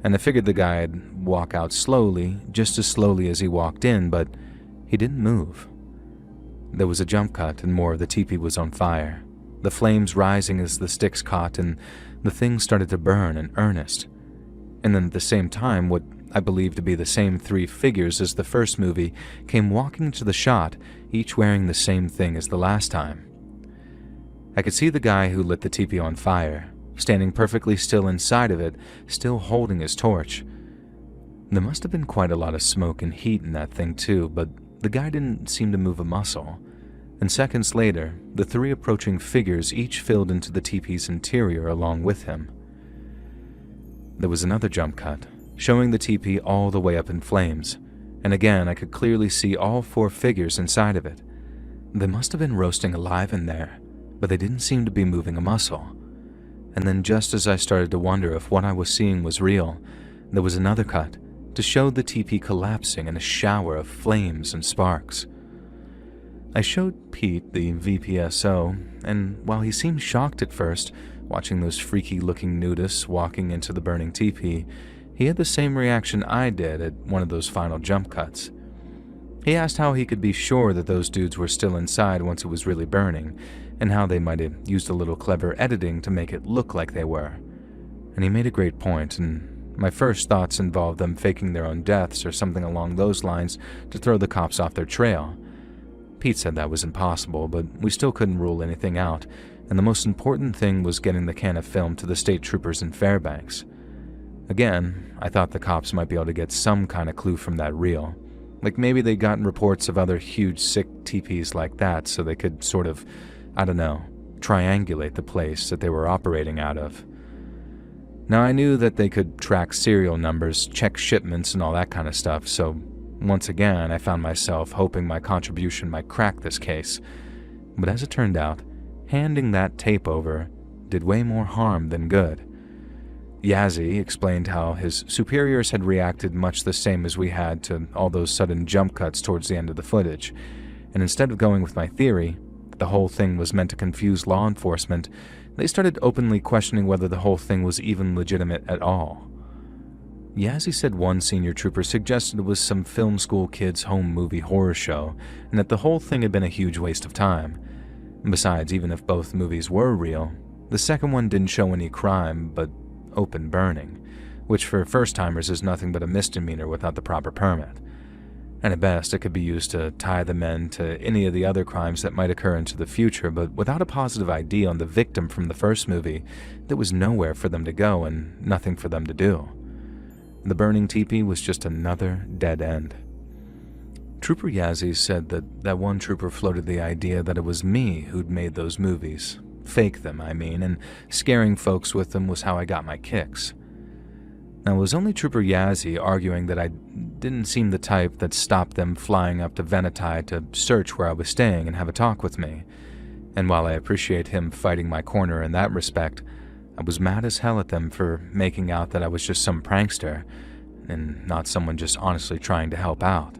And I figured the guy'd walk out slowly, just as slowly as he walked in, but he didn't move. There was a jump cut and more of the teepee was on fire, the flames rising as the sticks caught, and the thing started to burn in earnest. And then at the same time, what I believe to be the same 3 figures as the first movie came walking into the shot, each wearing the same thing as the last time. I could see the guy who lit the teepee on fire, standing perfectly still inside of it, still holding his torch. There must have been quite a lot of smoke and heat in that thing too, but the guy didn't seem to move a muscle. And seconds later, the 3 approaching figures each filled into the teepee's interior along with him. There was another jump cut, showing the teepee all the way up in flames, and again I could clearly see all 4 figures inside of it. They must have been roasting alive in there, but they didn't seem to be moving a muscle. And then just as I started to wonder if what I was seeing was real, there was another cut to show the teepee collapsing in a shower of flames and sparks. I showed Pete the VPSO, and while he seemed shocked at first, watching those freaky-looking nudists walking into the burning teepee, he had the same reaction I did at one of those final jump cuts. He asked how he could be sure that those dudes were still inside once it was really burning, and how they might have used a little clever editing to make it look like they were. And he made a great point, and my first thoughts involved them faking their own deaths or something along those lines to throw the cops off their trail. Pete said that was impossible, but we still couldn't rule anything out, and the most important thing was getting the can of film to the state troopers in Fairbanks. Again, I thought the cops might be able to get some kind of clue from that reel. Like maybe they'd gotten reports of other huge sick teepees like that, so they could sort of, I don't know, triangulate the place that they were operating out of. Now I knew that they could track serial numbers, check shipments, and all that kind of stuff, so once again I found myself hoping my contribution might crack this case. But as it turned out, handing that tape over did way more harm than good. Yazzie explained how his superiors had reacted much the same as we had to all those sudden jump cuts towards the end of the footage, and instead of going with my theory that the whole thing was meant to confuse law enforcement, they started openly questioning whether the whole thing was even legitimate at all. Yazzie said one senior trooper suggested it was some film school kids' home movie horror show, and that the whole thing had been a huge waste of time. Besides, even if both movies were real, the second one didn't show any crime but open burning, which for first-timers is nothing but a misdemeanor without the proper permit. And at best, it could be used to tie the men to any of the other crimes that might occur into the future, but without a positive ID on the victim from the first movie, there was nowhere for them to go and nothing for them to do. The burning teepee was just another dead end. Trooper Yazzie said that one trooper floated the idea that it was me who'd made those movies. Fake them, I mean, and scaring folks with them was how I got my kicks. Now, it was only Trooper Yazzie arguing that I didn't seem the type that stopped them flying up to Venati to search where I was staying and have a talk with me. And while I appreciate him fighting my corner in that respect, I was mad as hell at them for making out that I was just some prankster and not someone just honestly trying to help out.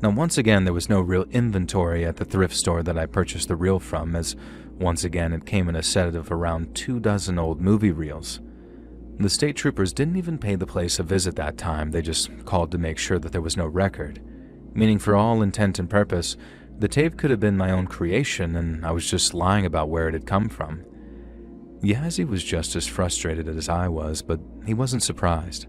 Now, once again, there was no real inventory at the thrift store that I purchased the reel from, as once again it came in a set of around 24 old movie reels. The state troopers didn't even pay the place a visit that time, they just called to make sure that there was no record, meaning for all intent and purpose, the tape could have been my own creation and I was just lying about where it had come from. Yazzie was just as frustrated as I was, but he wasn't surprised.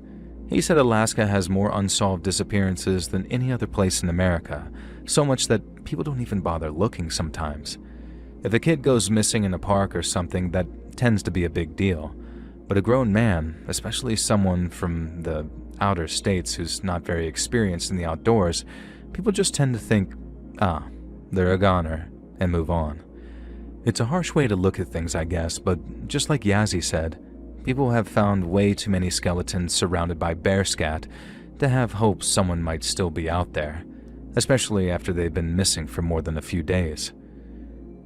He said Alaska has more unsolved disappearances than any other place in America, so much that people don't even bother looking sometimes. If a kid goes missing in a park or something, that tends to be a big deal. But a grown man, especially someone from the outer states who's not very experienced in the outdoors, people just tend to think, they're a goner, and move on. It's a harsh way to look at things, I guess, but just like Yazzie said, people have found way too many skeletons surrounded by bear scat to have hopes someone might still be out there, especially after they've been missing for more than a few days.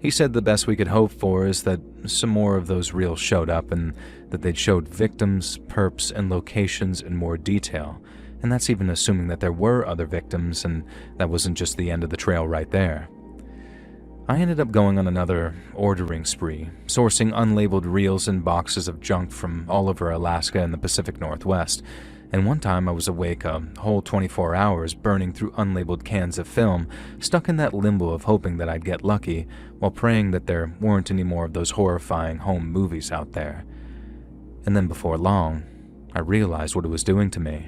He said the best we could hope for is that some more of those reels showed up and that they'd showed victims, perps, and locations in more detail, and that's even assuming that there were other victims and that wasn't just the end of the trail right there. I ended up going on another ordering spree, sourcing unlabeled reels and boxes of junk from all over Alaska and the Pacific Northwest, and one time I was awake a whole 24 hours burning through unlabeled cans of film, stuck in that limbo of hoping that I'd get lucky, while praying that there weren't any more of those horrifying home movies out there. And then before long, I realized what it was doing to me.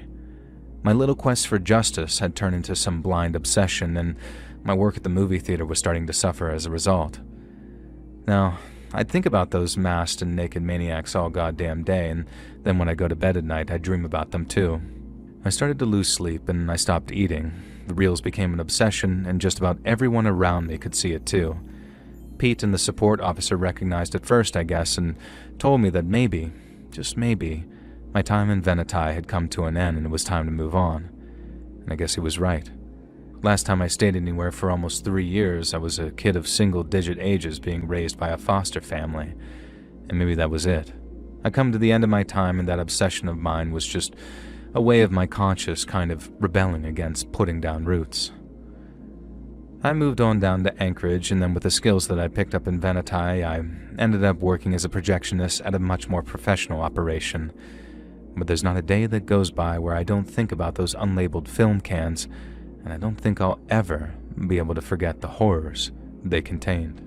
My little quest for justice had turned into some blind obsession, and my work at the movie theater was starting to suffer as a result. Now, I'd think about those masked and naked maniacs all goddamn day, and then when I go to bed at night, I'd dream about them too. I started to lose sleep, and I stopped eating. The reels became an obsession, and just about everyone around me could see it too. Pete and the support officer recognized it first, I guess, and told me that maybe, just maybe, my time in Venati had come to an end and it was time to move on. And I guess he was right. Last time I stayed anywhere for almost 3 years, I was a kid of single-digit ages being raised by a foster family. And maybe that was it. I come to the end of my time and that obsession of mine was just a way of my conscience kind of rebelling against putting down roots. I moved on down to Anchorage, and then with the skills that I picked up in Venati, I ended up working as a projectionist at a much more professional operation. But there's not a day that goes by where I don't think about those unlabeled film cans, and I don't think I'll ever be able to forget the horrors they contained.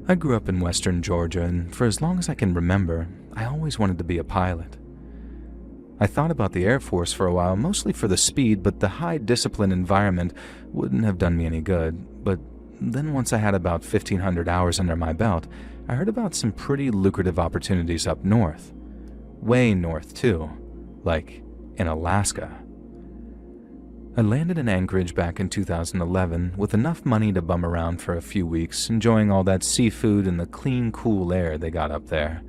I grew up in western Georgia, and for as long as I can remember, I always wanted to be a pilot. I thought about the Air Force for a while, mostly for the speed, but the high discipline environment wouldn't have done me any good. But then once I had about 1,500 hours under my belt, I heard about some pretty lucrative opportunities up north. Way north, too. Like in Alaska. I landed in Anchorage back in 2011 with enough money to bum around for a few weeks, enjoying all that seafood and the clean, cool air they got up there.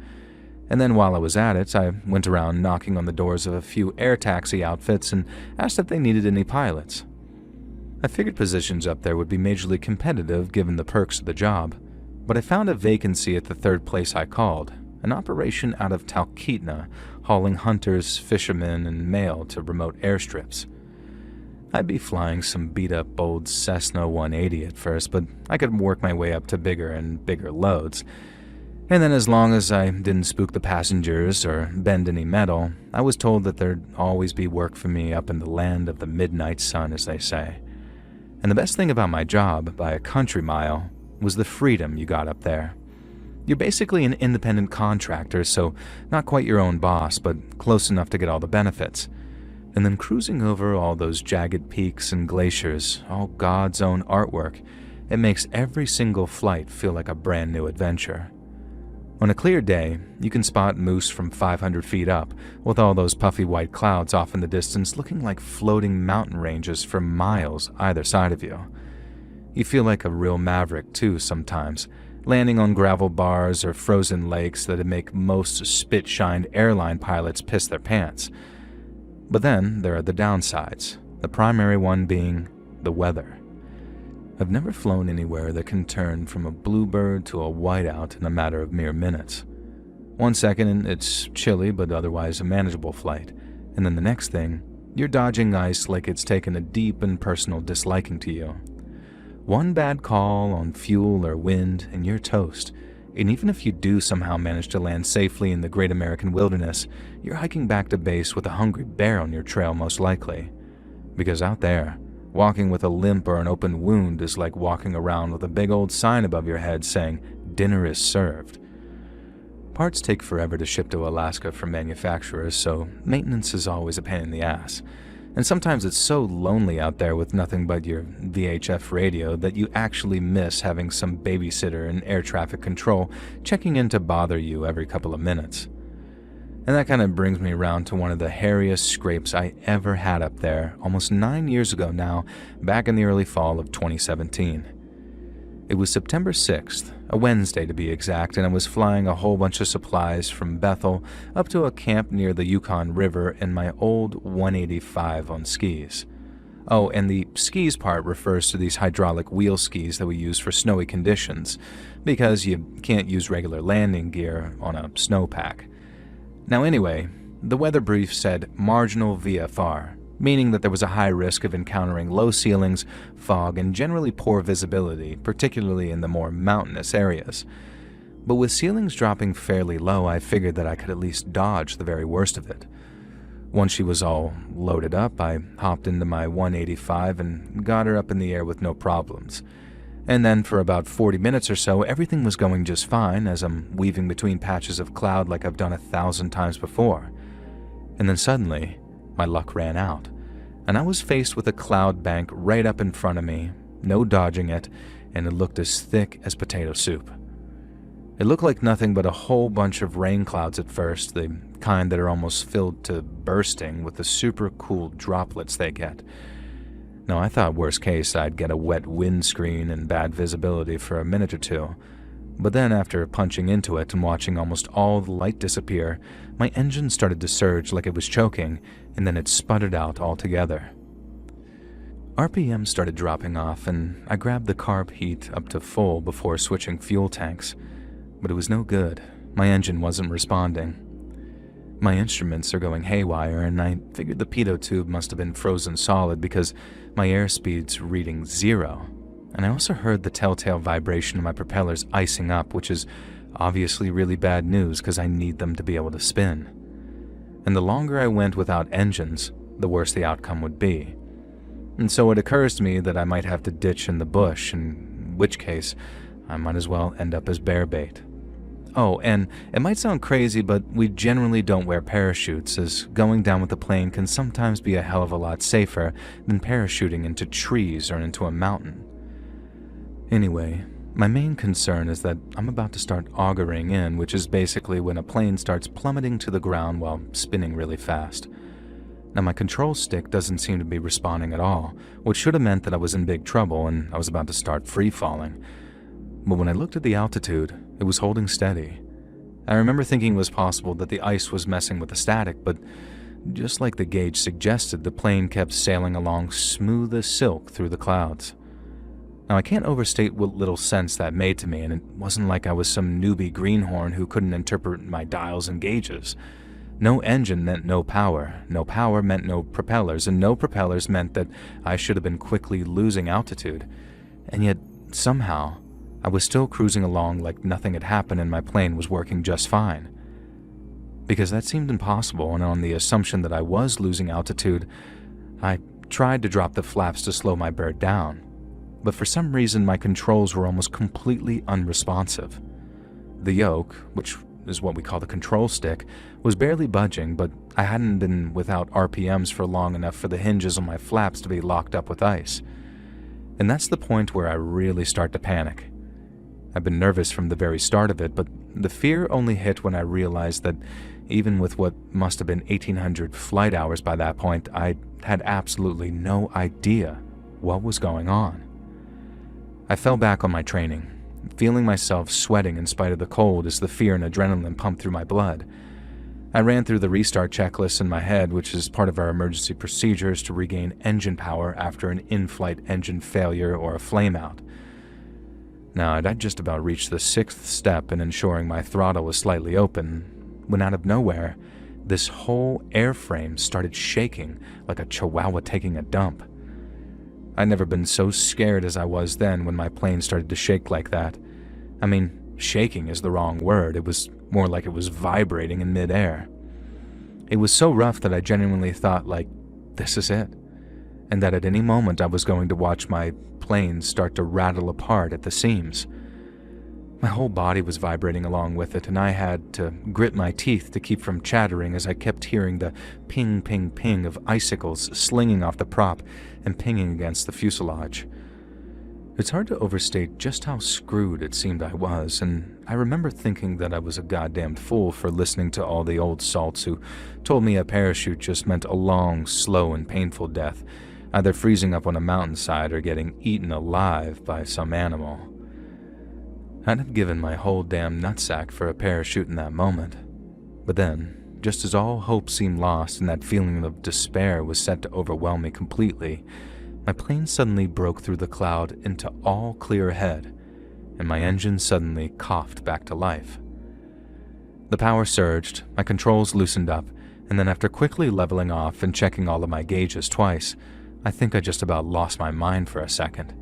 And then while I was at it, I went around knocking on the doors of a few air taxi outfits and asked if they needed any pilots. I figured positions up there would be majorly competitive given the perks of the job, but I found a vacancy at the third place I called, an operation out of Talkeetna, hauling hunters, fishermen, and mail to remote airstrips. I'd be flying some beat-up old Cessna 180 at first, but I could work my way up to bigger and bigger loads. And then as long as I didn't spook the passengers or bend any metal, I was told that there'd always be work for me up in the land of the midnight sun, as they say. And the best thing about my job, by a country mile, was the freedom you got up there. You're basically an independent contractor, so not quite your own boss, but close enough to get all the benefits. And then cruising over all those jagged peaks and glaciers, all God's own artwork, it makes every single flight feel like a brand new adventure. On a clear day, you can spot moose from 500 feet up, with all those puffy white clouds off in the distance looking like floating mountain ranges for miles either side of you. You feel like a real maverick too sometimes, landing on gravel bars or frozen lakes that'd make most spit-shined airline pilots piss their pants. But then there are the downsides, the primary one being the weather. I've never flown anywhere that can turn from a bluebird to a whiteout in a matter of mere minutes. 1 second and it's chilly but otherwise a manageable flight, and then the next thing, you're dodging ice like it's taken a deep and personal disliking to you. One bad call on fuel or wind and you're toast, and even if you do somehow manage to land safely in the great American wilderness, you're hiking back to base with a hungry bear on your trail most likely. Because out there, walking with a limp or an open wound is like walking around with a big old sign above your head saying, "Dinner is served." Parts take forever to ship to Alaska from manufacturers, so maintenance is always a pain in the ass. And sometimes it's so lonely out there with nothing but your VHF radio that you actually miss having some babysitter in air traffic control checking in to bother you every couple of minutes. And that kind of brings me around to one of the hairiest scrapes I ever had up there, almost 9 years ago now, back in the early fall of 2017. It was September 6th, a Wednesday to be exact, and I was flying a whole bunch of supplies from Bethel up to a camp near the Yukon River in my old 185 on skis. Oh, and the skis part refers to these hydraulic wheel skis that we use for snowy conditions, because you can't use regular landing gear on a snowpack. Now anyway, the weather brief said marginal VFR, meaning that there was a high risk of encountering low ceilings, fog, and generally poor visibility, particularly in the more mountainous areas. But with ceilings dropping fairly low, I figured that I could at least dodge the very worst of it. Once she was all loaded up, I hopped into my 185 and got her up in the air with no problems. And then for about 40 minutes or so, everything was going just fine as I'm weaving between patches of cloud like I've done 1,000 times before. And then suddenly, my luck ran out, and I was faced with a cloud bank right up in front of me, no dodging it, and it looked as thick as potato soup. It looked like nothing but a whole bunch of rain clouds at first, the kind that are almost filled to bursting with the super cool droplets they get. Now, I thought worst case I'd get a wet windscreen and bad visibility for a minute or two, but then after punching into it and watching almost all the light disappear, my engine started to surge like it was choking, and then it sputtered out altogether. RPM started dropping off, and I grabbed the carb heat up to full before switching fuel tanks, but it was no good. My engine wasn't responding. My instruments are going haywire, and I figured the pitot tube must have been frozen solid because my airspeed's reading 0. And I also heard the telltale vibration of my propellers icing up, which is obviously really bad news because I need them to be able to spin. And the longer I went without engines, the worse the outcome would be. And so it occurs to me that I might have to ditch in the bush, in which case I might as well end up as bear bait. Oh, and it might sound crazy, but we generally don't wear parachutes, as going down with the plane can sometimes be a hell of a lot safer than parachuting into trees or into a mountain. Anyway, my main concern is that I'm about to start augering in, which is basically when a plane starts plummeting to the ground while spinning really fast. Now, my control stick doesn't seem to be responding at all, which should have meant that I was in big trouble and I was about to start free-falling. But when I looked at the altitude, it was holding steady. I remember thinking it was possible that the ice was messing with the static, but Just like the gauge suggested, the plane kept sailing along smooth as silk through the clouds. Now, I can't overstate what little sense that made to me, and it wasn't like I was some newbie greenhorn who couldn't interpret my dials and gauges. No engine meant no power meant no propellers, and no propellers meant that I should have been quickly losing altitude. And yet, somehow, I was still cruising along like nothing had happened and my plane was working just fine. Because that seemed impossible, and on the assumption that I was losing altitude, I tried to drop the flaps to slow my bird down. But for some reason, my controls were almost completely unresponsive. The yoke, which is what we call the control stick, was barely budging, but I hadn't been without RPMs for long enough for the hinges on my flaps to be locked up with ice. And that's the point where I really start to panic. I've been nervous from the very start of it, but the fear only hit when I realized that even with what must have been 1,800 flight hours by that point, I had absolutely no idea what was going on. I fell back on my training, feeling myself sweating in spite of the cold as the fear and adrenaline pumped through my blood. I ran through the restart checklist in my head, which is part of our emergency procedures to regain engine power after an in-flight engine failure or a flameout. Now, I'd just about reached the 6th step in ensuring my throttle was slightly open, when out of nowhere, this whole airframe started shaking like a chihuahua taking a dump. I'd never been so scared as I was then when my plane started to shake like that. I mean, shaking is the wrong word. It was more like it was vibrating in midair. It was so rough that I genuinely thought, like, this is it, and that at any moment I was going to watch my plane start to rattle apart at the seams. My whole body was vibrating along with it, and I had to grit my teeth to keep from chattering as I kept hearing the ping, ping, ping of icicles slinging off the prop and pinging against the fuselage. It's hard to overstate just how screwed it seemed I was, and I remember thinking that I was a goddamn fool for listening to all the old salts who told me a parachute just meant a long, slow, and painful death, either freezing up on a mountainside or getting eaten alive by some animal. I'd have given my whole damn nutsack for a parachute in that moment. But then, just as all hope seemed lost and that feeling of despair was set to overwhelm me completely, my plane suddenly broke through the cloud into all clear ahead, and my engine suddenly coughed back to life. The power surged, my controls loosened up, and then after quickly leveling off and checking all of my gauges twice, I think I just about lost my mind for a second.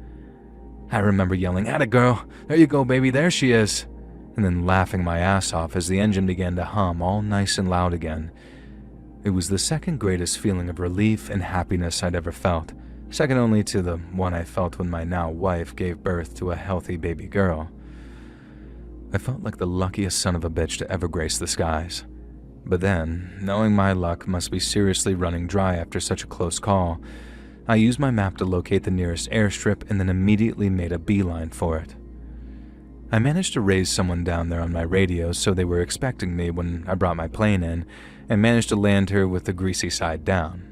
I remember yelling, "Atta girl, there you go baby, there she is," and then laughing my ass off as the engine began to hum all nice and loud again. It was the second greatest feeling of relief and happiness I'd ever felt, second only to the one I felt when my now wife gave birth to a healthy baby girl. I felt like the luckiest son of a bitch to ever grace the skies. But then, knowing my luck must be seriously running dry after such a close call, I used my map to locate the nearest airstrip and then immediately made a beeline for it. I managed to raise someone down there on my radio so they were expecting me when I brought my plane in, and managed to land her with the greasy side down.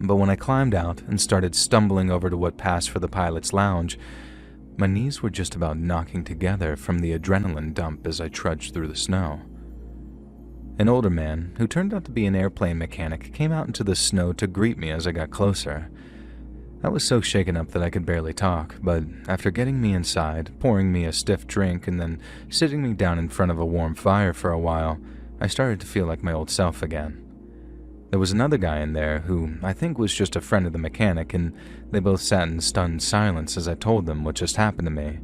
But when I climbed out and started stumbling over to what passed for the pilot's lounge, my knees were just about knocking together from the adrenaline dump as I trudged through the snow. An older man, who turned out to be an airplane mechanic, came out into the snow to greet me as I got closer. I was so shaken up that I could barely talk, but after getting me inside, pouring me a stiff drink, and then sitting me down in front of a warm fire for a while, I started to feel like my old self again. There was another guy in there who I think was just a friend of the mechanic, and they both sat in stunned silence as I told them what just happened to me.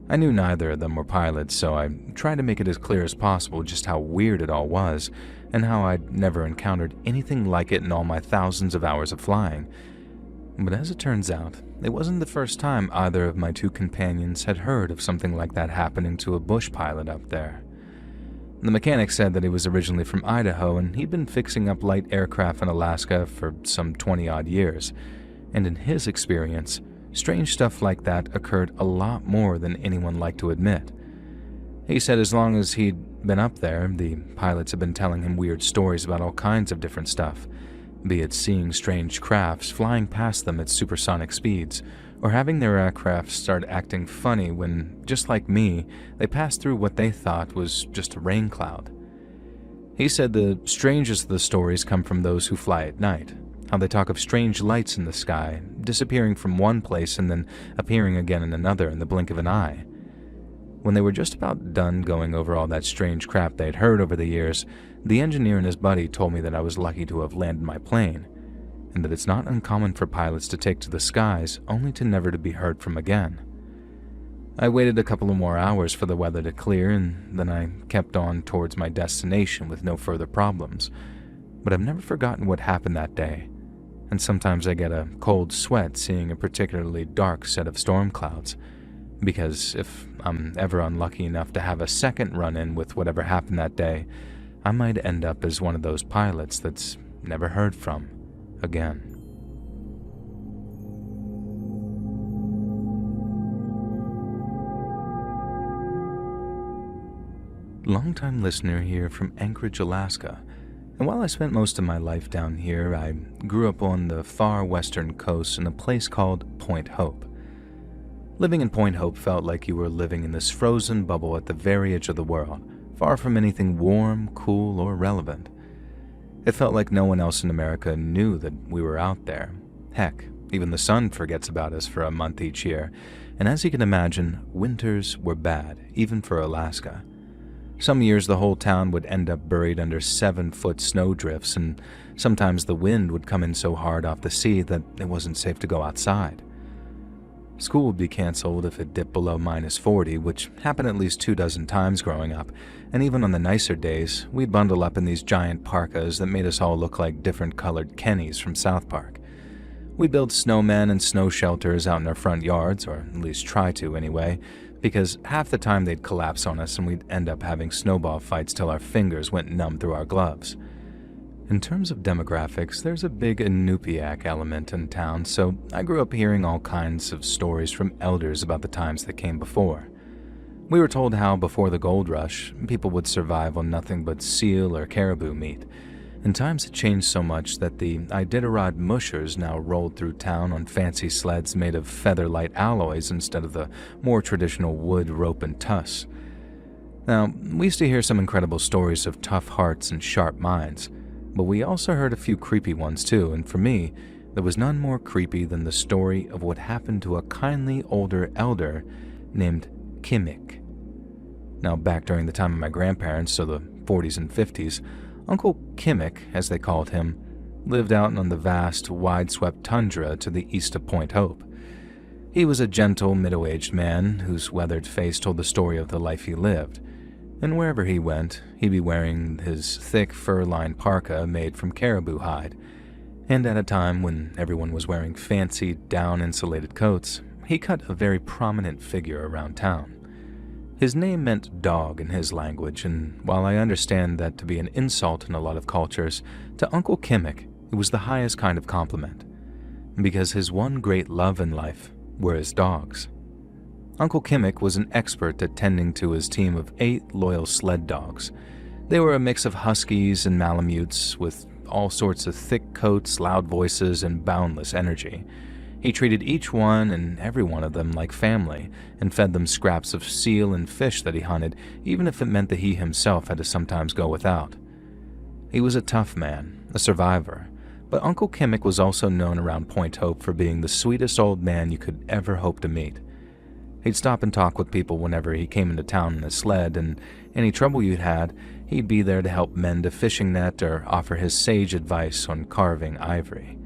I knew neither of them were pilots, so I tried to make it as clear as possible just how weird it all was, and how I'd never encountered anything like it in all my thousands of hours of flying. But as it turns out, it wasn't the first time either of my two companions had heard of something like that happening to a bush pilot up there. The mechanic said that he was originally from Idaho and he'd been fixing up light aircraft in Alaska for some 20-odd years, and in his experience, strange stuff like that occurred a lot more than anyone liked to admit. He said as long as he'd been up there, the pilots had been telling him weird stories about all kinds of different stuff, be it seeing strange crafts flying past them at supersonic speeds, or having their aircraft start acting funny when, just like me, they passed through what they thought was just a rain cloud. He said the strangest of the stories come from those who fly at night, how they talk of strange lights in the sky, disappearing from one place and then appearing again in another in the blink of an eye. When they were just about done going over all that strange crap they'd heard over the years, the engineer and his buddy told me that I was lucky to have landed my plane, and that it's not uncommon for pilots to take to the skies only to never to be heard from again. I waited a couple of more hours for the weather to clear, and then I kept on towards my destination with no further problems. But I've never forgotten what happened that day, and sometimes I get a cold sweat seeing a particularly dark set of storm clouds, because if I'm ever unlucky enough to have a second run-in with whatever happened that day, I might end up as one of those pilots that's never heard from again. Longtime listener here from Anchorage, Alaska, and while I spent most of my life down here, I grew up on the far western coast in a place called Point Hope. Living in Point Hope felt like you were living in this frozen bubble at the very edge of the world, far from anything warm, cool, or relevant. It felt like no one else in America knew that we were out there. Heck, even the sun forgets about us for a month each year, and as you can imagine, winters were bad, even for Alaska. Some years the whole town would end up buried under 7-foot snowdrifts, and sometimes the wind would come in so hard off the sea that it wasn't safe to go outside. School would be canceled if it dipped below -40, which happened at least 24 times growing up, and even on the nicer days, we'd bundle up in these giant parkas that made us all look like different colored Kennys from South Park. We'd build snowmen and snow shelters out in our front yards, or at least try to anyway, because half the time they'd collapse on us and we'd end up having snowball fights till our fingers went numb through our gloves. In terms of demographics, there's a big Inupiaq element in town, so I grew up hearing all kinds of stories from elders about the times that came before. We were told how, before the gold rush, people would survive on nothing but seal or caribou meat, and times had changed so much that the Iditarod mushers now rolled through town on fancy sleds made of feather-light alloys instead of the more traditional wood, rope, and tuss. Now, we used to hear some incredible stories of tough hearts and sharp minds, but we also heard a few creepy ones too, and for me, there was none more creepy than the story of what happened to a kindly older elder named Kimmick. Now, back during the time of my grandparents, so the 40s and 50s, Uncle Kimmick, as they called him, lived out on the vast, wide-swept tundra to the east of Point Hope. He was a gentle, middle-aged man whose weathered face told the story of the life he lived, and wherever he went, he'd be wearing his thick fur-lined parka made from caribou hide, and at a time when everyone was wearing fancy, down-insulated coats, he cut a very prominent figure around town. His name meant dog in his language, and while I understand that to be an insult in a lot of cultures, to Uncle Kimmick it was the highest kind of compliment, because his one great love in life were his dogs. Uncle Kimmick was an expert at tending to his team of 8 loyal sled dogs. They were a mix of huskies and malamutes with all sorts of thick coats, loud voices, and boundless energy. He treated each one and every one of them like family, and fed them scraps of seal and fish that he hunted, even if it meant that he himself had to sometimes go without. He was a tough man, a survivor, but Uncle Kimmick was also known around Point Hope for being the sweetest old man you could ever hope to meet. He'd stop and talk with people whenever he came into town in a sled, and any trouble you'd had, he'd be there to help mend a fishing net or offer his sage advice on carving ivory.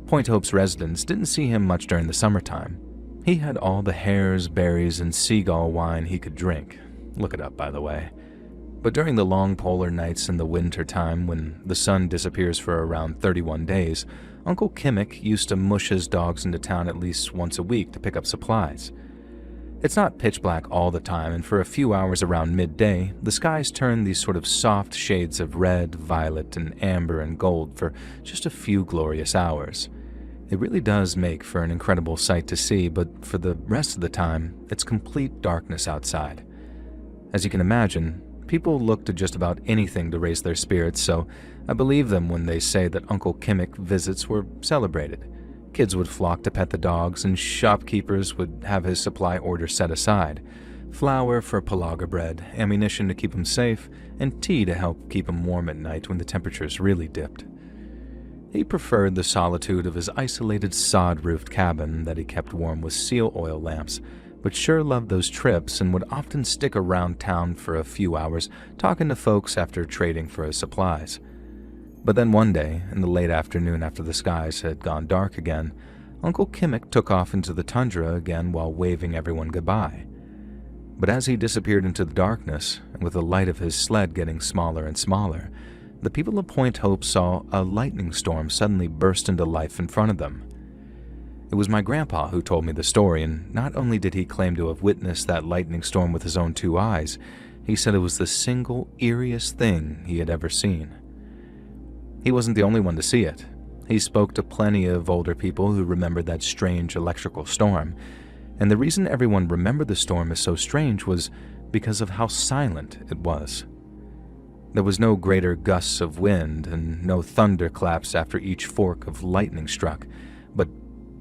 Point Hope's residents didn't see him much during the summertime. He had all the hares, berries, and seagull wine he could drink. Look it up, by the way. But during the long polar nights in the winter time, when the sun disappears for around 31 days, Uncle Kimmick used to mush his dogs into town at least once a week to pick up supplies. It's not pitch black all the time, and for a few hours around midday, the skies turn these sort of soft shades of red, violet, and amber and gold for just a few glorious hours. It really does make for an incredible sight to see, but for the rest of the time, it's complete darkness outside. As you can imagine, people look to just about anything to raise their spirits, so I believe them when they say that Uncle Kimmick visits were celebrated. Kids would flock to pet the dogs, and shopkeepers would have his supply order set aside. flour for palaga bread, ammunition to keep him safe, and tea to help keep him warm at night when the temperatures really dipped. He preferred the solitude of his isolated sod-roofed cabin that he kept warm with seal oil lamps, but sure loved those trips and would often stick around town for a few hours talking to folks after trading for his supplies. But then one day, in the late afternoon after the skies had gone dark again, Uncle Kimmick took off into the tundra again while waving everyone goodbye. But as he disappeared into the darkness, and with the light of his sled getting smaller and smaller, the people of Point Hope saw a lightning storm suddenly burst into life in front of them. It was my grandpa who told me the story, and not only did he claim to have witnessed that lightning storm with his own 2 eyes, he said it was the single eeriest thing he had ever seen. He wasn't the only one to see it. He spoke to plenty of older people who remembered that strange electrical storm, and the reason everyone remembered the storm as so strange was because of how silent it was. There was no greater gusts of wind and no thunderclaps after each fork of lightning struck, but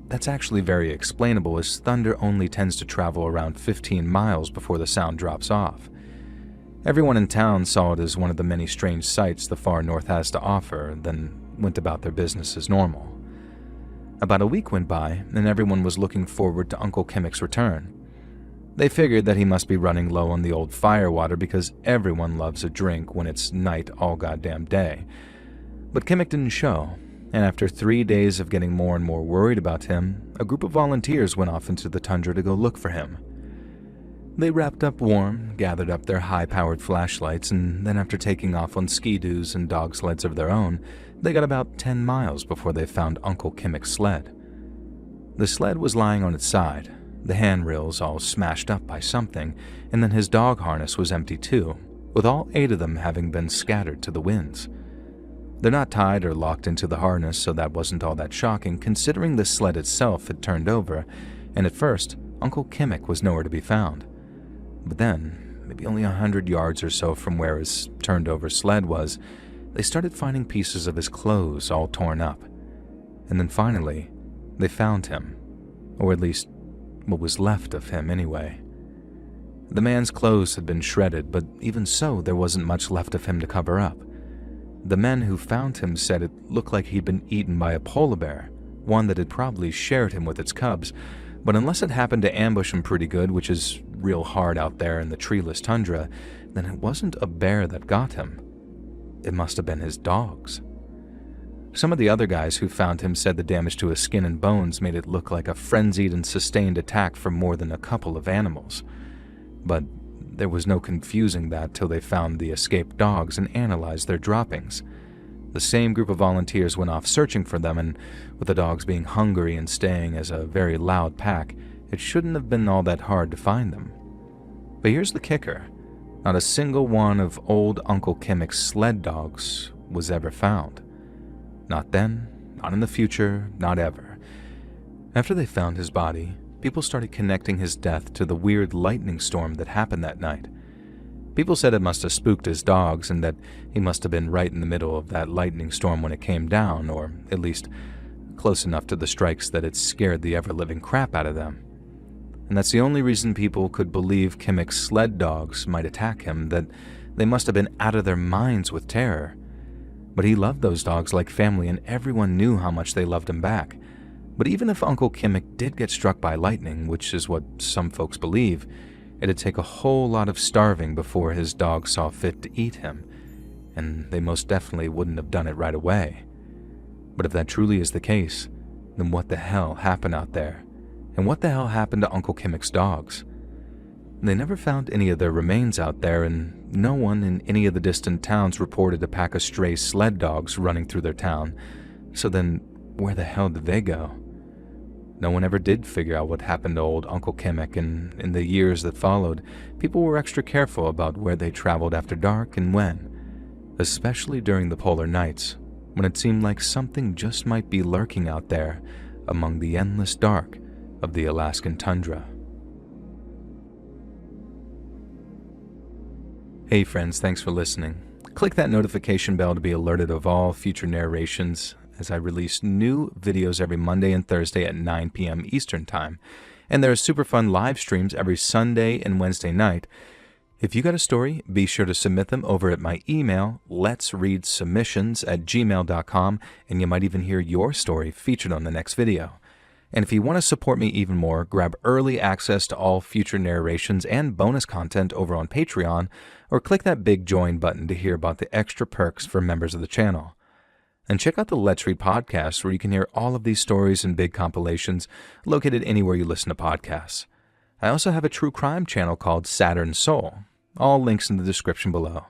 that's actually very explainable, as thunder only tends to travel around 15 miles before the sound drops off. Everyone in town saw it as one of the many strange sights the far north has to offer, then went about their business as normal. About a week went by, and everyone was looking forward to Uncle Kimmick's return. They figured that he must be running low on the old firewater because everyone loves a drink when it's night all goddamn day. But Kimmick didn't show, and after 3 days of getting more and more worried about him, a group of volunteers went off into the tundra to go look for him. They wrapped up warm, gathered up their high-powered flashlights, and then after taking off on ski-doos and dog sleds of their own, they got about 10 miles before they found Uncle Kimmick's sled. The sled was lying on its side, the handrails all smashed up by something, and then his dog harness was empty too, with all 8 of them having been scattered to the winds. They're not tied or locked into the harness, so that wasn't all that shocking considering the sled itself had turned over, and at first, Uncle Kimmick was nowhere to be found. But then, maybe only 100 yards or so from where his turned-over sled was, they started finding pieces of his clothes all torn up. And then finally, they found him. Or at least, what was left of him anyway. The man's clothes had been shredded, but even so, there wasn't much left of him to cover up. The men who found him said it looked like he'd been eaten by a polar bear, one that had probably shared him with its cubs, but unless it happened to ambush him pretty good, which is real hard out there in the treeless tundra, then it wasn't a bear that got him. It must have been his dogs. Some of the other guys who found him said the damage to his skin and bones made it look like a frenzied and sustained attack from more than a couple of animals. But there was no confusing that till they found the escaped dogs and analyzed their droppings. The same group of volunteers went off searching for them, and with the dogs being hungry and staying as a very loud pack, it shouldn't have been all that hard to find them. But here's the kicker. Not a single one of old Uncle Kimmick's sled dogs was ever found. Not then, not in the future, not ever. After they found his body, people started connecting his death to the weird lightning storm that happened that night. People said it must have spooked his dogs and that he must have been right in the middle of that lightning storm when it came down, or at least close enough to the strikes that it scared the ever-living crap out of them. And that's the only reason people could believe Kimmick's sled dogs might attack him, that they must have been out of their minds with terror. But he loved those dogs like family, and everyone knew how much they loved him back. But even if Uncle Kimmick did get struck by lightning, which is what some folks believe, it'd take a whole lot of starving before his dogs saw fit to eat him, and they most definitely wouldn't have done it right away. But if that truly is the case, then what the hell happened out there? And what the hell happened to Uncle Kimmick's dogs? They never found any of their remains out there, and no one in any of the distant towns reported a pack of stray sled dogs running through their town. So then, where the hell did they go? No one ever did figure out what happened to old Uncle Kimmick, and in the years that followed, people were extra careful about where they traveled after dark and when, especially during the polar nights, when it seemed like something just might be lurking out there among the endless dark of the Alaskan tundra. Hey friends, thanks for listening. Click that notification bell to be alerted of all future narrations as I release new videos every Monday and Thursday at 9 p.m. Eastern Time. And there are super fun live streams every Sunday and Wednesday night. If you got a story, be sure to submit them over at my email, letsreadsubmissions@gmail.com, and you might even hear your story featured on the next video. And if you want to support me even more, grab early access to all future narrations and bonus content over on Patreon, or click that big join button to hear about the extra perks for members of the channel. And check out the Let's Read podcast, where you can hear all of these stories and big compilations located anywhere you listen to podcasts. I also have a true crime channel called Saturn Soul. All links in the description below.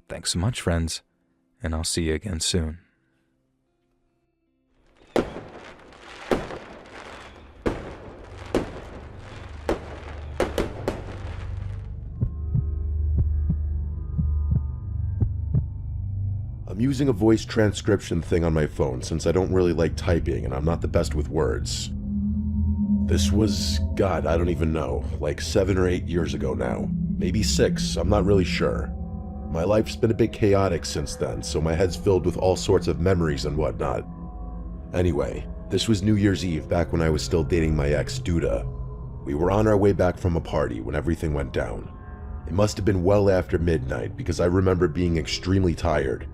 Thanks so much, friends, and I'll see you again soon. I'm using a voice transcription thing on my phone since I don't really like typing and I'm not the best with words. This was, God, I don't even know, like 7 or 8 years ago now. Maybe 6, I'm not really sure. My life's been a bit chaotic since then, so my head's filled with all sorts of memories and whatnot. Anyway, this was New Year's Eve back when I was still dating my ex, Duda. We were on our way back from a party when everything went down. It must have been well after midnight because I remember being extremely tired.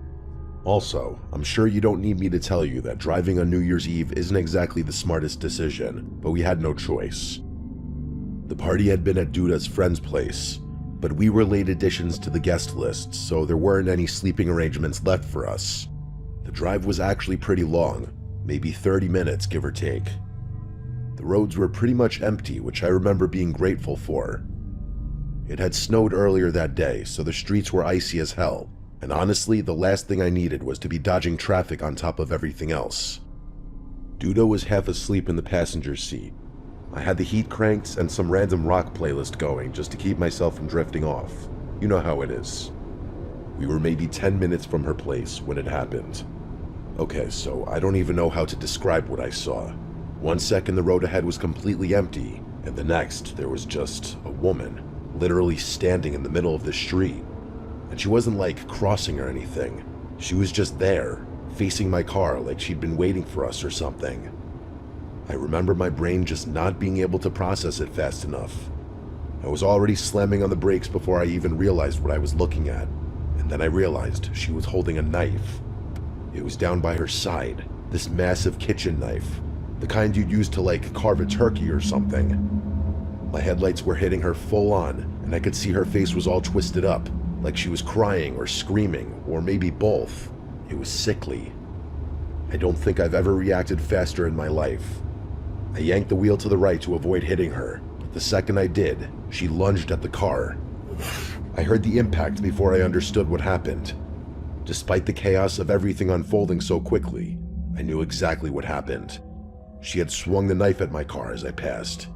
Also, I'm sure you don't need me to tell you that driving on New Year's Eve isn't exactly the smartest decision, but we had no choice. The party had been at Duda's friend's place, but we were late additions to the guest list, so there weren't any sleeping arrangements left for us. The drive was actually pretty long, maybe 30 minutes give or take. The roads were pretty much empty, which I remember being grateful for. It had snowed earlier that day, so the streets were icy as hell. And honestly, the last thing I needed was to be dodging traffic on top of everything else. Duda was half asleep in the passenger seat. I had the heat cranked and some random rock playlist going just to keep myself from drifting off. You know how it is. We were maybe 10 minutes from her place when it happened. Okay, so I don't even know how to describe what I saw. One second the road ahead was completely empty, and the next there was just a woman, literally standing in the middle of the street. And she wasn't like crossing or anything. She was just there, facing my car like she'd been waiting for us or something. I remember my brain just not being able to process it fast enough. I was already slamming on the brakes before I even realized what I was looking at. And then I realized she was holding a knife. It was down by her side, this massive kitchen knife, the kind you'd use to like carve a turkey or something. My headlights were hitting her full on, and I could see her face was all twisted up, like she was crying or screaming, or maybe both. It was sickly. I don't think I've ever reacted faster in my life. I yanked the wheel to the right to avoid hitting her, but the second I did, she lunged at the car. I heard the impact before I understood what happened. Despite the chaos of everything unfolding so quickly, I knew exactly what happened. She had swung the knife at my car as I passed.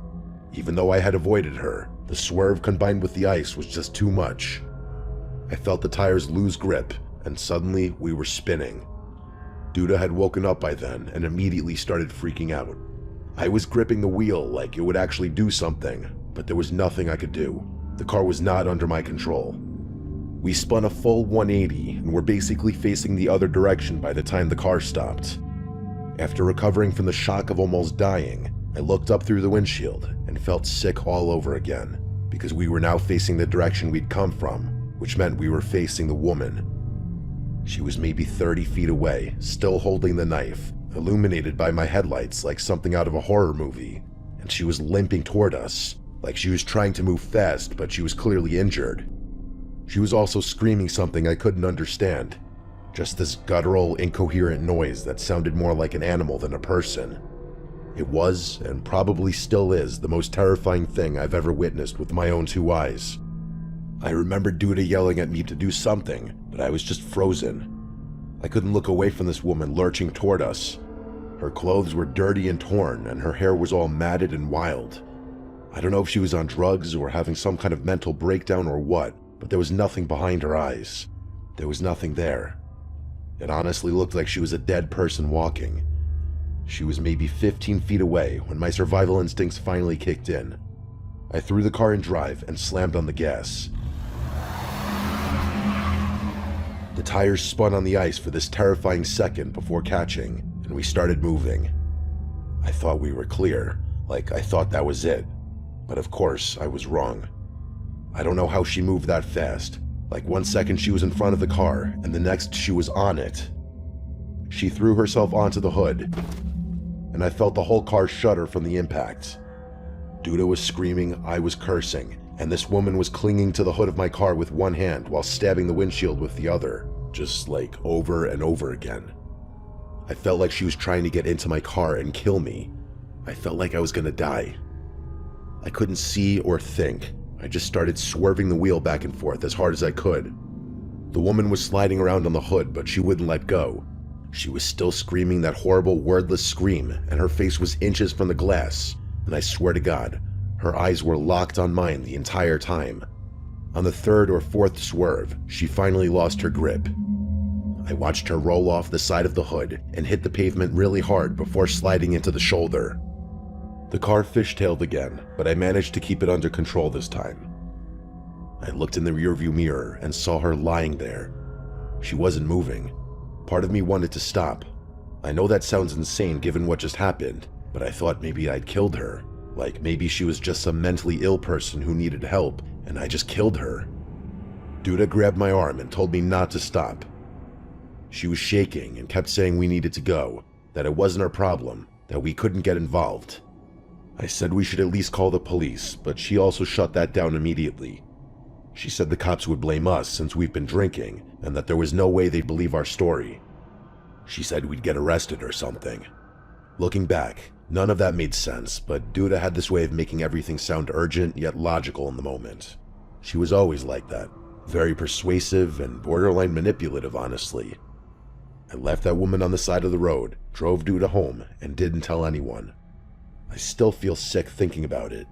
Even though I had avoided her, the swerve combined with the ice was just too much. I felt the tires lose grip, and suddenly we were spinning. Duda had woken up by then and immediately started freaking out. I was gripping the wheel like it would actually do something, but there was nothing I could do. The car was not under my control. We spun a full 180 and were basically facing the other direction by the time the car stopped. After recovering from the shock of almost dying, I looked up through the windshield and felt sick all over again, because we were now facing the direction we'd come from, which meant we were facing the woman. She was maybe 30 feet away, still holding the knife, illuminated by my headlights like something out of a horror movie, and she was limping toward us, like she was trying to move fast, but she was clearly injured. She was also screaming something I couldn't understand, just this guttural, incoherent noise that sounded more like an animal than a person. It was, and probably still is, the most terrifying thing I've ever witnessed with my own 2 eyes. I remember Duda yelling at me to do something, but I was just frozen. I couldn't look away from this woman lurching toward us. Her clothes were dirty and torn, and her hair was all matted and wild. I don't know if she was on drugs or having some kind of mental breakdown or what, but there was nothing behind her eyes. There was nothing there. It honestly looked like she was a dead person walking. She was maybe 15 feet away when my survival instincts finally kicked in. I threw the car in drive and slammed on the gas. The tires spun on the ice for this terrifying second before catching, and we started moving. I thought we were clear, Like I thought that was it. But of course, I was wrong. I don't know how she moved that fast. Like 1 second she was in front of the car, and the next she was on it. She threw herself onto the hood, and I felt the whole car shudder from the impact. Duda was screaming, I was cursing, and this woman was clinging to the hood of my car with one hand while stabbing the windshield with the other, just like over and over again. I felt like she was trying to get into my car and kill me. I felt like I was gonna die. I couldn't see or think. I just started swerving the wheel back and forth as hard as I could. The woman was sliding around on the hood, but she wouldn't let go. She was still screaming that horrible wordless scream, and her face was inches from the glass, and I swear to God, her eyes were locked on mine the entire time. On the third or fourth swerve, she finally lost her grip. I watched her roll off the side of the hood and hit the pavement really hard before sliding into the shoulder. The car fishtailed again, but I managed to keep it under control this time. I looked in the rearview mirror and saw her lying there. She wasn't moving. Part of me wanted to stop. I know that sounds insane given what just happened, but I thought maybe I'd killed her. Like maybe she was just some mentally ill person who needed help, and I just killed her. Duda grabbed my arm and told me not to stop. She was shaking and kept saying we needed to go, that it wasn't our problem, that we couldn't get involved. I said we should at least call the police, but she also shut that down immediately. She said the cops would blame us since we've been drinking, and that there was no way they'd believe our story. She said we'd get arrested or something. Looking back, none of that made sense, but Duda had this way of making everything sound urgent yet logical in the moment. She was always like that, very persuasive and borderline manipulative, honestly. I left that woman on the side of the road, drove Duda home, and didn't tell anyone. I still feel sick thinking about it.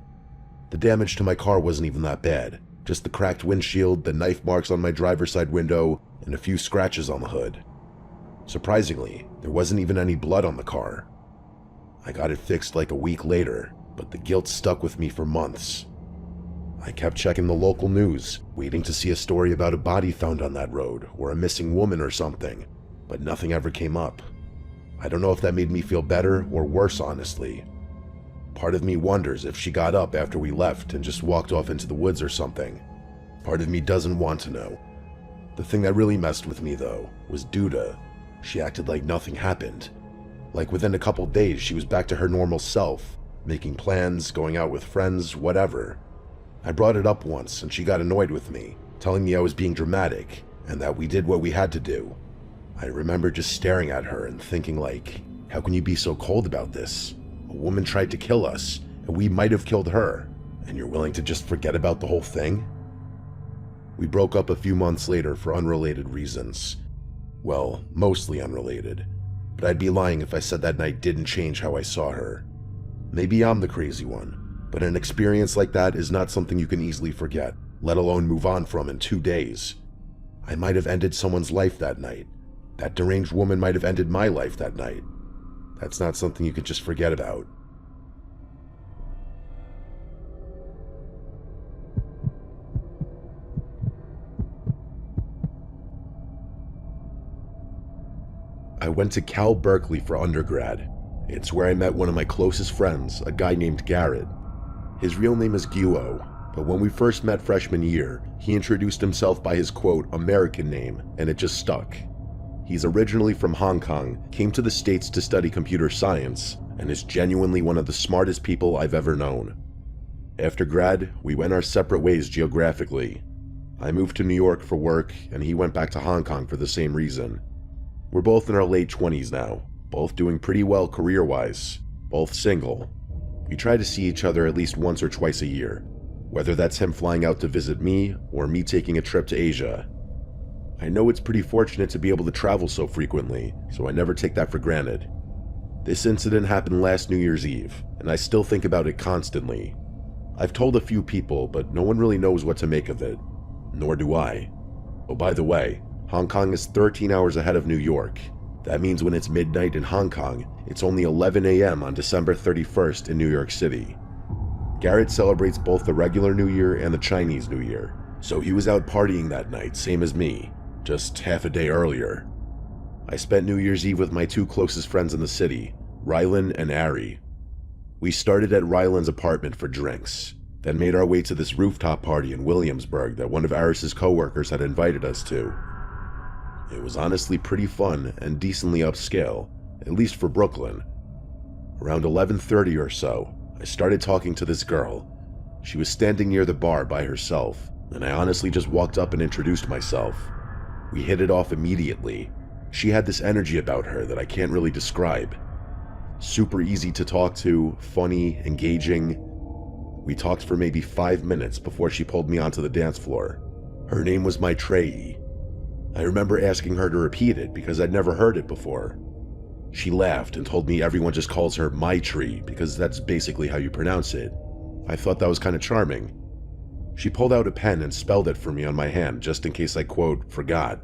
The damage to my car wasn't even that bad, just the cracked windshield, the knife marks on my driver's side window, and a few scratches on the hood. Surprisingly, there wasn't even any blood on the car. I got it fixed like a week later, but the guilt stuck with me for months. I kept checking the local news, waiting to see a story about a body found on that road or a missing woman or something, but nothing ever came up. I don't know if that made me feel better or worse, honestly. Part of me wonders if she got up after we left and just walked off into the woods or something. Part of me doesn't want to know. The thing that really messed with me, though, was Duda. She acted like nothing happened. Like within a couple days, she was back to her normal self, making plans, going out with friends, whatever. I brought it up once and she got annoyed with me, telling me I was being dramatic and that we did what we had to do. I remember just staring at her and thinking like, how can you be so cold about this? A woman tried to kill us, and we might have killed her, and you're willing to just forget about the whole thing? We broke up a few months later for unrelated reasons. Well, mostly unrelated, but I'd be lying if I said that night didn't change how I saw her. Maybe I'm the crazy one, but an experience like that is not something you can easily forget, let alone move on from in 2 days. I might have ended someone's life that night. That deranged woman might have ended my life that night. That's not something you could just forget about. I went to Cal Berkeley for undergrad. It's where I met one of my closest friends, a guy named Garrett. His real name is Guo, but when we first met freshman year, he introduced himself by his quote, American name, and it just stuck. He's originally from Hong Kong, came to the States to study computer science, and is genuinely one of the smartest people I've ever known. After grad, we went our separate ways geographically. I moved to New York for work, and he went back to Hong Kong for the same reason. We're both in our late 20s now, both doing pretty well career-wise, both single. We try to see each other at least once or twice a year, whether that's him flying out to visit me or me taking a trip to Asia. I know it's pretty fortunate to be able to travel so frequently, so I never take that for granted. This incident happened last New Year's Eve, and I still think about it constantly. I've told a few people, but no one really knows what to make of it. Nor do I. Oh, by the way, Hong Kong is 13 hours ahead of New York. That means when it's midnight in Hong Kong, it's only 11 a.m. on December 31st in New York City. Garrett celebrates both the regular New Year and the Chinese New Year, so he was out partying that night, same as me, just half a day earlier. I spent New Year's Eve with my two closest friends in the city, Rylan and Ari. We started at Ryland's apartment for drinks, then made our way to this rooftop party in Williamsburg that one of Aris's coworkers had invited us to. It was honestly pretty fun and decently upscale, at least for Brooklyn. Around 11:30 or so, I started talking to this girl. She was standing near the bar by herself, and I honestly just walked up and introduced myself. We hit it off immediately. She had this energy about her that I can't really describe. Super easy to talk to, funny, engaging. We talked for maybe 5 minutes before she pulled me onto the dance floor. Her name was Maitreyi. I remember asking her to repeat it because I'd never heard it before. She laughed and told me everyone just calls her Maitri because that's basically how you pronounce it. I thought that was kind of charming. She pulled out a pen and spelled it for me on my hand just in case I, quote, forgot.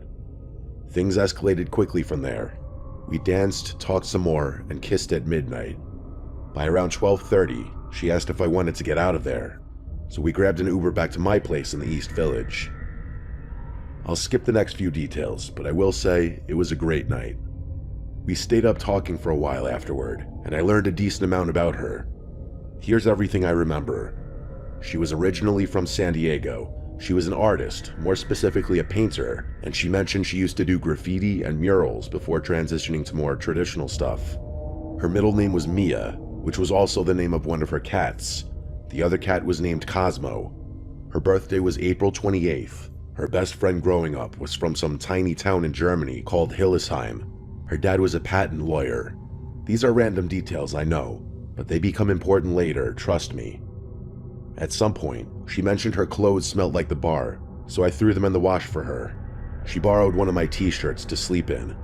Things escalated quickly from there. We danced, talked some more, and kissed at midnight. By around 12:30, she asked if I wanted to get out of there, so we grabbed an Uber back to my place in the East Village. I'll skip the next few details, but I will say it was a great night. We stayed up talking for a while afterward, and I learned a decent amount about her. Here's everything I remember. She was originally from San Diego. She was an artist, more specifically a painter, and she mentioned she used to do graffiti and murals before transitioning to more traditional stuff. Her middle name was Mia, which was also the name of one of her cats. The other cat was named Cosmo. Her birthday was April 28th. Her best friend growing up was from some tiny town in Germany called Hillesheim. Her dad was a patent lawyer. These are random details, I know, but they become important later, trust me. At some point, she mentioned her clothes smelled like the bar, so I threw them in the wash for her. She borrowed one of my t-shirts to sleep in.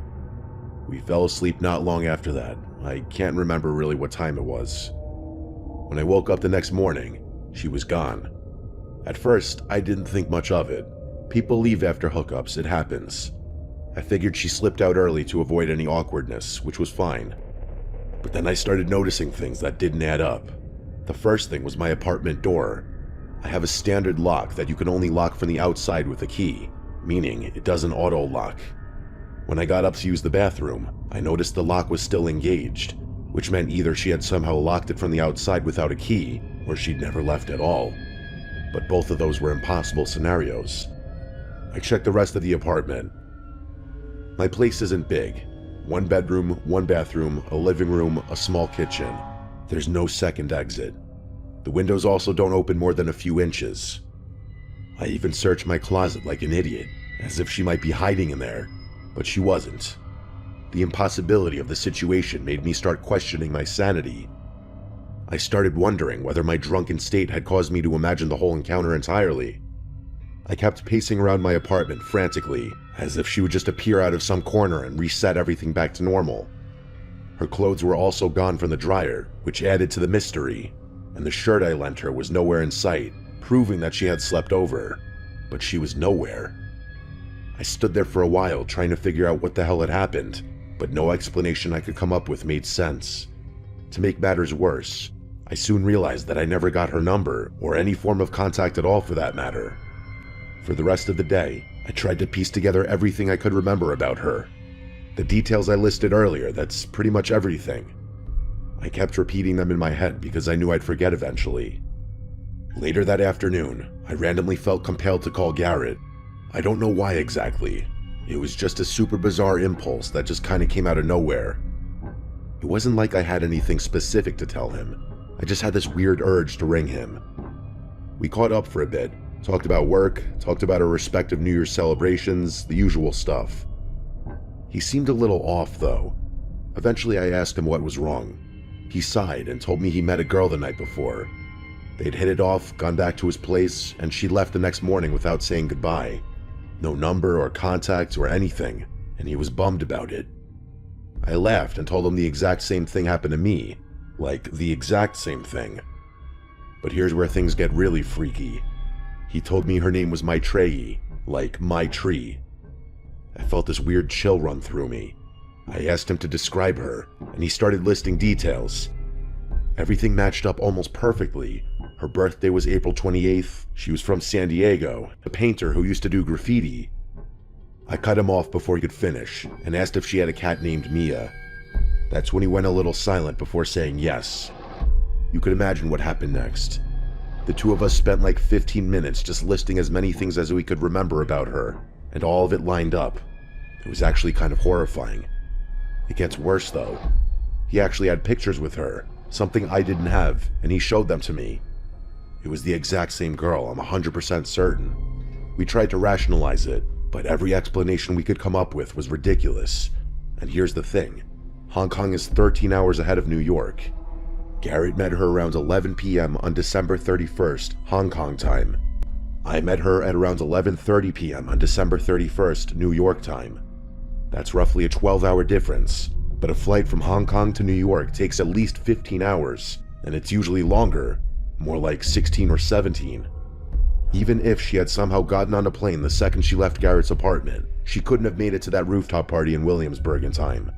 We fell asleep not long after that. I can't remember really what time it was. When I woke up the next morning, she was gone. At first, I didn't think much of it. People leave after hookups, it happens. I figured she slipped out early to avoid any awkwardness, which was fine. But then I started noticing things that didn't add up. The first thing was my apartment door. I have a standard lock that you can only lock from the outside with a key, meaning it doesn't auto-lock. When I got up to use the bathroom, I noticed the lock was still engaged, which meant either she had somehow locked it from the outside without a key, or she'd never left at all. But both of those were impossible scenarios. I checked the rest of the apartment. My place isn't big. 1 bedroom, 1 bathroom, a living room, a small kitchen. There's no second exit. The windows also don't open more than a few inches. I even searched my closet like an idiot, as if she might be hiding in there, but she wasn't. The impossibility of the situation made me start questioning my sanity. I started wondering whether my drunken state had caused me to imagine the whole encounter entirely. I kept pacing around my apartment frantically, as if she would just appear out of some corner and reset everything back to normal. Her clothes were also gone from the dryer, which added to the mystery, and the shirt I lent her was nowhere in sight, proving that she had slept over, but she was nowhere. I stood there for a while trying to figure out what the hell had happened, but no explanation I could come up with made sense. To make matters worse, I soon realized that I never got her number, or any form of contact at all for that matter. For the rest of the day, I tried to piece together everything I could remember about her. The details I listed earlier, that's pretty much everything. I kept repeating them in my head because I knew I'd forget eventually. Later that afternoon, I randomly felt compelled to call Garrett. I don't know why exactly. It was just a super bizarre impulse that just kind of came out of nowhere. It wasn't like I had anything specific to tell him. I just had this weird urge to ring him. We caught up for a bit, talked about work, talked about our respective New Year's celebrations, the usual stuff. He seemed a little off though. Eventually I asked him what was wrong. He sighed and told me he met a girl the night before. They'd hit it off, gone back to his place, and she left the next morning without saying goodbye. No number or contact or anything, and he was bummed about it. I laughed and told him the exact same thing happened to me. Like, the exact same thing. But here's where things get really freaky. He told me her name was Maitreyi, like my tree. I felt this weird chill run through me. I asked him to describe her, and he started listing details. Everything matched up almost perfectly. Her birthday was April 28th, she was from San Diego, a painter who used to do graffiti. I cut him off before he could finish, and asked if she had a cat named Mia. That's when he went a little silent before saying yes. You could imagine what happened next. The two of us spent like 15 minutes just listing as many things as we could remember about her, and all of it lined up. It was actually kind of horrifying. It gets worse though. He actually had pictures with her, something I didn't have, and he showed them to me. It was the exact same girl, I'm 100% certain. We tried to rationalize it, but every explanation we could come up with was ridiculous. And here's the thing. Hong Kong is 13 hours ahead of New York. Garrett met her around 11 p.m. on December 31st, Hong Kong time. I met her at around 11:30 p.m. on December 31st, New York time. That's roughly a 12-hour difference, but a flight from Hong Kong to New York takes at least 15 hours, and it's usually longer, more like 16 or 17. Even if she had somehow gotten on a plane the second she left Garrett's apartment, she couldn't have made it to that rooftop party in Williamsburg in time.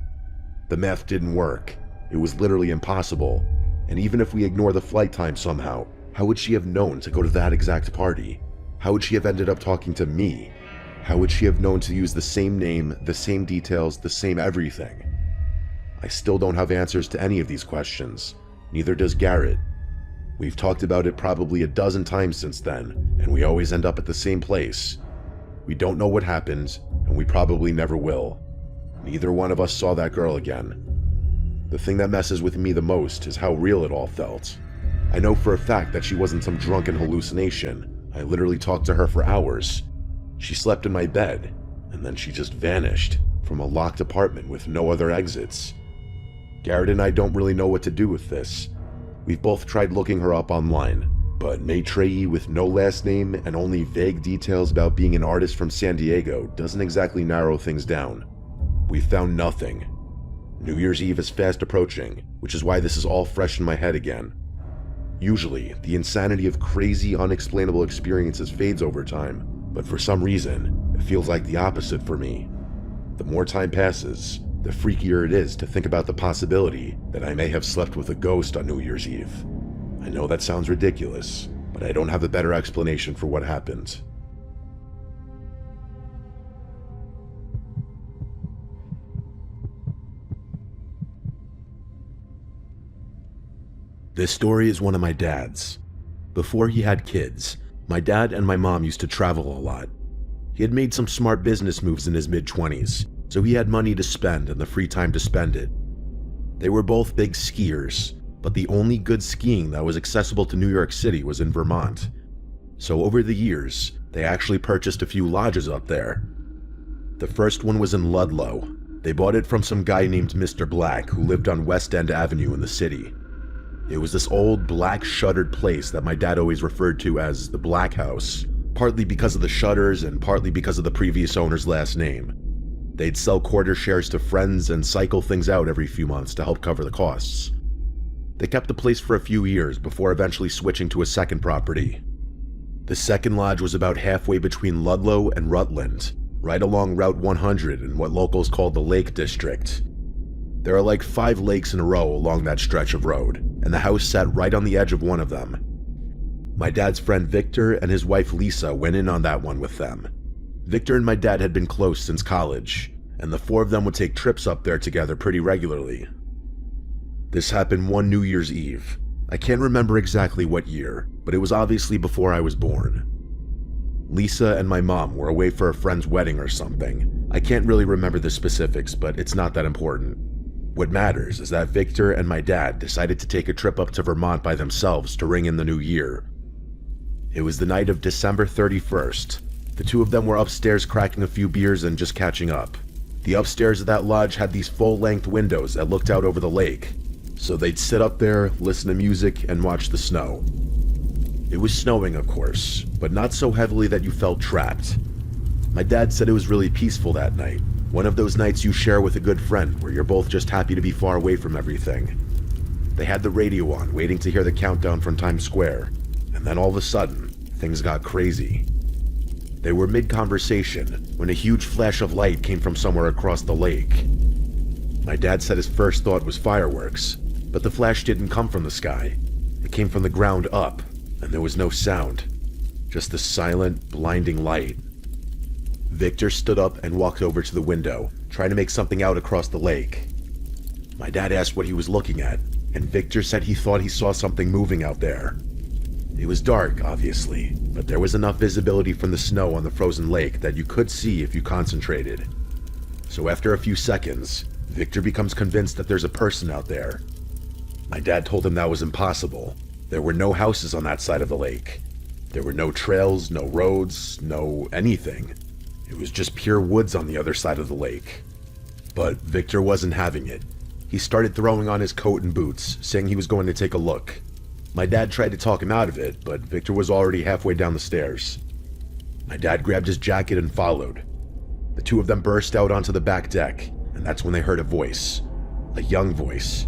The math didn't work. It was literally impossible. And even if we ignore the flight time somehow, how would she have known to go to that exact party? How would she have ended up talking to me? How would she have known to use the same name, the same details, the same everything? I still don't have answers to any of these questions. Neither does Garrett. We've talked about it probably a dozen times since then, and we always end up at the same place. We don't know what happened, and we probably never will. Neither one of us saw that girl again. The thing that messes with me the most is how real it all felt. I know for a fact that she wasn't some drunken hallucination. I literally talked to her for hours. She slept in my bed, and then she just vanished from a locked apartment with no other exits. Garrett and I don't really know what to do with this. We've both tried looking her up online, but Maitreyi with no last name and only vague details about being an artist from San Diego doesn't exactly narrow things down. We found nothing. New Year's Eve is fast approaching, which is why this is all fresh in my head again. Usually, the insanity of crazy, unexplainable experiences fades over time, but for some reason, it feels like the opposite for me. The more time passes, the freakier it is to think about the possibility that I may have slept with a ghost on New Year's Eve. I know that sounds ridiculous, but I don't have a better explanation for what happened. This story is one of my dad's. Before he had kids, my dad and my mom used to travel a lot. He had made some smart business moves in his mid-20s, so he had money to spend and the free time to spend it. They were both big skiers, but the only good skiing that was accessible to New York City was in Vermont. So over the years, they actually purchased a few lodges up there. The first one was in Ludlow. They bought it from some guy named Mr. Black who lived on West End Avenue in the city. It was this old black shuttered place that my dad always referred to as the Black House, partly because of the shutters and partly because of the previous owner's last name. They'd sell quarter shares to friends and cycle things out every few months to help cover the costs. They kept the place for a few years before eventually switching to a second property. The second lodge was about halfway between Ludlow and Rutland, right along Route 100 in what locals call the Lake District. There are like 5 lakes in a row along that stretch of road, and the house sat right on the edge of one of them. My dad's friend Victor and his wife Lisa went in on that one with them. Victor and my dad had been close since college, and the 4 of them would take trips up there together pretty regularly. This happened one New Year's Eve. I can't remember exactly what year, but it was obviously before I was born. Lisa and my mom were away for a friend's wedding or something. I can't really remember the specifics, but it's not that important. What matters is that Victor and my dad decided to take a trip up to Vermont by themselves to ring in the new year. It was the night of December 31st. The 2 of them were upstairs cracking a few beers and just catching up. The upstairs of that lodge had these full-length windows that looked out over the lake, so they'd sit up there, listen to music, and watch the snow. It was snowing, of course, but not so heavily that you felt trapped. My dad said it was really peaceful that night. One of those nights you share with a good friend where you're both just happy to be far away from everything. They had the radio on, waiting to hear the countdown from Times Square, and then all of a sudden, things got crazy. They were mid-conversation when a huge flash of light came from somewhere across the lake. My dad said his first thought was fireworks, but the flash didn't come from the sky. It came from the ground up, and there was no sound, just the silent, blinding light. Victor stood up and walked over to the window, trying to make something out across the lake. My dad asked what he was looking at, and Victor said he thought he saw something moving out there. It was dark, obviously, but there was enough visibility from the snow on the frozen lake that you could see if you concentrated. So after a few seconds, Victor becomes convinced that there's a person out there. My dad told him that was impossible. There were no houses on that side of the lake. There were no trails, no roads, no anything. It was just pure woods on the other side of the lake. But Victor wasn't having it. He started throwing on his coat and boots, saying he was going to take a look. My dad tried to talk him out of it, but Victor was already halfway down the stairs. My dad grabbed his jacket and followed. The two of them burst out onto the back deck, and that's when they heard a voice. A young voice.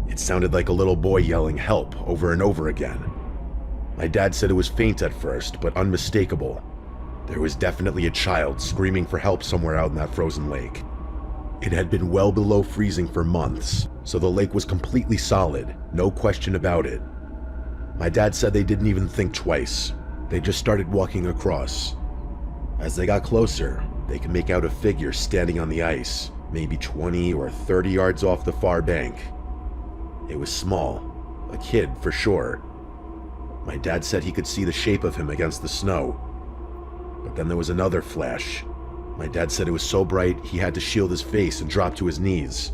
It sounded like a little boy yelling help over and over again. My dad said it was faint at first, but unmistakable. There was definitely a child screaming for help somewhere out in that frozen lake. It had been well below freezing for months, so the lake was completely solid, no question about it. My dad said they didn't even think twice. They just started walking across. As they got closer, they could make out a figure standing on the ice, maybe 20 or 30 yards off the far bank. It was small, a kid for sure. My dad said he could see the shape of him against the snow. But then there was another flash. My dad said it was so bright he had to shield his face and drop to his knees.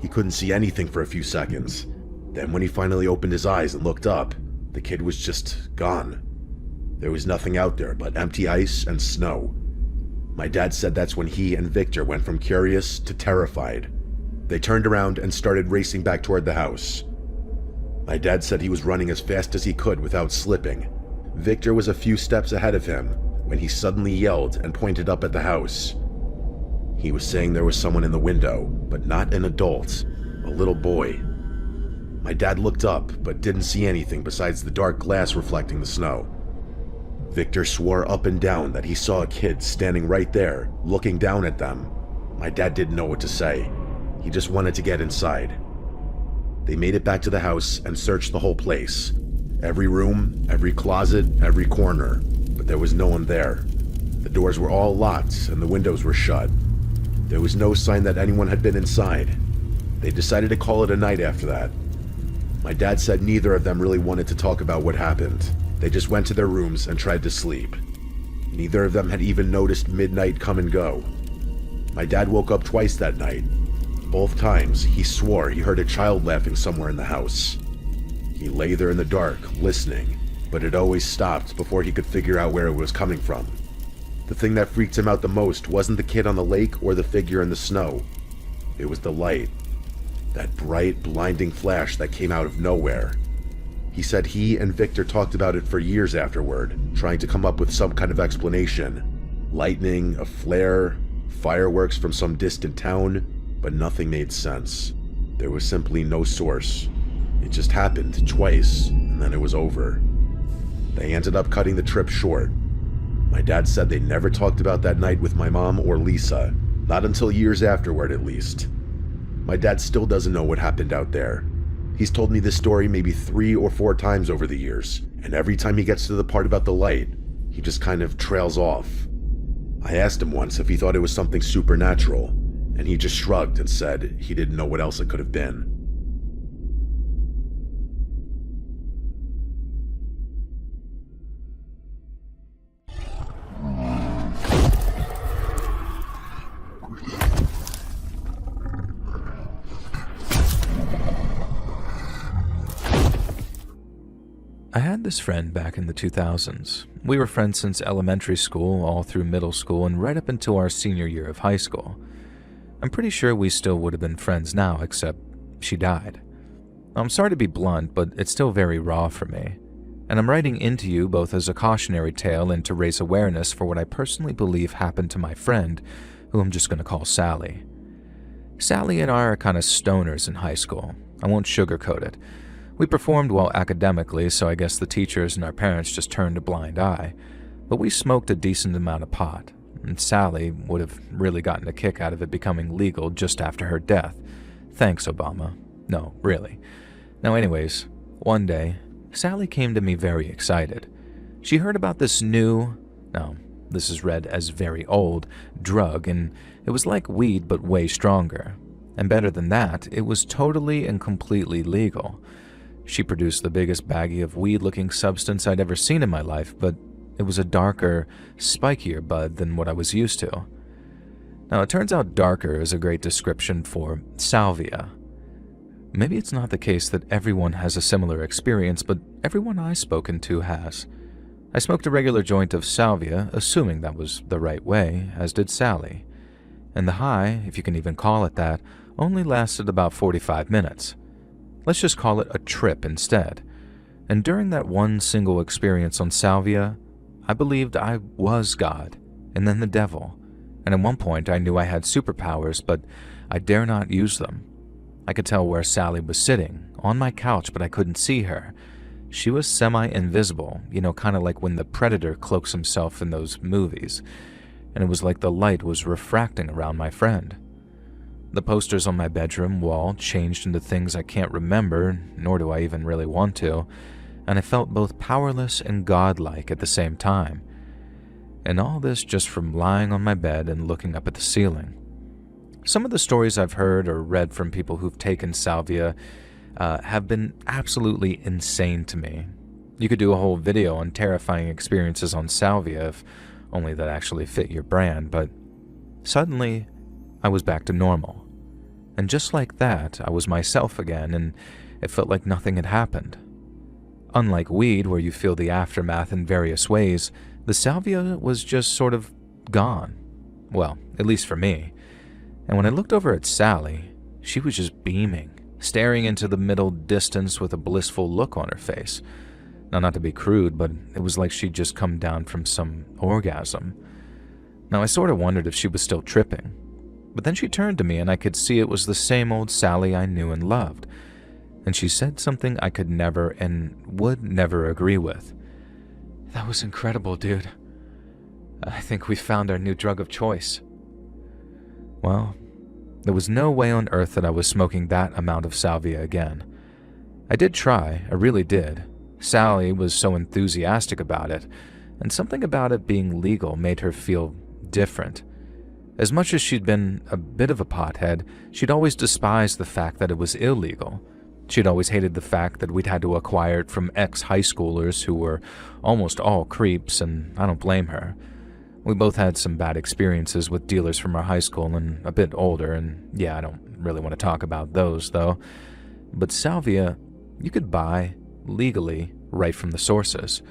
He couldn't see anything for a few seconds. Then when he finally opened his eyes and looked up, the kid was just gone. There was nothing out there but empty ice and snow. My dad said that's when he and Victor went from curious to terrified. They turned around and started racing back toward the house. My dad said he was running as fast as he could without slipping. Victor was a few steps ahead of him when he suddenly yelled and pointed up at the house. He was saying there was someone in the window, but not an adult, a little boy. My dad looked up, but didn't see anything besides the dark glass reflecting the snow. Victor swore up and down that he saw a kid standing right there, looking down at them. My dad didn't know what to say. He just wanted to get inside. They made it back to the house and searched the whole place. Every room, every closet, every corner, but there was no one there. The doors were all locked and the windows were shut. There was no sign that anyone had been inside. They decided to call it a night after that. My dad said neither of them really wanted to talk about what happened. They just went to their rooms and tried to sleep. Neither of them had even noticed midnight come and go. My dad woke up twice that night. Both times, he swore he heard a child laughing somewhere in the house. He lay there in the dark, listening, but it always stopped before he could figure out where it was coming from. The thing that freaked him out the most wasn't the kid on the lake or the figure in the snow. It was the light. That bright, blinding flash that came out of nowhere. He said he and Victor talked about it for years afterward, trying to come up with some kind of explanation. Lightning, a flare, fireworks from some distant town, but nothing made sense. There was simply no source. It just happened twice, and then it was over. They ended up cutting the trip short. My dad said they never talked about that night with my mom or Lisa, not until years afterward at least. My dad still doesn't know what happened out there. He's told me this story maybe 3 or 4 times over the years, and every time he gets to the part about the light, he just kind of trails off. I asked him once if he thought it was something supernatural, and he just shrugged and said he didn't know what else it could have been. I had this friend back in the 2000s. We were friends since elementary school, all through middle school, and right up until our senior year of high school. I'm pretty sure we still would have been friends now, except she died. I'm sorry to be blunt, but it's still very raw for me. And I'm writing into you both as a cautionary tale and to raise awareness for what I personally believe happened to my friend, who I'm just going to call Sally. Sally and I are kind of stoners in high school. I won't sugarcoat it. We performed well academically, so I guess the teachers and our parents just turned a blind eye. But we smoked a decent amount of pot, and Sally would have really gotten a kick out of it becoming legal just after her death. Thanks, Obama. No, really. Now anyways, one day, Sally came to me very excited. She heard about this new, this is read as very old, drug, and it was like weed but way stronger. And better than that, it was totally and completely legal. She produced the biggest baggie of weed-looking substance I'd ever seen in my life, but it was a darker, spikier bud than what I was used to. Now, it turns out darker is a great description for salvia. Maybe it's not the case that everyone has a similar experience, but everyone I've spoken to has. I smoked a regular joint of salvia, assuming that was the right way, as did Sally. And the high, if you can even call it that, only lasted about 45 minutes. Let's just call it a trip instead. And during that one single experience on salvia, I believed I was God, and then the devil. And at one point I knew I had superpowers, but I dare not use them. I could tell where Sally was sitting, on my couch, but I couldn't see her. She was semi-invisible, kind of like when the Predator cloaks himself in those movies. And it was like the light was refracting around my friend. The posters on my bedroom wall changed into things I can't remember, nor do I even really want to, and I felt both powerless and godlike at the same time. And all this just from lying on my bed and looking up at the ceiling. Some of the stories I've heard or read from people who've taken salvia have been absolutely insane to me. You could do a whole video on terrifying experiences on salvia if only that actually fit your brand, but suddenly I was back to normal. And just like that, I was myself again, and it felt like nothing had happened. Unlike weed, where you feel the aftermath in various ways, the salvia was just sort of gone. Well, at least for me. And when I looked over at Sally, she was just beaming, staring into the middle distance with a blissful look on her face. Now, not to be crude, but it was like she'd just come down from some orgasm. Now, I sort of wondered if she was still tripping. But then she turned to me and I could see it was the same old Sally I knew and loved. And she said something I could never and would never agree with. "That was incredible, dude. I think we found our new drug of choice." Well, there was no way on earth that I was smoking that amount of salvia again. I did try, I really did. Sally was so enthusiastic about it, and something about it being legal made her feel different. As much as she'd been a bit of a pothead, she'd always despised the fact that it was illegal. She'd always hated the fact that we'd had to acquire it from ex-high schoolers who were almost all creeps, and I don't blame her. We both had some bad experiences with dealers from our high school and a bit older, and yeah, I don't really want to talk about those, though. But salvia, you could buy, legally, right from the sources.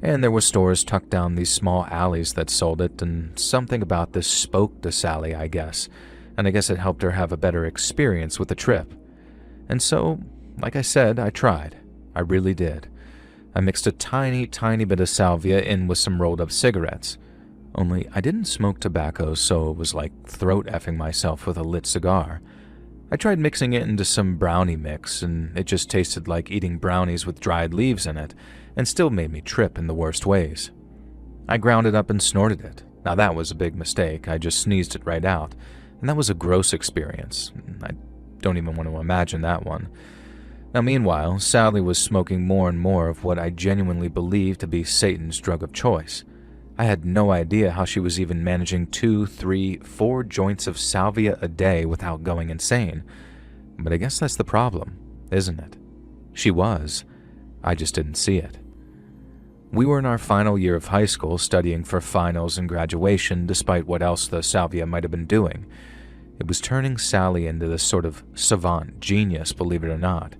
And there were stores tucked down these small alleys that sold it, and something about this spoke to Sally, I guess. And I guess it helped her have a better experience with the trip. And so, like I said, I tried. I really did. I mixed a tiny, tiny bit of salvia in with some rolled-up cigarettes. Only I didn't smoke tobacco, so it was like throat-effing myself with a lit cigar. I tried mixing it into some brownie mix, and it just tasted like eating brownies with dried leaves in it, and still made me trip in the worst ways. I ground it up and snorted it. Now that was a big mistake. I just sneezed it right out, and that was a gross experience. I don't even want to imagine that one. Now meanwhile, Sally was smoking more and more of what I genuinely believed to be Satan's drug of choice. I had no idea how she was even managing 2, 3, 4 joints of salvia a day without going insane. But I guess that's the problem, isn't it? She was. I just didn't see it. We were in our final year of high school studying for finals and graduation despite what else the salvia might have been doing. It was turning Sally into this sort of savant genius, believe it or not.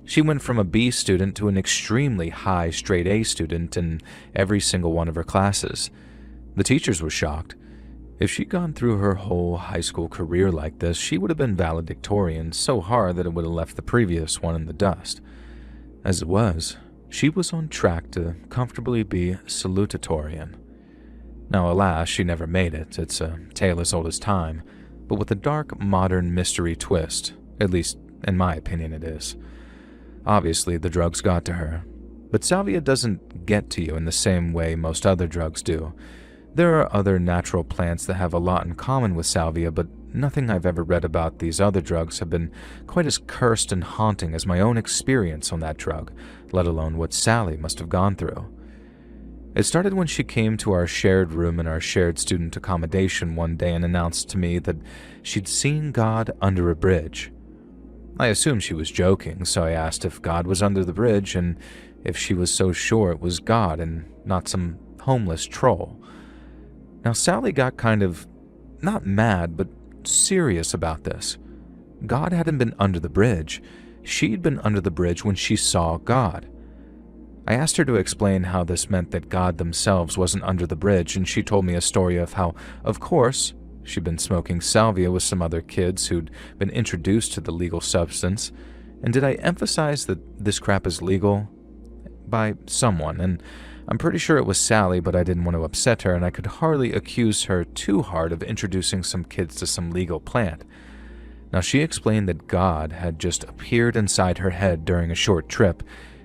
She went from a B student to an extremely high straight A student in every single one of her classes. The teachers were shocked. If she'd gone through her whole high school career like this, she would have been valedictorian so hard that it would have left the previous one in the dust. As it was, she was on track to comfortably be salutatorian. Now alas, she never made it. It's a tale as old as time, but with a dark modern mystery twist, at least in my opinion it is. Obviously, the drugs got to her, but salvia doesn't get to you in the same way most other drugs do. There are other natural plants that have a lot in common with salvia, but nothing I've ever read about these other drugs have been quite as cursed and haunting as my own experience on that drug, let alone what Sally must have gone through. It started when she came to our shared room in our shared student accommodation one day and announced to me that she'd seen God under a bridge. I assumed she was joking, so I asked if God was under the bridge and if she was so sure it was God and not some homeless troll. Now, Sally got kind of, not mad, but serious about this. God hadn't been under the bridge. She'd been under the bridge when she saw God. I asked her to explain how this meant that God themselves wasn't under the bridge, and she told me a story of how, of course, she'd been smoking salvia with some other kids who'd been introduced to the legal substance. And did I emphasize that this crap is legal? By someone, and I'm pretty sure it was Sally, but I didn't want to upset her, and I could hardly accuse her too hard of introducing some kids to some legal plant. Now, she explained that God had just appeared inside her head during a short trip,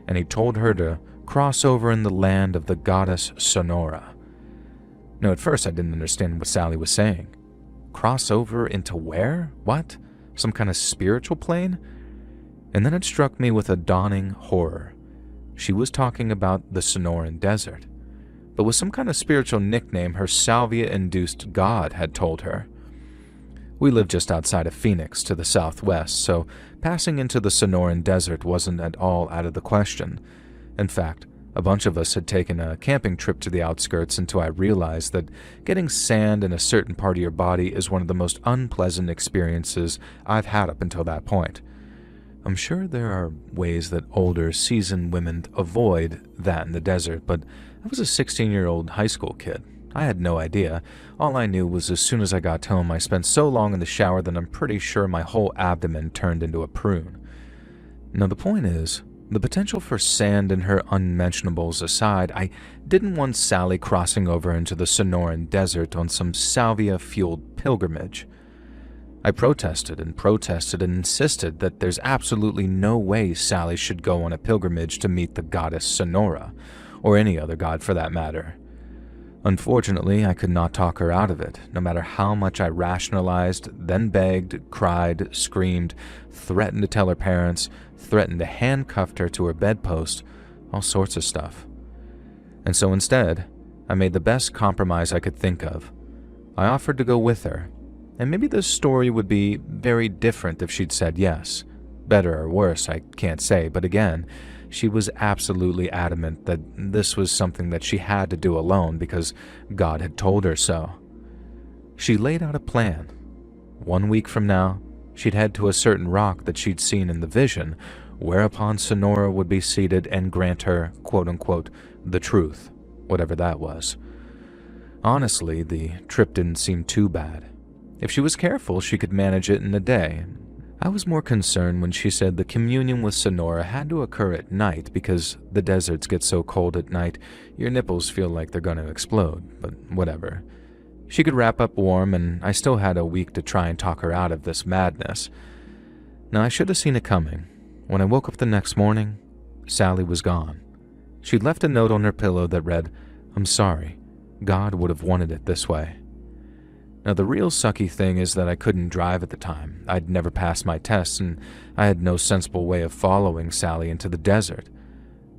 and he told her to cross over in the land of the goddess Sonora. Now, at first I didn't understand what Sally was saying. Cross over into where? What? Some kind of spiritual plane? And then it struck me with a dawning horror. She was talking about the Sonoran Desert, but with some kind of spiritual nickname her salvia-induced god had told her. We lived just outside of Phoenix to the southwest, so passing into the Sonoran Desert wasn't at all out of the question. In fact, a bunch of us had taken a camping trip to the outskirts until I realized that getting sand in a certain part of your body is one of the most unpleasant experiences I've had up until that point. I'm sure there are ways that older, seasoned women avoid that in the desert, but I was a 16-year-old high school kid. I had no idea. All I knew was as soon as I got home, I spent so long in the shower that I'm pretty sure my whole abdomen turned into a prune. Now, the point is, the potential for sand in her unmentionables aside, I didn't want Sally crossing over into the Sonoran Desert on some salvia-fueled pilgrimage. I protested and insisted that there's absolutely no way Sally should go on a pilgrimage to meet the goddess Sonora, or any other god for that matter. Unfortunately, I could not talk her out of it, no matter how much I rationalized, then begged, cried, screamed, threatened to tell her parents, threatened to handcuff her to her bedpost, all sorts of stuff. And so instead, I made the best compromise I could think of. I offered to go with her, and maybe this story would be very different if she'd said yes. Better or worse, I can't say, but again, she was absolutely adamant that this was something that she had to do alone because God had told her so. She laid out a plan. 1 week from now, she'd head to a certain rock that she'd seen in the vision, whereupon Sonora would be seated and grant her, quote-unquote, the truth, whatever that was. Honestly, the trip didn't seem too bad. If she was careful, she could manage it in a day. I was more concerned when she said the communion with Sonora had to occur at night because the deserts get so cold at night, your nipples feel like they're going to explode, but whatever. She could wrap up warm, and I still had a week to try and talk her out of this madness. Now, I should have seen it coming. When I woke up the next morning, Sally was gone. She'd left a note on her pillow that read, "I'm sorry. God would have wanted it this way." Now, the real sucky thing is that I couldn't drive at the time. I'd never passed my tests, and I had no sensible way of following Sally into the desert.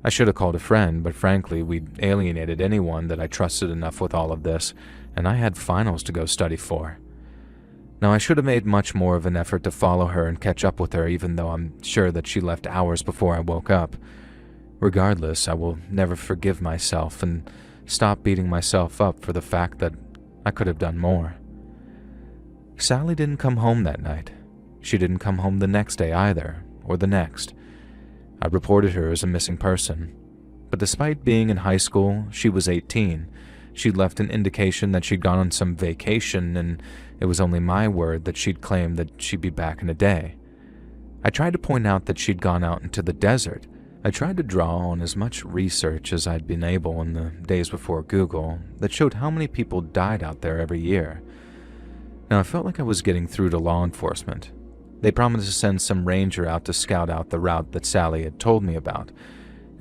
I should have called a friend, but frankly, we'd alienated anyone that I trusted enough with all of this, and I had finals to go study for. Now, I should have made much more of an effort to follow her and catch up with her, even though I'm sure that she left hours before I woke up. Regardless, I will never forgive myself and stop beating myself up for the fact that I could have done more. Sally didn't come home that night. She didn't come home the next day either, or the next. I reported her as a missing person. But despite being in high school, she was 18. She'd left an indication that she'd gone on some vacation, and it was only my word that she'd claimed that she'd be back in a day. I tried to point out that she'd gone out into the desert. I tried to draw on as much research as I'd been able in the days before Google that showed how many people died out there every year. Now, I felt like I was getting through to law enforcement. They promised to send some ranger out to scout out the route that Sally had told me about,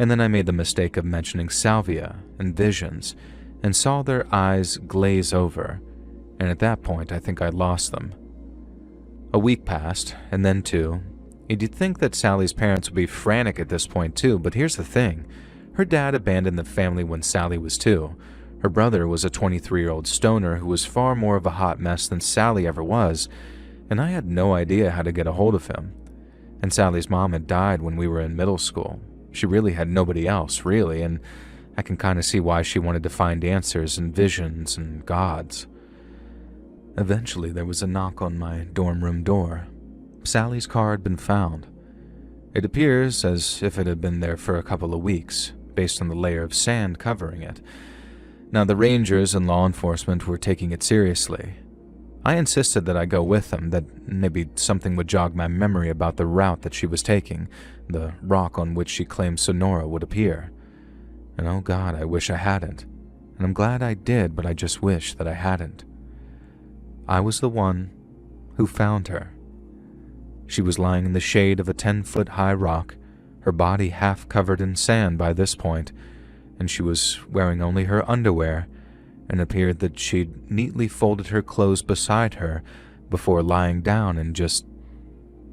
and then I made the mistake of mentioning salvia and visions, and saw their eyes glaze over, and at that point I think I lost them. A week passed, and then two, and you'd think that Sally's parents would be frantic at this point too, but here's the thing. Her dad abandoned the family when Sally was 2. Her brother was a 23-year-old stoner who was far more of a hot mess than Sally ever was, and I had no idea how to get a hold of him. And Sally's mom had died when we were in middle school. She really had nobody else, really, and I can kind of see why she wanted to find answers and visions and gods. Eventually, there was a knock on my dorm room door. Sally's car had been found. It appears as if it had been there for a couple of weeks, based on the layer of sand covering it. Now, the rangers and law enforcement were taking it seriously. I insisted that I go with them, that maybe something would jog my memory about the route that she was taking, the rock on which she claimed Sonora would appear. And oh God, I wish I hadn't. And I'm glad I did, but I just wish that I hadn't. I was the one who found her. She was lying in the shade of a 10-foot-high rock, her body half covered in sand by this point, and she was wearing only her underwear, and appeared that she'd neatly folded her clothes beside her before lying down and just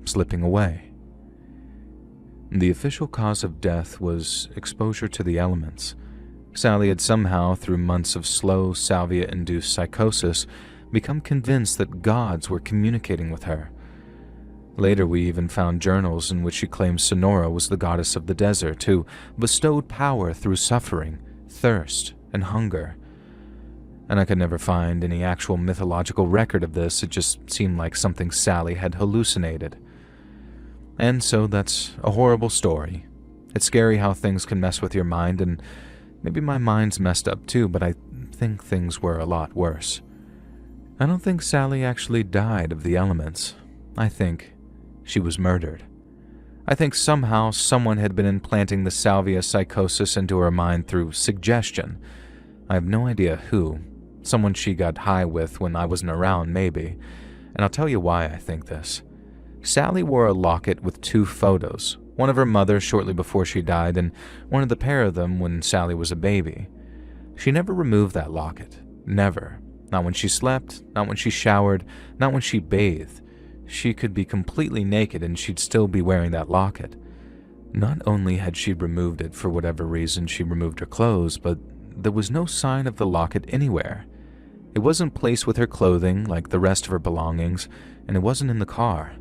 slipping away. The official cause of death was exposure to the elements. Sally had somehow, through months of slow salvia-induced psychosis, become convinced that gods were communicating with her. Later, we even found journals in which she claimed Sonora was the goddess of the desert, who bestowed power through suffering, thirst, and hunger. And I could never find any actual mythological record of this. It just seemed like something Sally had hallucinated. And so that's a horrible story. It's scary how things can mess with your mind, and maybe my mind's messed up too, but I think things were a lot worse. I don't think Sally actually died of the elements. I think she was murdered. I think somehow someone had been implanting the salvia psychosis into her mind through suggestion. I have no idea who. Someone she got high with when I wasn't around, maybe. And I'll tell you why I think this. Sally wore a locket with 2 photos, one of her mother shortly before she died, and one of the pair of them when Sally was a baby. She never removed that locket. Never. Not when she slept, not when she showered, not when she bathed. She could be completely naked and she'd still be wearing that locket. Not only had she removed it for whatever reason she removed her clothes, but there was no sign of the locket anywhere. It wasn't placed with her clothing like the rest of her belongings, and it wasn't in the car.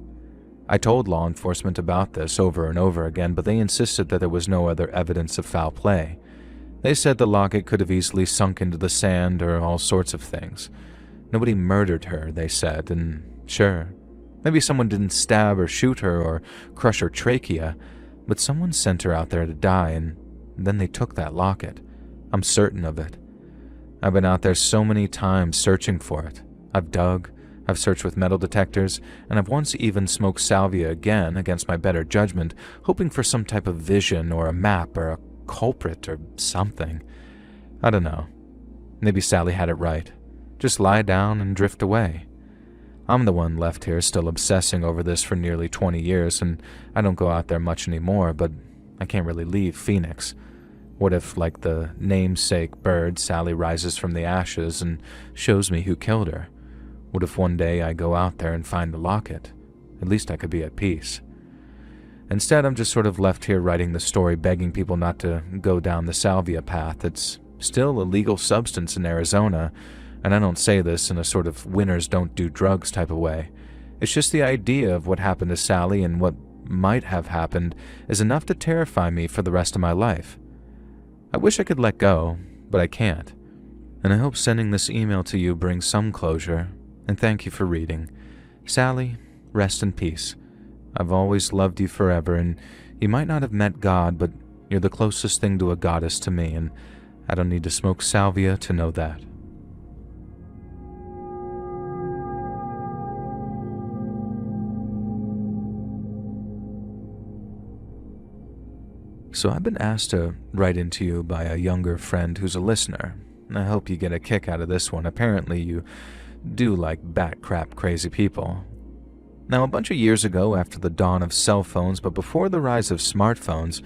I told law enforcement about this over and over again, but they insisted that there was no other evidence of foul play. They said the locket could have easily sunk into the sand or all sorts of things. Nobody murdered her, they said, and sure, maybe someone didn't stab or shoot her or crush her trachea, but someone sent her out there to die, and then they took that locket. I'm certain of it. I've been out there so many times searching for it. I've dug, I've searched with metal detectors, and I've once even smoked salvia again against my better judgment, hoping for some type of vision or a map or a culprit or something. I don't know. Maybe Sally had it right. Just lie down and drift away. I'm the one left here still obsessing over this for nearly 20 years, and I don't go out there much anymore, but I can't really leave Phoenix. What if, like the namesake bird, Sally rises from the ashes and shows me who killed her? What if one day I go out there and find the locket? At least I could be at peace. Instead, I'm just sort of left here writing the story, begging people not to go down the salvia path. It's still a legal substance in Arizona, and I don't say this in a sort of winners don't do drugs type of way. It's just the idea of what happened to Sally and what might have happened is enough to terrify me for the rest of my life. I wish I could let go, but I can't. And I hope sending this email to you brings some closure, and thank you for reading. Sally, rest in peace. I've always loved you forever, and you might not have met God, but you're the closest thing to a goddess to me, and I don't need to smoke salvia to know that. So I've been asked to write into you by a younger friend who's a listener. I hope you get a kick out of this one. Apparently you do like bat crap crazy people. Now, a bunch of years ago, after the dawn of cell phones, but before the rise of smartphones,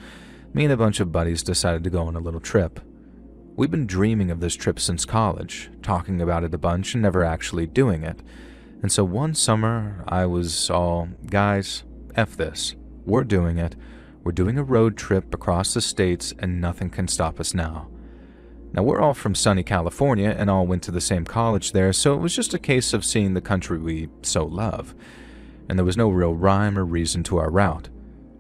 me and a bunch of buddies decided to go on a little trip. We've been dreaming of this trip since college, talking about it a bunch and never actually doing it. And so one summer, I was all, guys, F this. We're doing it. We're doing a road trip across the states and nothing can stop us now. Now, we're all from sunny California and all went to the same college there, so it was just a case of seeing the country we so love. And there was no real rhyme or reason to our route.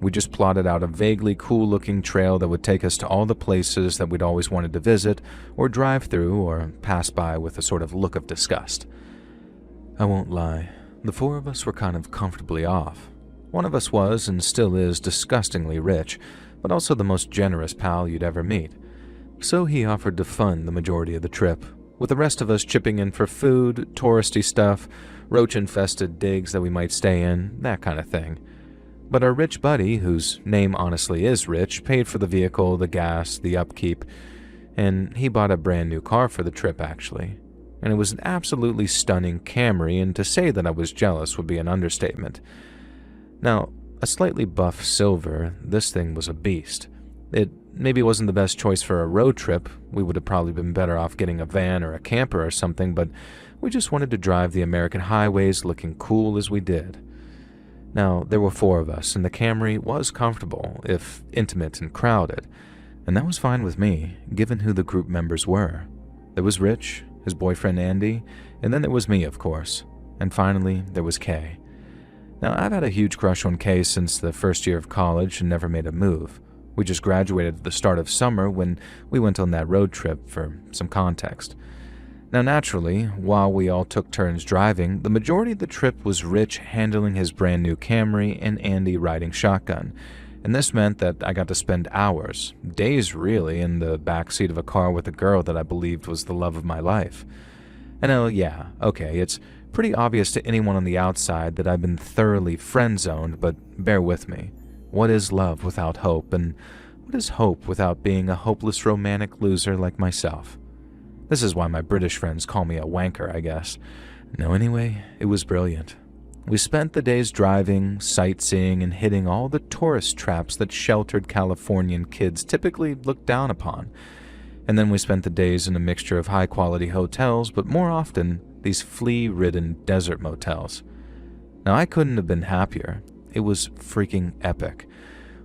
We just plotted out a vaguely cool-looking trail that would take us to all the places that we'd always wanted to visit, or drive through, or pass by with a sort of look of disgust. I won't lie, the four of us were kind of comfortably off. One of us was, and still is, disgustingly rich, but also the most generous pal you'd ever meet. So he offered to fund the majority of the trip, with the rest of us chipping in for food, touristy stuff, roach-infested digs that we might stay in, that kind of thing. But our rich buddy, whose name honestly is Rich, paid for the vehicle, the gas, the upkeep, and he bought a brand new car for the trip, actually. And it was an absolutely stunning Camry, and to say that I was jealous would be an understatement. Now, a slightly buff silver, this thing was a beast. It maybe wasn't the best choice for a road trip. We would have probably been better off getting a van or a camper or something, but we just wanted to drive the American highways looking cool as we did. Now, there were four of us, and the Camry was comfortable, if intimate and crowded, and that was fine with me, given who the group members were. There was Rich, his boyfriend Andy, and then there was me, of course, and finally, there was Kay. Now, I've had a huge crush on Kay since the first year of college and never made a move. We just graduated at the start of summer when we went on that road trip, for some context. Now, naturally, while we all took turns driving, the majority of the trip was Rich handling his brand new Camry and Andy riding shotgun, and this meant that I got to spend hours, days really, in the backseat of a car with a girl that I believed was the love of my life. And it's pretty obvious to anyone on the outside that I've been thoroughly friend-zoned, but bear with me. What is love without hope, and what is hope without being a hopeless romantic loser like myself? This is why my British friends call me a wanker, I guess. No, anyway, it was brilliant. We spent the days driving, sightseeing, and hitting all the tourist traps that sheltered Californian kids typically look down upon. And then we spent the days in a mixture of high-quality hotels, but more often, these flea-ridden desert motels. Now, I couldn't have been happier. It was freaking epic.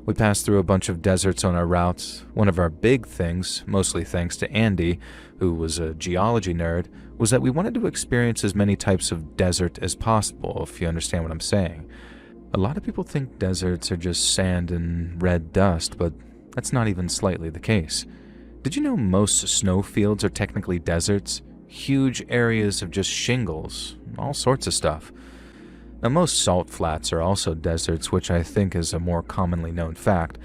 We passed through a bunch of deserts on our routes. One of our big things, mostly thanks to Andy, who was a geology nerd, was that we wanted to experience as many types of desert as possible, if you understand what I'm saying. A lot of people think deserts are just sand and red dust, but that's not even slightly the case. Did you know most snowfields are technically deserts? Huge areas of just shingles, all sorts of stuff. Now, most salt flats are also deserts, which I think is a more commonly known fact,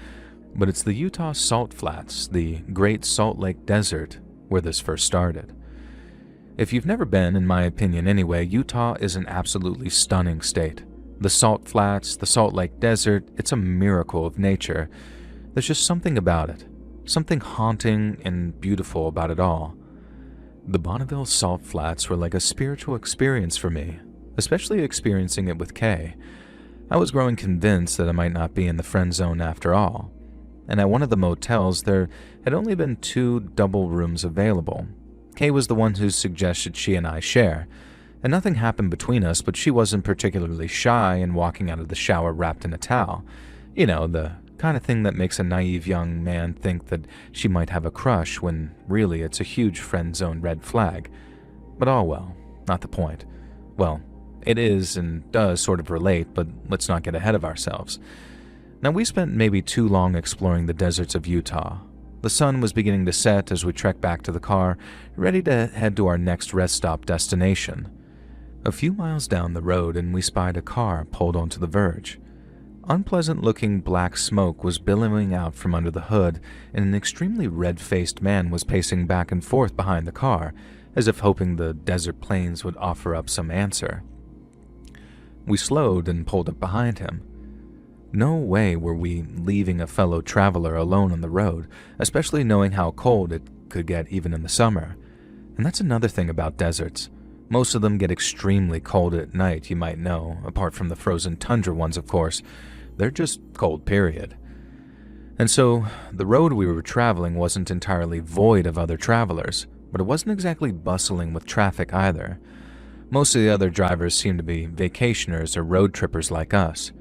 but it's the Utah Salt Flats, the Great Salt Lake Desert, where this first started. If you've never been, in my opinion anyway, Utah is an absolutely stunning state. The Salt Flats, the Salt Lake Desert, it's a miracle of nature. There's just something about it, something haunting and beautiful about it all. The Bonneville Salt Flats were like a spiritual experience for me, especially experiencing it with Kay. I was growing convinced that I might not be in the friend zone after all. And at one of the motels, there had only been 2 double rooms available. Kay was the one who suggested she and I share, and nothing happened between us, but she wasn't particularly shy in walking out of the shower wrapped in a towel. You know, the kind of thing that makes a naive young man think that she might have a crush when really it's a huge friend zone red flag. But oh well, not the point. Well, it is and does sort of relate, but let's not get ahead of ourselves. Now, we spent maybe too long exploring the deserts of Utah. The sun was beginning to set as we trekked back to the car, ready to head to our next rest stop destination. A few miles down the road, and we spied a car pulled onto the verge. Unpleasant-looking black smoke was billowing out from under the hood, and an extremely red-faced man was pacing back and forth behind the car, as if hoping the desert plains would offer up some answer. We slowed and pulled up behind him. No way were we leaving a fellow traveler alone on the road, especially knowing how cold it could get even in the summer. And that's another thing about deserts. Most of them get extremely cold at night, you might know, apart from the frozen tundra ones, of course. They're just cold, period. And so, the road we were traveling wasn't entirely void of other travelers, but it wasn't exactly bustling with traffic either. Most of the other drivers seemed to be vacationers or road trippers like us.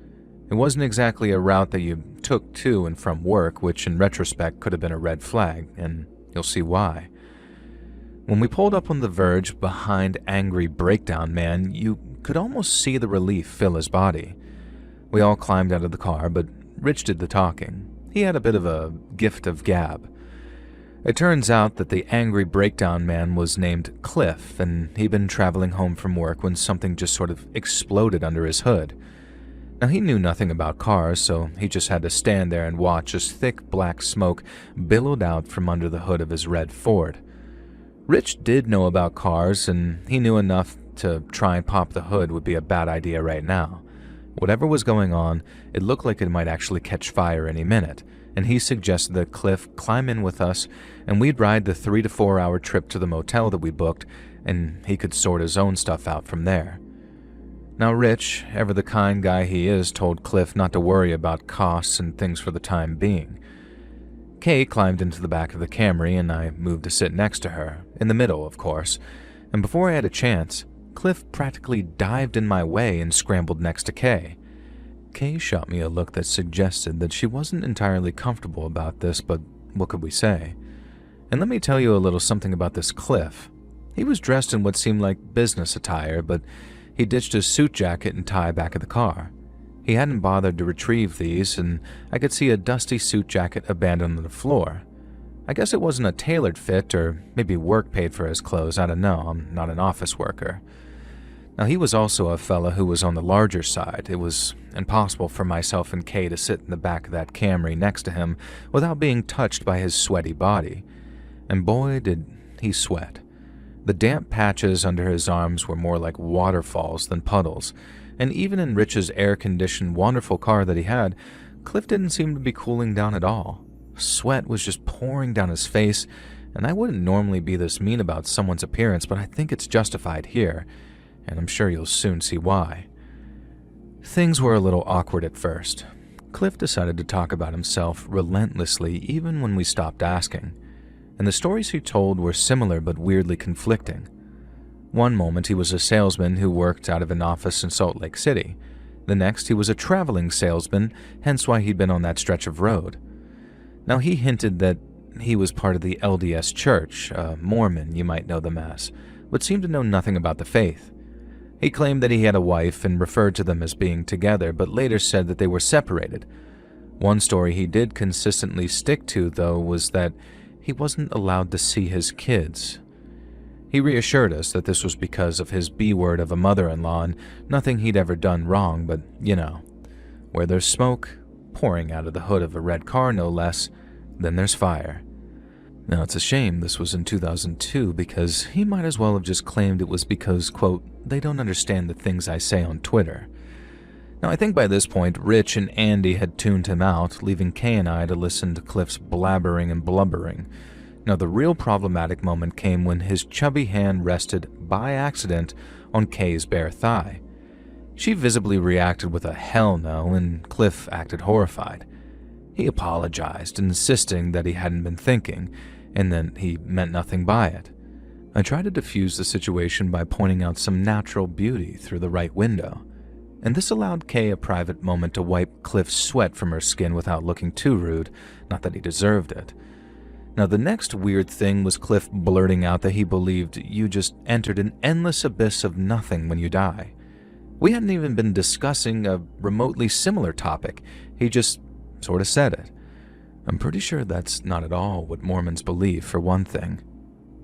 It wasn't exactly a route that you took to and from work, which in retrospect could have been a red flag, and you'll see why. When we pulled up on the verge behind Angry Breakdown Man, you could almost see the relief fill his body. We all climbed out of the car, but Rich did the talking. He had a bit of a gift of gab. It turns out that the Angry Breakdown Man was named Cliff, and he'd been traveling home from work when something just sort of exploded under his hood. Now, he knew nothing about cars, so he just had to stand there and watch as thick black smoke billowed out from under the hood of his red Ford. Rich did know about cars, and he knew enough to try and pop the hood would be a bad idea right now. Whatever was going on, it looked like it might actually catch fire any minute, and he suggested that Cliff climb in with us, and we'd ride the 3 to 4 hour trip to the motel that we booked, and he could sort his own stuff out from there. Now Rich, ever the kind guy he is, told Cliff not to worry about costs and things for the time being. Kay climbed into the back of the Camry, and I moved to sit next to her, in the middle, of course, and before I had a chance, Cliff practically dived in my way and scrambled next to Kay. Kay shot me a look that suggested that she wasn't entirely comfortable about this, but what could we say? And let me tell you a little something about this Cliff. He was dressed in what seemed like business attire, but he ditched his suit jacket and tie back of the car. He hadn't bothered to retrieve these, and I could see a dusty suit jacket abandoned on the floor. I guess it wasn't a tailored fit, or maybe work paid for his clothes, I don't know, I'm not an office worker. Now, he was also a fella who was on the larger side. It was impossible for myself and Kay to sit in the back of that Camry next to him without being touched by his sweaty body. And boy, did he sweat. The damp patches under his arms were more like waterfalls than puddles, and even in Rich's air-conditioned, wonderful car that he had, Cliff didn't seem to be cooling down at all. Sweat was just pouring down his face, and I wouldn't normally be this mean about someone's appearance, but I think it's justified here, and I'm sure you'll soon see why. Things were a little awkward at first. Cliff decided to talk about himself relentlessly even when we stopped asking, and the stories he told were similar but weirdly conflicting. One moment he was a salesman who worked out of an office in Salt Lake City. The next he was a traveling salesman, hence why he'd been on that stretch of road. Now he hinted that he was part of the LDS Church, a Mormon you might know them as, but seemed to know nothing about the faith. He claimed that he had a wife and referred to them as being together, but later said that they were separated. One story he did consistently stick to, though, was that he wasn't allowed to see his kids. He reassured us that this was because of his B-word of a mother-in-law and nothing he'd ever done wrong, but, you know, where there's smoke, pouring out of the hood of a red car no less, then there's fire. Now, it's a shame this was in 2002 because he might as well have just claimed it was because, quote, they don't understand the things I say on Twitter. Now, I think by this point, Rich and Andy had tuned him out, leaving Kay and I to listen to Cliff's blabbering and blubbering. Now, the real problematic moment came when his chubby hand rested, by accident, on Kay's bare thigh. She visibly reacted with a hell no, and Cliff acted horrified. He apologized, insisting that he hadn't been thinking, and that he meant nothing by it. I tried to diffuse the situation by pointing out some natural beauty through the right window, and this allowed Kay a private moment to wipe Cliff's sweat from her skin without looking too rude, not that he deserved it. Now, the next weird thing was Cliff blurting out that he believed you just entered an endless abyss of nothing when you die. We hadn't even been discussing a remotely similar topic. He just sort of said it. I'm pretty sure that's not at all what Mormons believe, for one thing.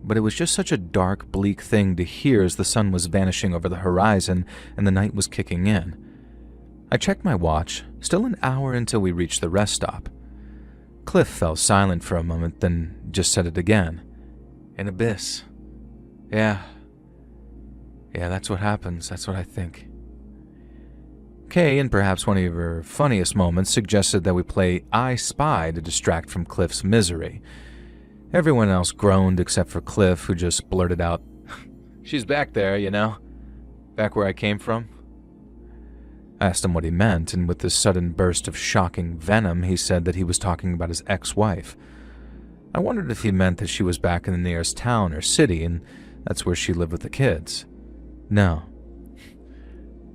But it was just such a dark, bleak thing to hear as the sun was vanishing over the horizon and the night was kicking in. I checked my watch, still an hour until we reached the rest stop. Cliff fell silent for a moment, then just said it again. An abyss. Yeah, that's what happens. That's what I think. Kay, in perhaps one of her funniest moments, suggested that we play I Spy to distract from Cliff's misery. Everyone else groaned except for Cliff, who just blurted out, "She's back there, you know? Back where I came from?" I asked him what he meant, and with this sudden burst of shocking venom, he said that he was talking about his ex-wife. I wondered if he meant that she was back in the nearest town or city, and that's where she lived with the kids. No.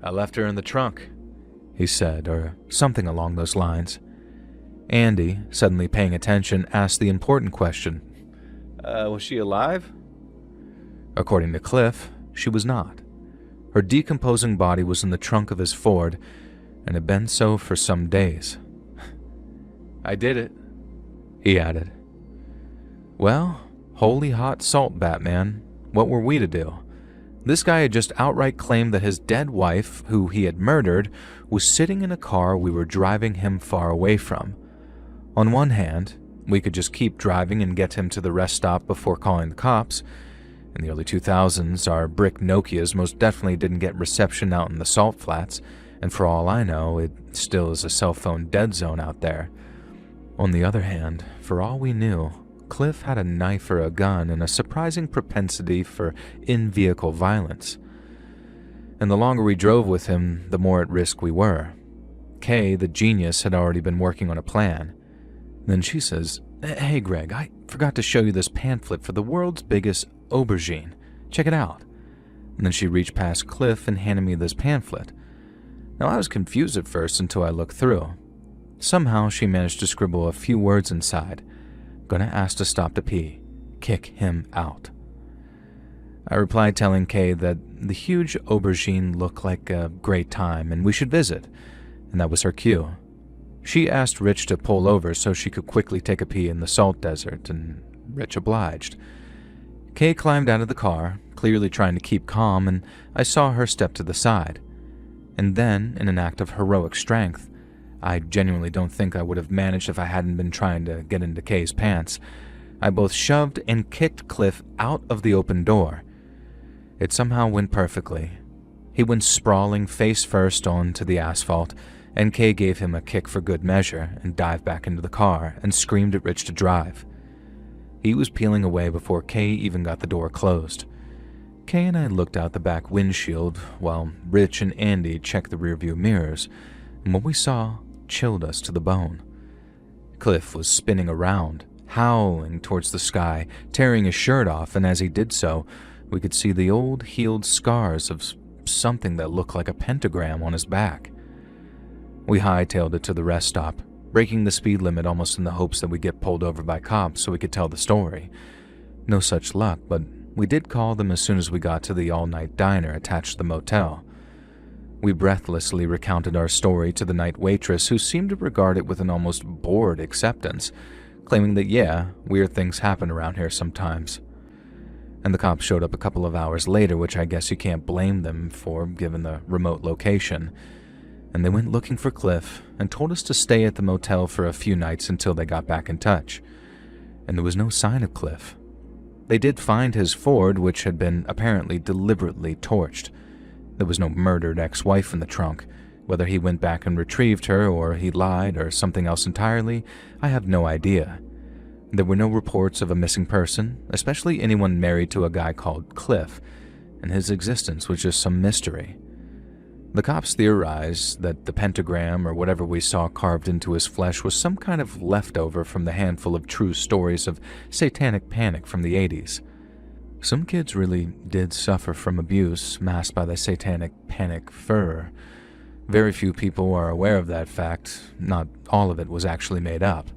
"I left her in the trunk," he said, or something along those lines. Andy, suddenly paying attention, asked the important question. Was she alive? According to Cliff, she was not. Her decomposing body was in the trunk of his Ford, and had been so for some days. I did it, he added. Well, holy hot salt, Batman. What were we to do? This guy had just outright claimed that his dead wife, who he had murdered, was sitting in a car we were driving him far away from. On one hand, we could just keep driving and get him to the rest stop before calling the cops. In the early 2000s, our brick Nokias most definitely didn't get reception out in the salt flats, and for all I know, it still is a cell phone dead zone out there. On the other hand, for all we knew, Cliff had a knife or a gun and a surprising propensity for in-vehicle violence. And the longer we drove with him, the more at risk we were. Kay, the genius, had already been working on a plan. Then she says, "Hey Greg, I forgot to show you this pamphlet for the world's biggest aubergine. Check it out." And then she reached past Cliff and handed me this pamphlet. Now I was confused at first until I looked through. Somehow she managed to scribble a few words inside. Gonna ask to stop to pee. Kick him out. I replied telling Kay that the huge aubergine looked like a great time and we should visit, and that was her cue. She asked Rich to pull over so she could quickly take a pee in the salt desert, and Rich obliged. Kay climbed out of the car, clearly trying to keep calm, and I saw her step to the side. And then, in an act of heroic strength, I genuinely don't think I would have managed if I hadn't been trying to get into Kay's pants, I both shoved and kicked Cliff out of the open door. It somehow went perfectly. He went sprawling face first onto the asphalt, and Kay gave him a kick for good measure and dived back into the car and screamed at Rich to drive. He was peeling away before Kay even got the door closed. Kay and I looked out the back windshield while Rich and Andy checked the rearview mirrors, and what we saw chilled us to the bone. Cliff was spinning around, howling towards the sky, tearing his shirt off, and as he did so, we could see the old healed scars of something that looked like a pentagram on his back. We hightailed it to the rest stop, breaking the speed limit almost in the hopes that we'd get pulled over by cops so we could tell the story. No such luck, but we did call them as soon as we got to the all-night diner attached to the motel. We breathlessly recounted our story to the night waitress, who seemed to regard it with an almost bored acceptance, claiming that yeah, weird things happen around here sometimes. And the cops showed up a couple of hours later, which I guess you can't blame them for given the remote location. And they went looking for Cliff and told us to stay at the motel for a few nights until they got back in touch. And there was no sign of Cliff. They did find his Ford, which had been apparently deliberately torched. There was no murdered ex-wife in the trunk. Whether he went back and retrieved her, or he lied, or something else entirely, I have no idea. There were no reports of a missing person, especially anyone married to a guy called Cliff, and his existence was just some mystery. The cops theorized that the pentagram or whatever we saw carved into his flesh was some kind of leftover from the handful of true stories of satanic panic from the 80s. Some kids really did suffer from abuse masked by the satanic panic furor. Very few people are aware of that fact. Not all of it was actually made up.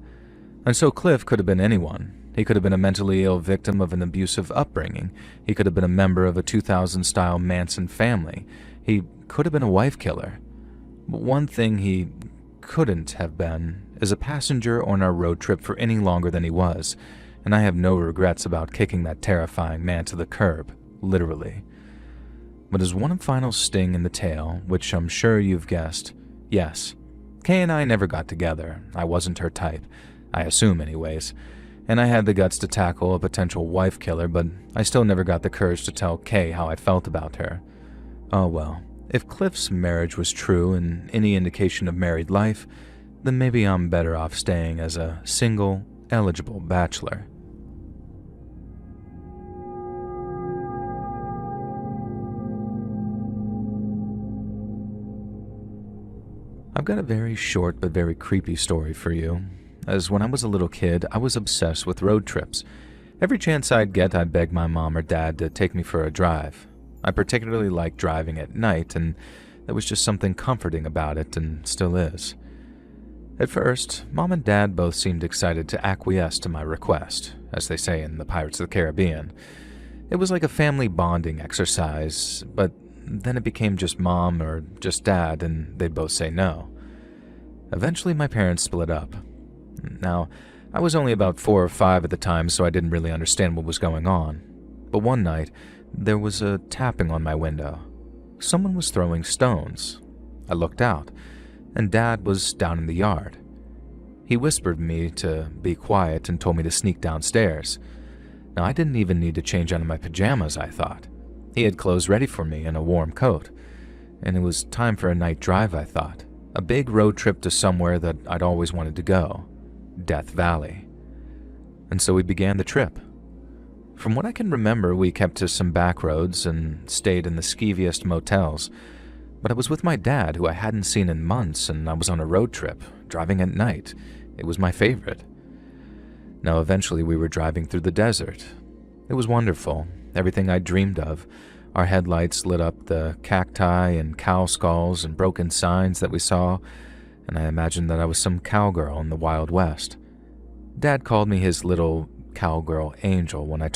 And so Cliff could have been anyone. He could have been a mentally ill victim of an abusive upbringing. He could have been a member of a 2000-style Manson family. He could have been a wife killer. But one thing he couldn't have been is a passenger on our road trip for any longer than he was, and I have no regrets about kicking that terrifying man to the curb, literally. But as one final sting in the tail, which I'm sure you've guessed, yes, Kay and I never got together. I wasn't her type, I assume anyways, and I had the guts to tackle a potential wife killer, but I still never got the courage to tell Kay how I felt about her. Oh well, if Cliff's marriage was true and any indication of married life, then maybe I'm better off staying as a single, eligible bachelor. I've got a very short but very creepy story for you, as when I was a little kid, I was obsessed with road trips. Every chance I'd get, I'd beg my mom or dad to take me for a drive. I particularly liked driving at night, and there was just something comforting about it, and still is. At first, Mom and Dad both seemed excited to acquiesce to my request, as they say in the Pirates of the Caribbean. It was like a family bonding exercise, but then it became just Mom or just Dad, and they'd both say no. Eventually, my parents split up. Now, I was only about 4 or 5 at the time, so I didn't really understand what was going on. But one night, there was a tapping on my window. Someone was throwing stones. I looked out, and Dad was down in the yard. He whispered me to be quiet and told me to sneak downstairs. Now, I didn't even need to change out of my pajamas, I thought. He had clothes ready for me and a warm coat. And it was time for a night drive, I thought. A big road trip to somewhere that I'd always wanted to go. Death Valley. And so we began the trip. From what I can remember, we kept to some back roads and stayed in the skeeviest motels. But I was with my dad, who I hadn't seen in months, and I was on a road trip, driving at night. It was my favorite. Now, eventually we were driving through the desert. It was wonderful, everything I dreamed of. Our headlights lit up the cacti and cow skulls and broken signs that we saw, and I imagined that I was some cowgirl in the Wild West. Dad called me his little cowgirl angel when I told